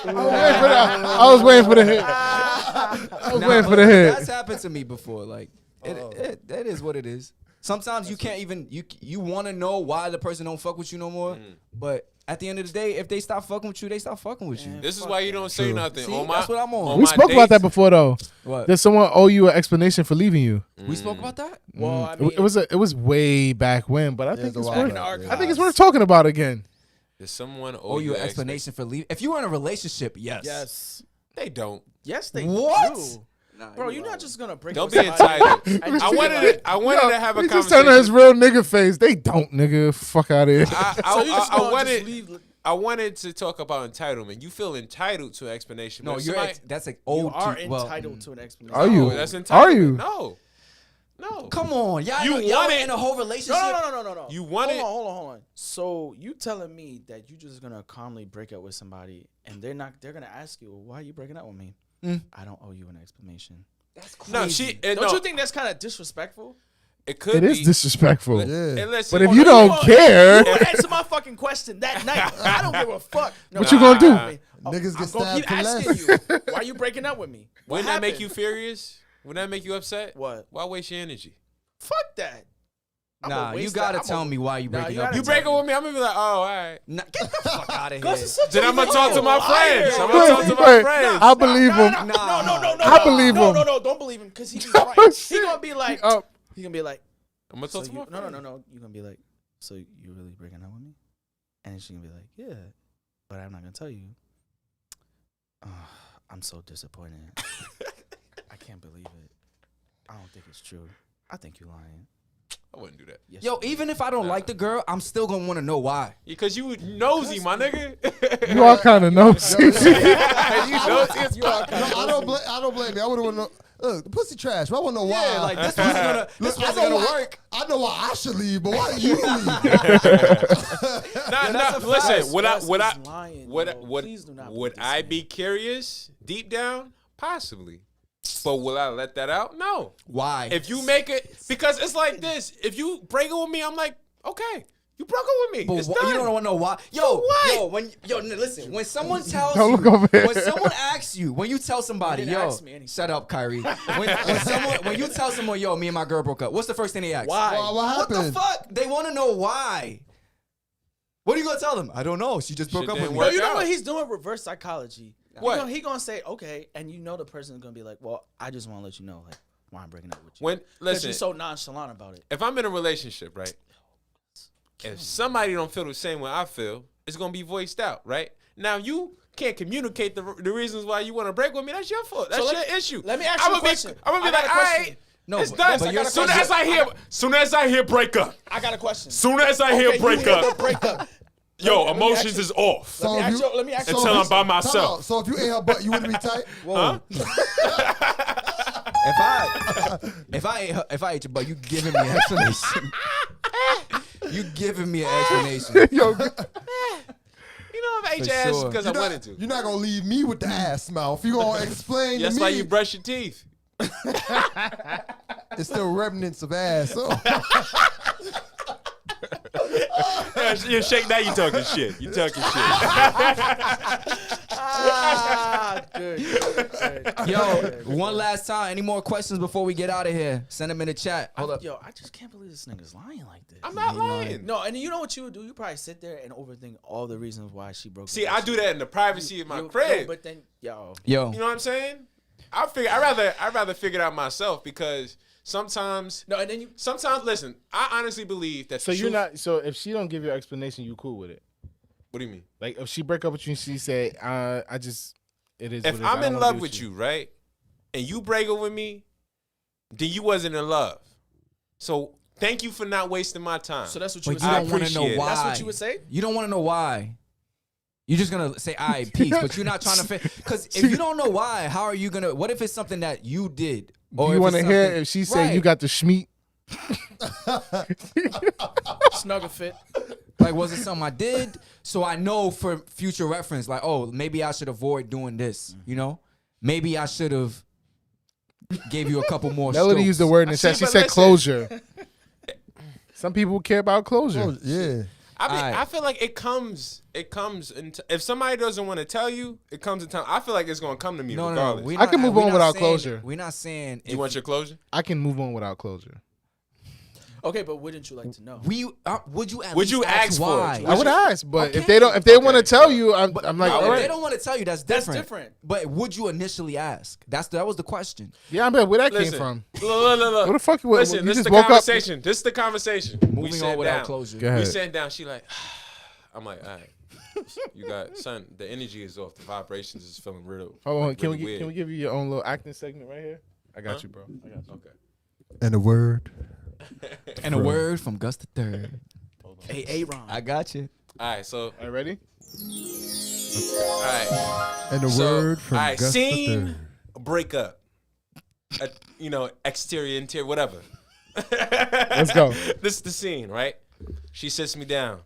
I was waiting for the hit. I was waiting for the hit. That's happened to me before. Like, it is what it is. Sometimes you can't even you want to know why the person don't fuck with you no more. But at the end of the day, if they stop fucking with you, they stop fucking with you. This is why you don't say nothing. See, On my, that's what I'm on. on We my spoke about that dates- before, though. What? Does someone owe you an explanation for leaving you? We spoke about that. Well, I mean, It was way back when, but I think a it's while worth. back, I think it's worth talking about again. Does someone Owe you an explanation for leaving? If you were in a relationship, yes. yes, They don't. yes, they What? do. Bro, you're not just gonna break. Don't up be with somebody entitled. and just I be wanted like- to. I wanted to have a He just conversation. turned his real nigga face. They don't, nigga. Fuck out of here. So you just I gonna wanted. just leave? I wanted to talk about entitlement. You feel entitled to an explanation. No, but if you're somebody- that's like You old. are to, well, entitled to an explanation. Are No, you? That's entitlement. Are you? No. Come on, y'all. You Y'all want were it. in a whole relationship. No. You want it? Hold on. So you telling me that you just gonna calmly break up with somebody and they're gonna ask you, well, why are you breaking up with me? I don't owe you an explanation. That's crazy. No, she. Don't no, you think that's kind of disrespectful? It could It is be. disrespectful. Yeah. And listen, But if you don't care, You gonna answer my fucking question that night. I don't give a fuck. No, What you gonna do? Niggas get I'm gonna stabbed keep for asking less. you. Why you breaking up with me? What wouldn't that make happened? you furious? Wouldn't that make you upset? What? Why waste your energy? Fuck that. I'ma Nah, you waste gotta that. tell me why you Nah, breaking you up. gotta You with me. break up with me, I'm gonna be like, oh, all right. Nah, get the fuck out of Gus here. is such Then a I'm gonna talk to my liar. friends. I'm Wait, gonna talk to my wait. friends. I believe him. No. I believe no, him. No, don't believe him because he be right. He gonna be like, Up. he gonna be like, I'm gonna so talk to you, my friends. no. You gonna be like, so you really breaking up with me? And then she gonna be like, yeah, but I'm not gonna tell you. I'm so disappointed. I can't believe it. I don't think it's true. I think you're lying. I wouldn't do that. Yes, Yo, you do. even if I don't like the girl, I'm still gonna want to know why. Because you nosy, my nigga. You all kind of nosy. You nosy as You are fuck. kinda I don't blame me. I would have want to know. Look, the pussy trash. But I want to know why. Yeah, like this wasn't gonna, this Look, wasn't gonna work. I know why I should leave, but why you leave? that's a Listen, fact. would Gus is lying, yo. Please do not would put this I in. be curious deep down? Possibly. But will I let that out? No. Why? If you make it, because it's like this. If you break it with me, I'm like, okay, you broke it with me. But It's you done. don't want to know why. For Yo, what? listen. When someone tells Don't you, look over here. when someone asks you, when you tell somebody, You didn't yo, ask me anything. shut up, Kyrie. When you tell someone, yo, me and my girl broke up, what's the first thing they ask? Why? What What happened? the fuck? They want to know why. What are you gonna tell them? I don't know. She just broke Shit up with didn't me. work. No, you know out. what he's doing? Reverse psychology. What? He gonna say okay, and you know the person is gonna be like, well, I just want to let you know like why I'm breaking up with you. When Because listen, you're so nonchalant about it. if I'm in a relationship, right? If somebody don't feel the same way I feel, it's gonna be voiced out, right? Now you can't communicate the reasons why you want to break with me. That's your fault. That's So your issue. let me ask you a question. I'm gonna I be got like, a all question. right, No, it's but- done. but you're Soon saying- as I hear break up, I got a question. soon as I hear Okay, break you hear up, the breakup. yo, let me emotions ask you- is off. So Let me if ask you- you- let me ask you so Until if I'm you- by time myself. out. So if you ate her butt, you wouldn't be tight? Huh? If I ate your butt, you giving me an explanation. You giving me an explanation. Yo, You know, I ate For your ass sure. because I You're wanted to. You're not going to leave me with the ass mouth. You're going to explain That's to why me. you brush your teeth. It's still remnants of ass. So. You shake now. You talking shit. You talking shit. Good. Yo, one last time. Any more questions before we get out of here? Send them in the chat. Hold up. Yo, I just can't believe this nigga's lying like this. I'm not lying. No, and you know what you would do? You probably sit there and overthink all the reasons why she broke. See, up I with do you. that in the privacy of my Yo, crib. but then, yo, Yo, You know what I'm saying? I'd rather figure it out myself because sometimes no, and then you. listen, I honestly believe that so the you're truth- not. So if she don't give you an explanation, you cool with it? What do you mean? Like if she break up with you and she say, I just, it is. If what it is. I I'm don't in wanna love be with you, right? And you break up with me, then you wasn't in love. So thank you for not wasting my time. So that's what you but would you say. don't want to know appreciate it. why. That's what you would say? You don't want to know why. You're just gonna say, "All right, peace," but you're not trying to fit. Because if you don't know why, how are you gonna? What if it's something that you did? Do if you want to it's hear something- if she say Right. you got the schmeat? Snuggle fit. Like, was it something I did? So I know for future reference, like, oh, maybe I should avoid doing this. You know, maybe I should have gave you a couple more. Melody strokes. used the word in the See, chat. She but said listen. closure. Some people care about closure. Oh, yeah. I feel like it comes if somebody doesn't want to tell you, it comes in time. I feel like it's gonna come to me No, regardless. we I can move we're on not without saying- closure. We're not saying You want your closure? I can move on without closure. Okay, but wouldn't you like to know? would you at Would least you ask for it? why? I would ask, but if Okay. they don't, if they want to Okay. tell you, I'm like, No, all if right. they don't want to tell you, that's That's different. different. But would you initially ask? That was the question. Yeah, I'm like, where that Listen, came from? Look. Where the fuck you? Listen, you this is just the woke up? conversation. This is the conversation. We Moving sat on without down. closure. Go ahead. We sat down. She like, I'm like, all right. You got son. The energy is off. The vibrations is feeling real. Hold on, like, can really we weird. give you your own little acting segment right here? I got you, bro. I got you. Okay. And a word. And a word from Gus the Third. Hey, Ron. I got you. All right. So, All right, ready? all right. And a So, word from all right, Gus the scene, Third. breakup. Exterior, interior, whatever. Let's go. This is the scene, right? She sits me down.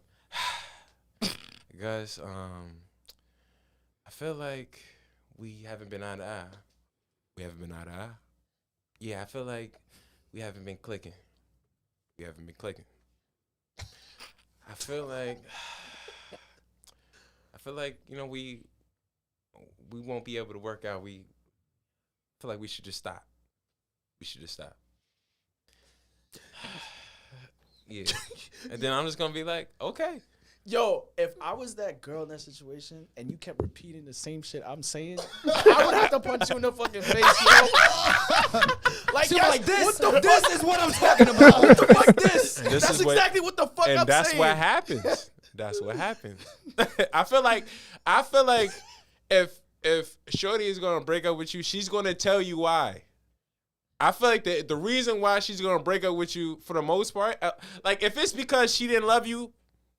Guys, I feel like we haven't been eye to eye. We haven't been eye to eye. Yeah, I feel like we haven't been clicking. we haven't been clicking. I feel like we won't be able to work out. We feel like we should just stop. Yeah. And then I'm just gonna be like, okay. Yo, if I was that girl in that situation and you kept repeating the same shit I'm saying, I would have to punch you in the fucking face, yo. Like, She yes, like, this is what I'm talking about. What the fuck this? And this That's is what- exactly what the fuck And I'm that's saying. what happens. That's what happens. I feel like if Shorty is gonna break up with you, she's gonna tell you why. I feel like the reason why she's gonna break up with you for the most part, like if it's because she didn't love you,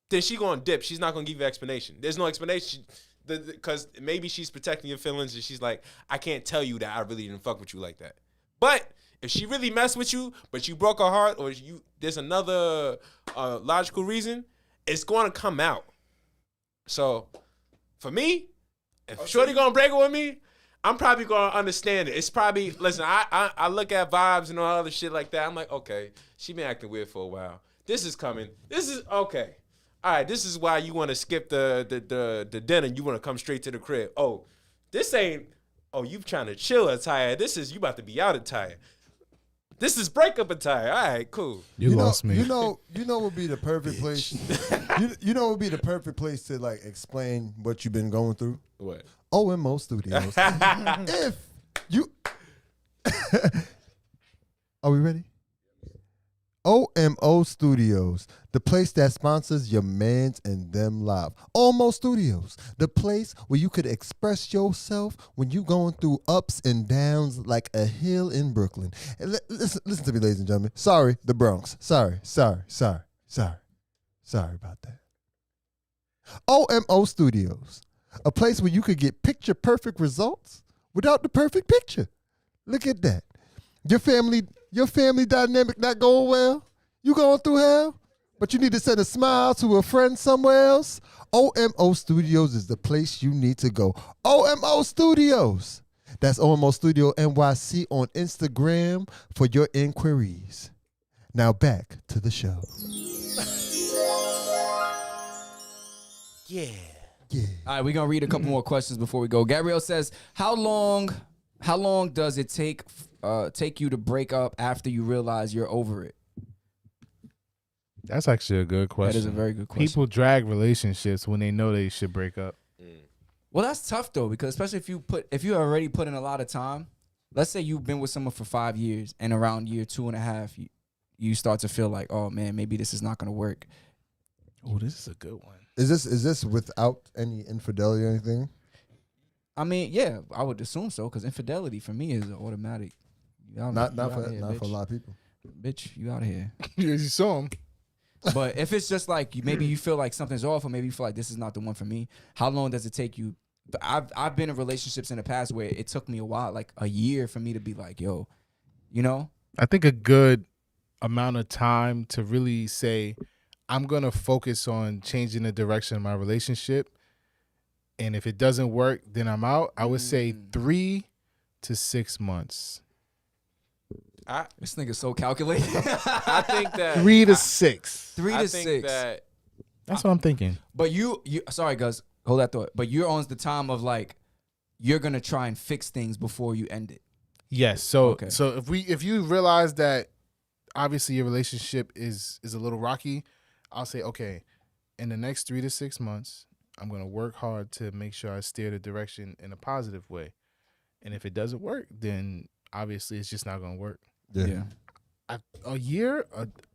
then she gonna dip. She's not gonna give you explanation. There's no explanation because maybe she's protecting your feelings and she's like, I can't tell you that I really didn't fuck with you like that. But if she really messed with you, but you broke her heart, or there's another logical reason, it's going to come out. So for me, if Shorty gonna break up with me, I'm probably gonna understand it. It's probably, listen, I look at vibes and all other shit like that. I'm like, okay, she been acting weird for a while. This is coming. This is okay. All right, this is why you want to skip the dinner. You want to come straight to the crib. Oh, this ain't. Oh, you trying to chill attire. This is you about to be out attire. This is breakup attire. All right, cool. You lost me. You know would be the perfect place. you know would be the perfect place to like explain what you've been going through. What? OMO Studios. If you are we ready? OMO Studios, the place that sponsors Yah Mans and Them Live. OMO Studios, the place where you could express yourself when you going through ups and downs like a hill in Brooklyn. And listen to me, ladies and gentlemen. Sorry, the Bronx. Sorry about that. OMO Studios, a place where you could get picture-perfect results without the perfect picture. Look at that. Your family dynamic not going well? You going through hell? But you need to send a smile to a friend somewhere else? OMO Studios is the place you need to go. OMO Studios. That's OMO Studio NYC on Instagram for your inquiries. Now back to the show. Yeah. All right, we're gonna read a couple more questions before we go. Gabrielle says, How long does it take you to break up after you realize you're over it? That's actually a good question. That is a very good question. People drag relationships when they know they should break up. Well, that's tough though, because especially if you already put in a lot of time. Let's say you've been with someone for 5 years, and around year 2.5, you start to feel like, oh man, maybe this is not gonna work. Oh, this is a good one. Is this without any infidelity or anything? I mean, yeah, I would assume so, because infidelity for me is automatic. Not for a lot of people. Bitch, you out of here. You saw him. But if it's just like maybe you feel like something's off, or maybe you feel like this is not the one for me, how long does it take you? I've been in relationships in the past where it took me a while, like a year, for me to be like, yo, you know? I think a good amount of time to really say, I'm going to focus on changing the direction of my relationship. And if it doesn't work, then I'm out. I would say 3 to 6 months. This nigga's so calculated. I think that 3 to 6. 3 I to think 6. that That's what I'm thinking. But you sorry, Gus, hold that thought. But you're on the time of like, you're gonna try and fix things before you end it. Yes. So Okay. so if you realize that obviously your relationship is a little rocky, I'll say, okay, in the next 3 to 6 months, I'm gonna work hard to make sure I steer the direction in a positive way. And if it doesn't work, then obviously it's just not gonna work. Yeah. A year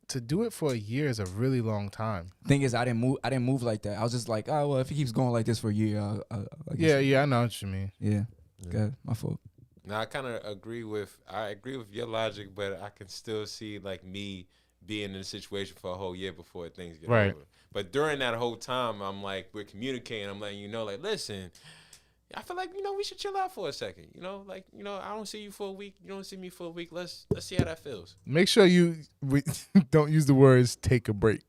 to do it for a year is a really long time. Thing is, I didn't move like that. I was just like, oh well, if he keeps going like this for a year, I guess. Yeah, I know what you mean. Yeah. Good. My fault. Now I kind of agree with your logic, but I can still see like me being in a situation for a whole year before things get Right. over. But during that whole time, I'm like, we're communicating. I'm letting you know, like, listen, I feel like, we should chill out for a second. I don't see you for a week. You don't see me for a week. Let's see how that feels. Make sure you don't use the words "take a break."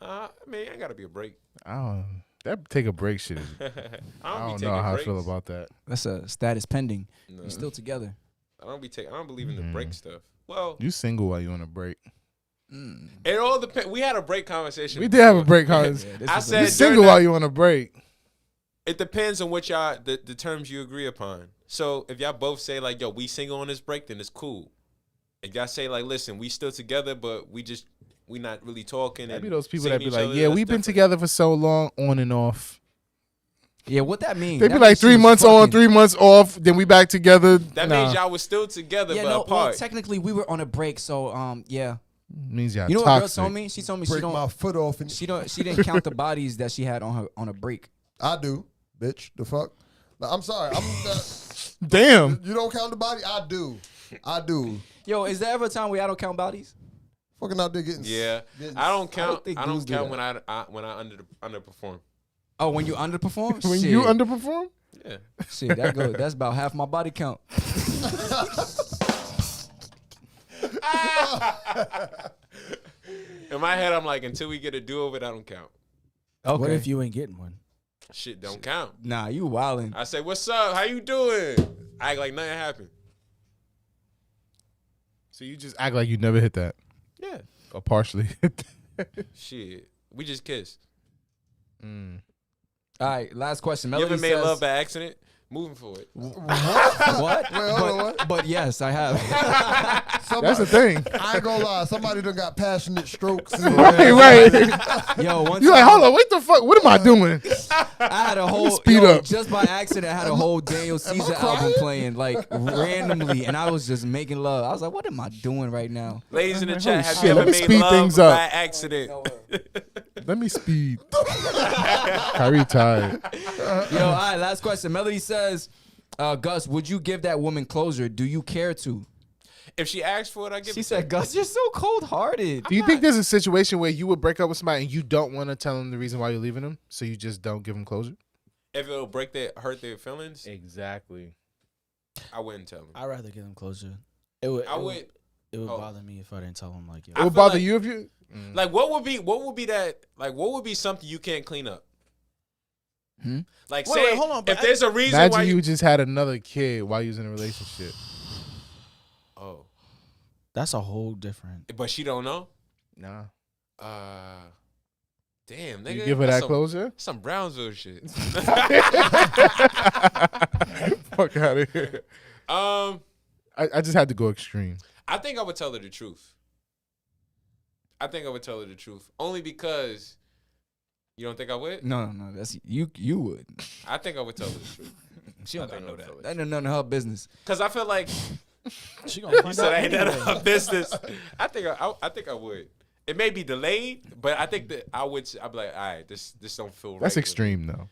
I mean, ain't gotta be a break. That take a break shit. I don't know how I feel about that. That's a status pending. No. You're still together. I don't believe in the break stuff. Well, You single while you on a break? It all depends. We had a break conversation. We did have a before. break conversation. this I is said You're single during while that- you on a break. It depends on what y'all the terms you agree upon. So if y'all both say like, yo, we single on this break, then it's cool. If y'all say like, listen, we still together, but we not really talking. Maybe and those people seeing that be each like, other, yeah, that's we've been different. together for so long, on and off. Yeah, what that mean? They That be like means she 3 was months on, fucking- 3 months off, then we back together. That Nah. means y'all was still together, Yeah, but no. Well, apart. technically, we were on a break, so yeah. Means y'all You know what girl toxic. told me? She told me Break my foot off and she didn't count the bodies that she had on a break. I do, bitch. The fuck? Nah, I'm sorry. Damn. You don't count the body? I do. Yo, is there ever a time where I don't count bodies? Fucking out there getting. Yeah, getting- I don't count. think I don't dudes do count that. when I underperform. Oh, when you underperform? When Shit. you underperform? Yeah. Shit, that's about half my body count. In my head, I'm like, until we get a do-over, that don't count. Okay. What if you ain't getting one? Shit don't count. Nah, you wildin'. I say, what's up? How you doing? I act like nothing happened. So you just act like you never hit that. Yeah. Or partially hit that. Shit. We just kissed. All right, last question. You Melody ever made says, love by accident? Moving forward. What? Wait, hold on, what? But yes, I have. That's the thing. I ain't gonna lie. Somebody done got passionate strokes. right. Yo, one You time like, hold on, what the fuck? What am I doing? I had a whole speed up. just by accident. I had a whole Daniel Caesar album playing like randomly, and I was just making love. I was like, "What am I doing right now?" Ladies in the chat, have shit, you ever let me made speed love things by up. accident? Let me speed. Kyrie tired. Yo, all right, last question. Melody says, Gus, would you give that woman closure? Do you care to? If she asks for it, I give She it. said, Gus, you're so cold-hearted. Do you think there's a situation where you would break up with somebody and you don't want to tell them the reason why you're leaving them, so you just don't give them closure? If it'll hurt their feelings, Exactly. I wouldn't tell them. I'd rather give them closure. It would. I would. It would Oh. bother me if I didn't tell them like, yo. It would feel bother like- you if you. Like, what would be that? Like, what would be something you can't clean up? Like, Wait, say wait, hold on, but if there's a reason Imagine why you just had another kid while you was in a relationship. Oh, That's a whole different. but she don't know. Nah. Damn, nigga. You give her that's that closure? Some Brownsville shit. Fuck out of here. I just had to go extreme. I think I would tell her the truth. Only because you don't think I would? No, that's you would. I think I would tell her the truth. She don't I gotta think know I would that. That ain't none of her business. Because I feel like She gonna you find said out ain't that anyway. a business. I think I would. It may be delayed, but I think that I'd be like, all right, this don't feel right. That's with me. extreme, though.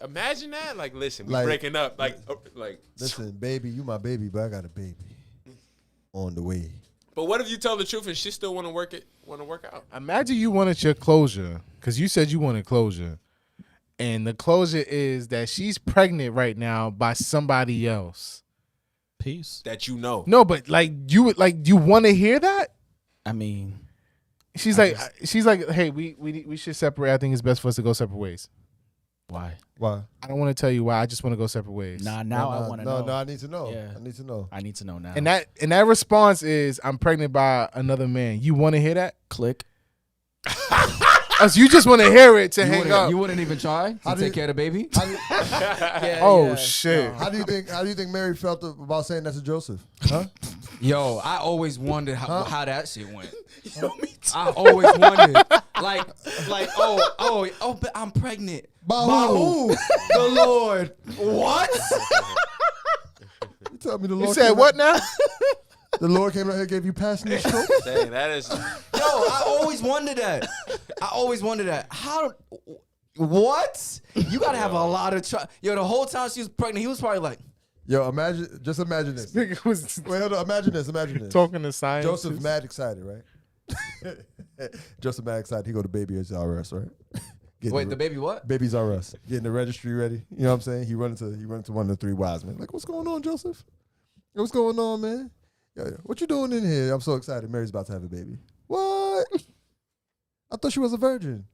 Imagine that. Like, listen, we Like- breaking up. Like, Listen, baby, you my baby, but I got a baby on the way. but what if you tell the truth and she still want to work out? Imagine you wanted your closure, because you said you wanted closure. And the closure is that she's pregnant right now by somebody else. Peace. That you know. No, but you want to hear that? I mean, She's like, hey, we should separate. I think it's best for us to go separate ways. why? Why? I don't want to tell you why. I just want to go separate ways. Nah, now I want to know. No, I need to know. Yeah. I need to know. I need to know now. And that response is, I'm pregnant by another man. You want to hear that? Click. Oh, so you just want to hear it to hang up? You wouldn't even try How to do take care of the baby? How do, Oh shit! how do you think Mary felt about saying that to Joseph? Huh? Yo, I always wondered how that shit went. I always wondered, like, but I'm pregnant. By By who? who? The Lord. What? You tell me the You Lord. said came what now? The Lord came out here and gave you passionate stroke. Dang, that is. Yo, I always wondered that. How? What? You gotta have a lot of trust. Yo, the whole time she was pregnant, he was probably like, Yo, imagine this. Nigga was Wait, hold on. Imagine this. talking to science. Joseph mad excited, right? Joseph mad excited. He go to baby RS, right? Getting wait, the baby what? Baby's RS. Getting the registry ready. You know what I'm saying? He run into one of the three wise men. Like, what's going on, Joseph? Yo, what's going on, man? Yeah, what you doing in here? I'm so excited. Mary's about to have a baby. What? I thought she was a virgin.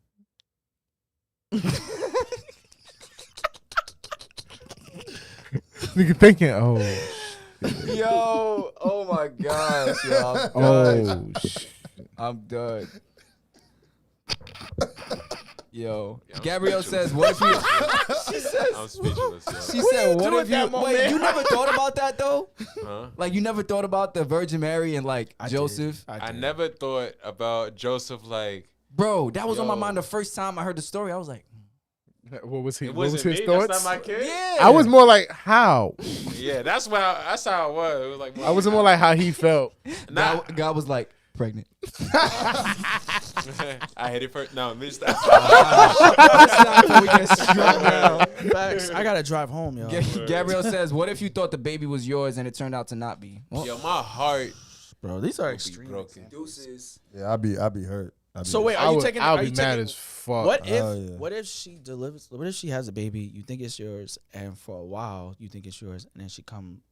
Nigga thinking, oh, Yo, oh my gosh, yo. oh, shit. I'm done. Yo, I'm Gabrielle speechless. says, "What if you?" She says, I'm speechless. Yo. "She said, what do if at that you?" moment? Wait, you never thought about that though? Huh? Like you never thought about the Virgin Mary and like Joseph? I never thought about Joseph like. Bro, that was on my Yo. mind the first time I heard the story. I was like, What was he? It What was wasn't his me. thoughts? That's not my kid. yeah. I was more like how. Yeah, that's how it was. It was like I was more like how he felt. Nah, God was like pregnant. I hit it first. No, let me stop. Facts. I gotta drive home, yo. Gabrielle says, "What if you thought the baby was yours and it turned out to not be?" Well, Yo, my heart Bro, these are be extreme. broken. deuces. Yeah, I'd be hurt. So wait, I are you would, taking? I Are would you be mad taking? as fuck. What if? Oh, yeah. What if she delivers? What if she has a baby? You think it's yours, and for a while you think it's yours, and then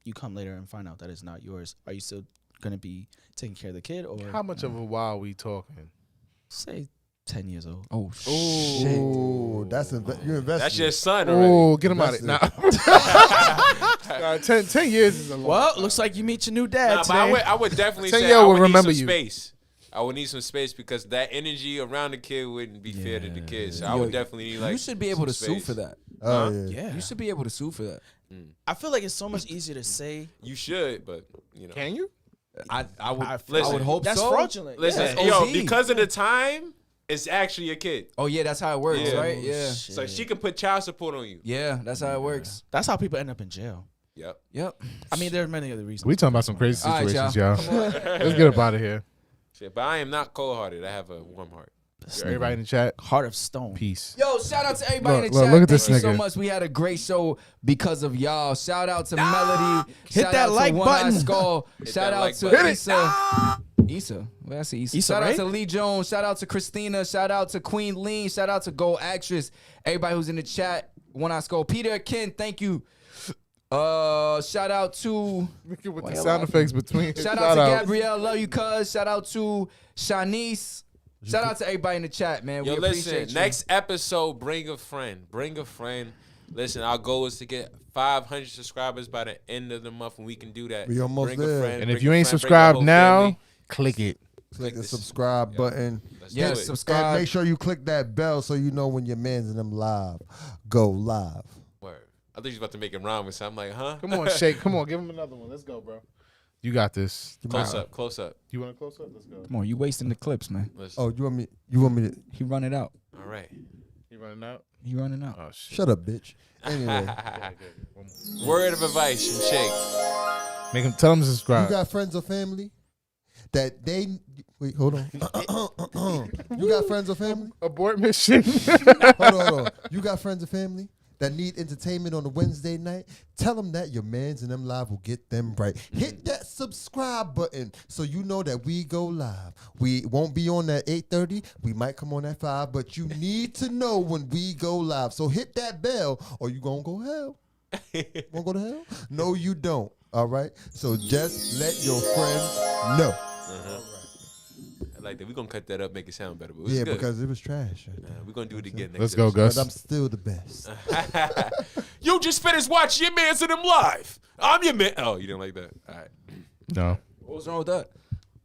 you come later and find out that it's not yours. Are you still gonna be taking care of the kid, or How much of a while we talking? say 10 years old? Oh shit! Oh, you invested. That's your son already. Oh, get him out of it. That's Nah. 10 years is a long Well, time. looks like you meet your new dad Nah, today. but I would definitely 10 say year I will would remember need some you. space. I would need some space because that energy around the kid wouldn't be fair to the kid. So I Yo, would definitely need like. you should be able to some sue space. for that. Oh, Huh? yeah. Yeah, You should be able to sue for that. I feel like it's so much easier to say. You should, but you know. Can you? I would. I Listen, would hope That's so. fraudulent. Listen, That's yo, OZ. because of the time, it's actually a kid. Oh yeah, that's how it works, Yeah. right? Yeah. So she can put child support on you. Yeah, that's how it works. That's how people end up in jail. Yep. Yep. I mean, there are many other reasons. We talking about some crazy All right, situations, y'all. y'all. Let's get up out of here. Shit, but I am not cold-hearted. I have a warm heart. Everybody in the chat, Heart of stone. peace. Yo, shout out to everybody in the Look, chat. look at this Thank you so nigga. much. We had a great show because of y'all. Shout out to Melody. Hit Shout that out like to One Eye button. Skull. Hit Shout that out like to button. Issa. Issa. Well, I say Issa. Issa, Shout out right? to Lee Jones. Shout out to Christina. Shout out to Queen Lean. Shout out to Gold Actress. Everybody who's in the chat. One Eye Skull. Peter Ken, thank you. Shout out to With the Why sound y'all effects between. Shout out to Gabrielle, love you, cuz. Shout out to Shanice. Shout out to everybody in the chat, man. Yo, we listen, appreciate you. next episode, bring a friend. Bring a friend. Listen, our goal is to get 500 subscribers by the end of the month, and we can do that. We almost bring there. A friend, And if bring you a ain't friend, bring the subscribed whole now, family. click it. Click the this. subscribe button. Let's Yes, do it. And subscribe. make sure you click that bell so you know when your man's in them live. Go live. Word. I think you was about to make it rhyme with something. I'm like, huh? Come on, Shake. Come on, give him another one. Let's go, bro. You got this. Close up, close up. You want to close up? Let's go. Come on, you wasting the clips, man. Listen. Oh, you want me to He running out. All right. You running out? He running out. Oh shit. shut up, bitch. Anyway, Word of advice from Shake. Make him tell him to you subscribe. got friends or family that they wait, hold on. You got friends or family? Abort mission. Hold on. You got friends or family that need entertainment on a Wednesday night? Tell them that your mans in them live will get them right. Hit that subscribe button so you know that we go live. We won't be on at 8:30. We might come on at 5, but you need to know when we go live. So hit that bell or you gonna go hell. Wanna go to hell? No, you don't. All right? So just let your friends know. I like that. We're going to cut that up, make it sound better. But it was Yeah, good. because it was trash. We're going to do it again next Let's go, episode. Gus. But I'm still the best. You just finished watching your man's in them live. I'm your man. Oh, you didn't like that? All right. No. What was wrong with that?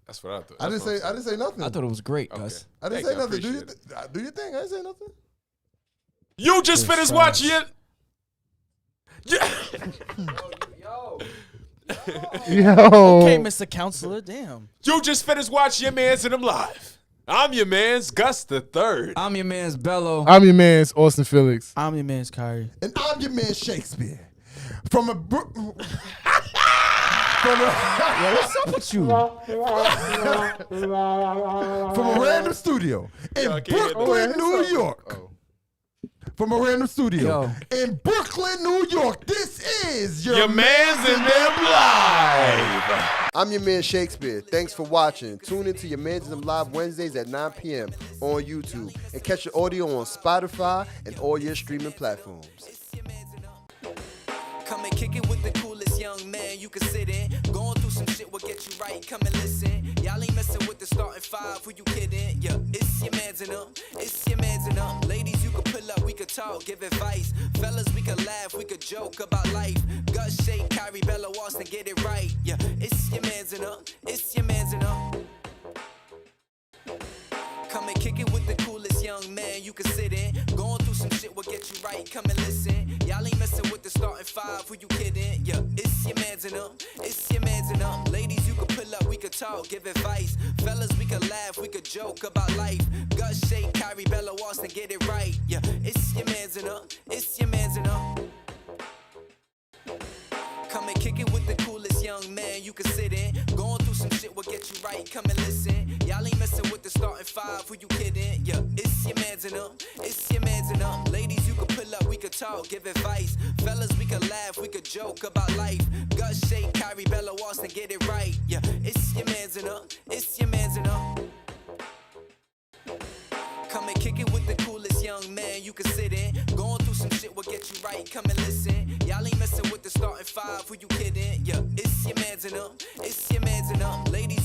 That's what I thought. I didn't say nothing. I thought it was great, Okay. Gus. I didn't Thank say you, I nothing. Do appreciate it. do your thing. I didn't say nothing. You just finished watching it. Yeah. Yo. Okay, Mr. Counselor, damn. You just finished watching your man's in them live. I'm your man's Gus the Third. I'm your man's Bello. I'm your man's Austin Felix. I'm your man's Kyrie. And I'm your man Shakespeare. From a What's up with you? from a random studio in Yo, I can't get Brooklyn, New York. Oh. From a random studio in Brooklyn, New York. This is Your man's in them live. I'm your man Shakespeare. Thanks for watching. Tune into your Man's in Them Live Wednesdays at 9 p.m. on YouTube and catch the audio on Spotify and all your streaming platforms. Come and kick it with the coolest young man you can sit in. Going through some shit will get you right. Come and listen. Y'all ain't messing with the starting five. Who you kidding? Yeah, it's your man's in them. It's your man's in them. Ladies, you can pull up. We could talk, give advice. Fellas, we could laugh. We could joke about life. Gus, Shake, Kyrie, Bella, Austin, get it right. Yeah, it's your man's in them. It's your man's in them. come and listen. Y'all ain't messing with the starting five, who you kidding? Yeah, it's your mans and them, it's your mans and them. Ladies, you could pull up, we could talk, give advice. Fellas, we could laugh, we could joke about life. Gut shake, Kyrie, Bella, Austin, get it right. Yeah, it's your mans and them, it's your mans and them. Come and kick it with the coolest young man you can sit in. Going through some shit will get you right, come and listen. Y'all ain't messing with the starting five, who you kidding? Yeah, it's your mans and them, it's your mans and them. Ladies, you could pull up, we could talk, give advice. Fellas, we could laugh, we could joke about life. Gut shake, Kyrie, Bella, Austin, get it right. Yeah, it's your mans and them, it's your mans and them. Come and kick it with the coolest young man you can sit in. Going through some shit will get you right, come and listen. Y'all ain't messing with the starting five, who you kidding? Yeah, it's your mans and them, it's your mans and them. Ladies, you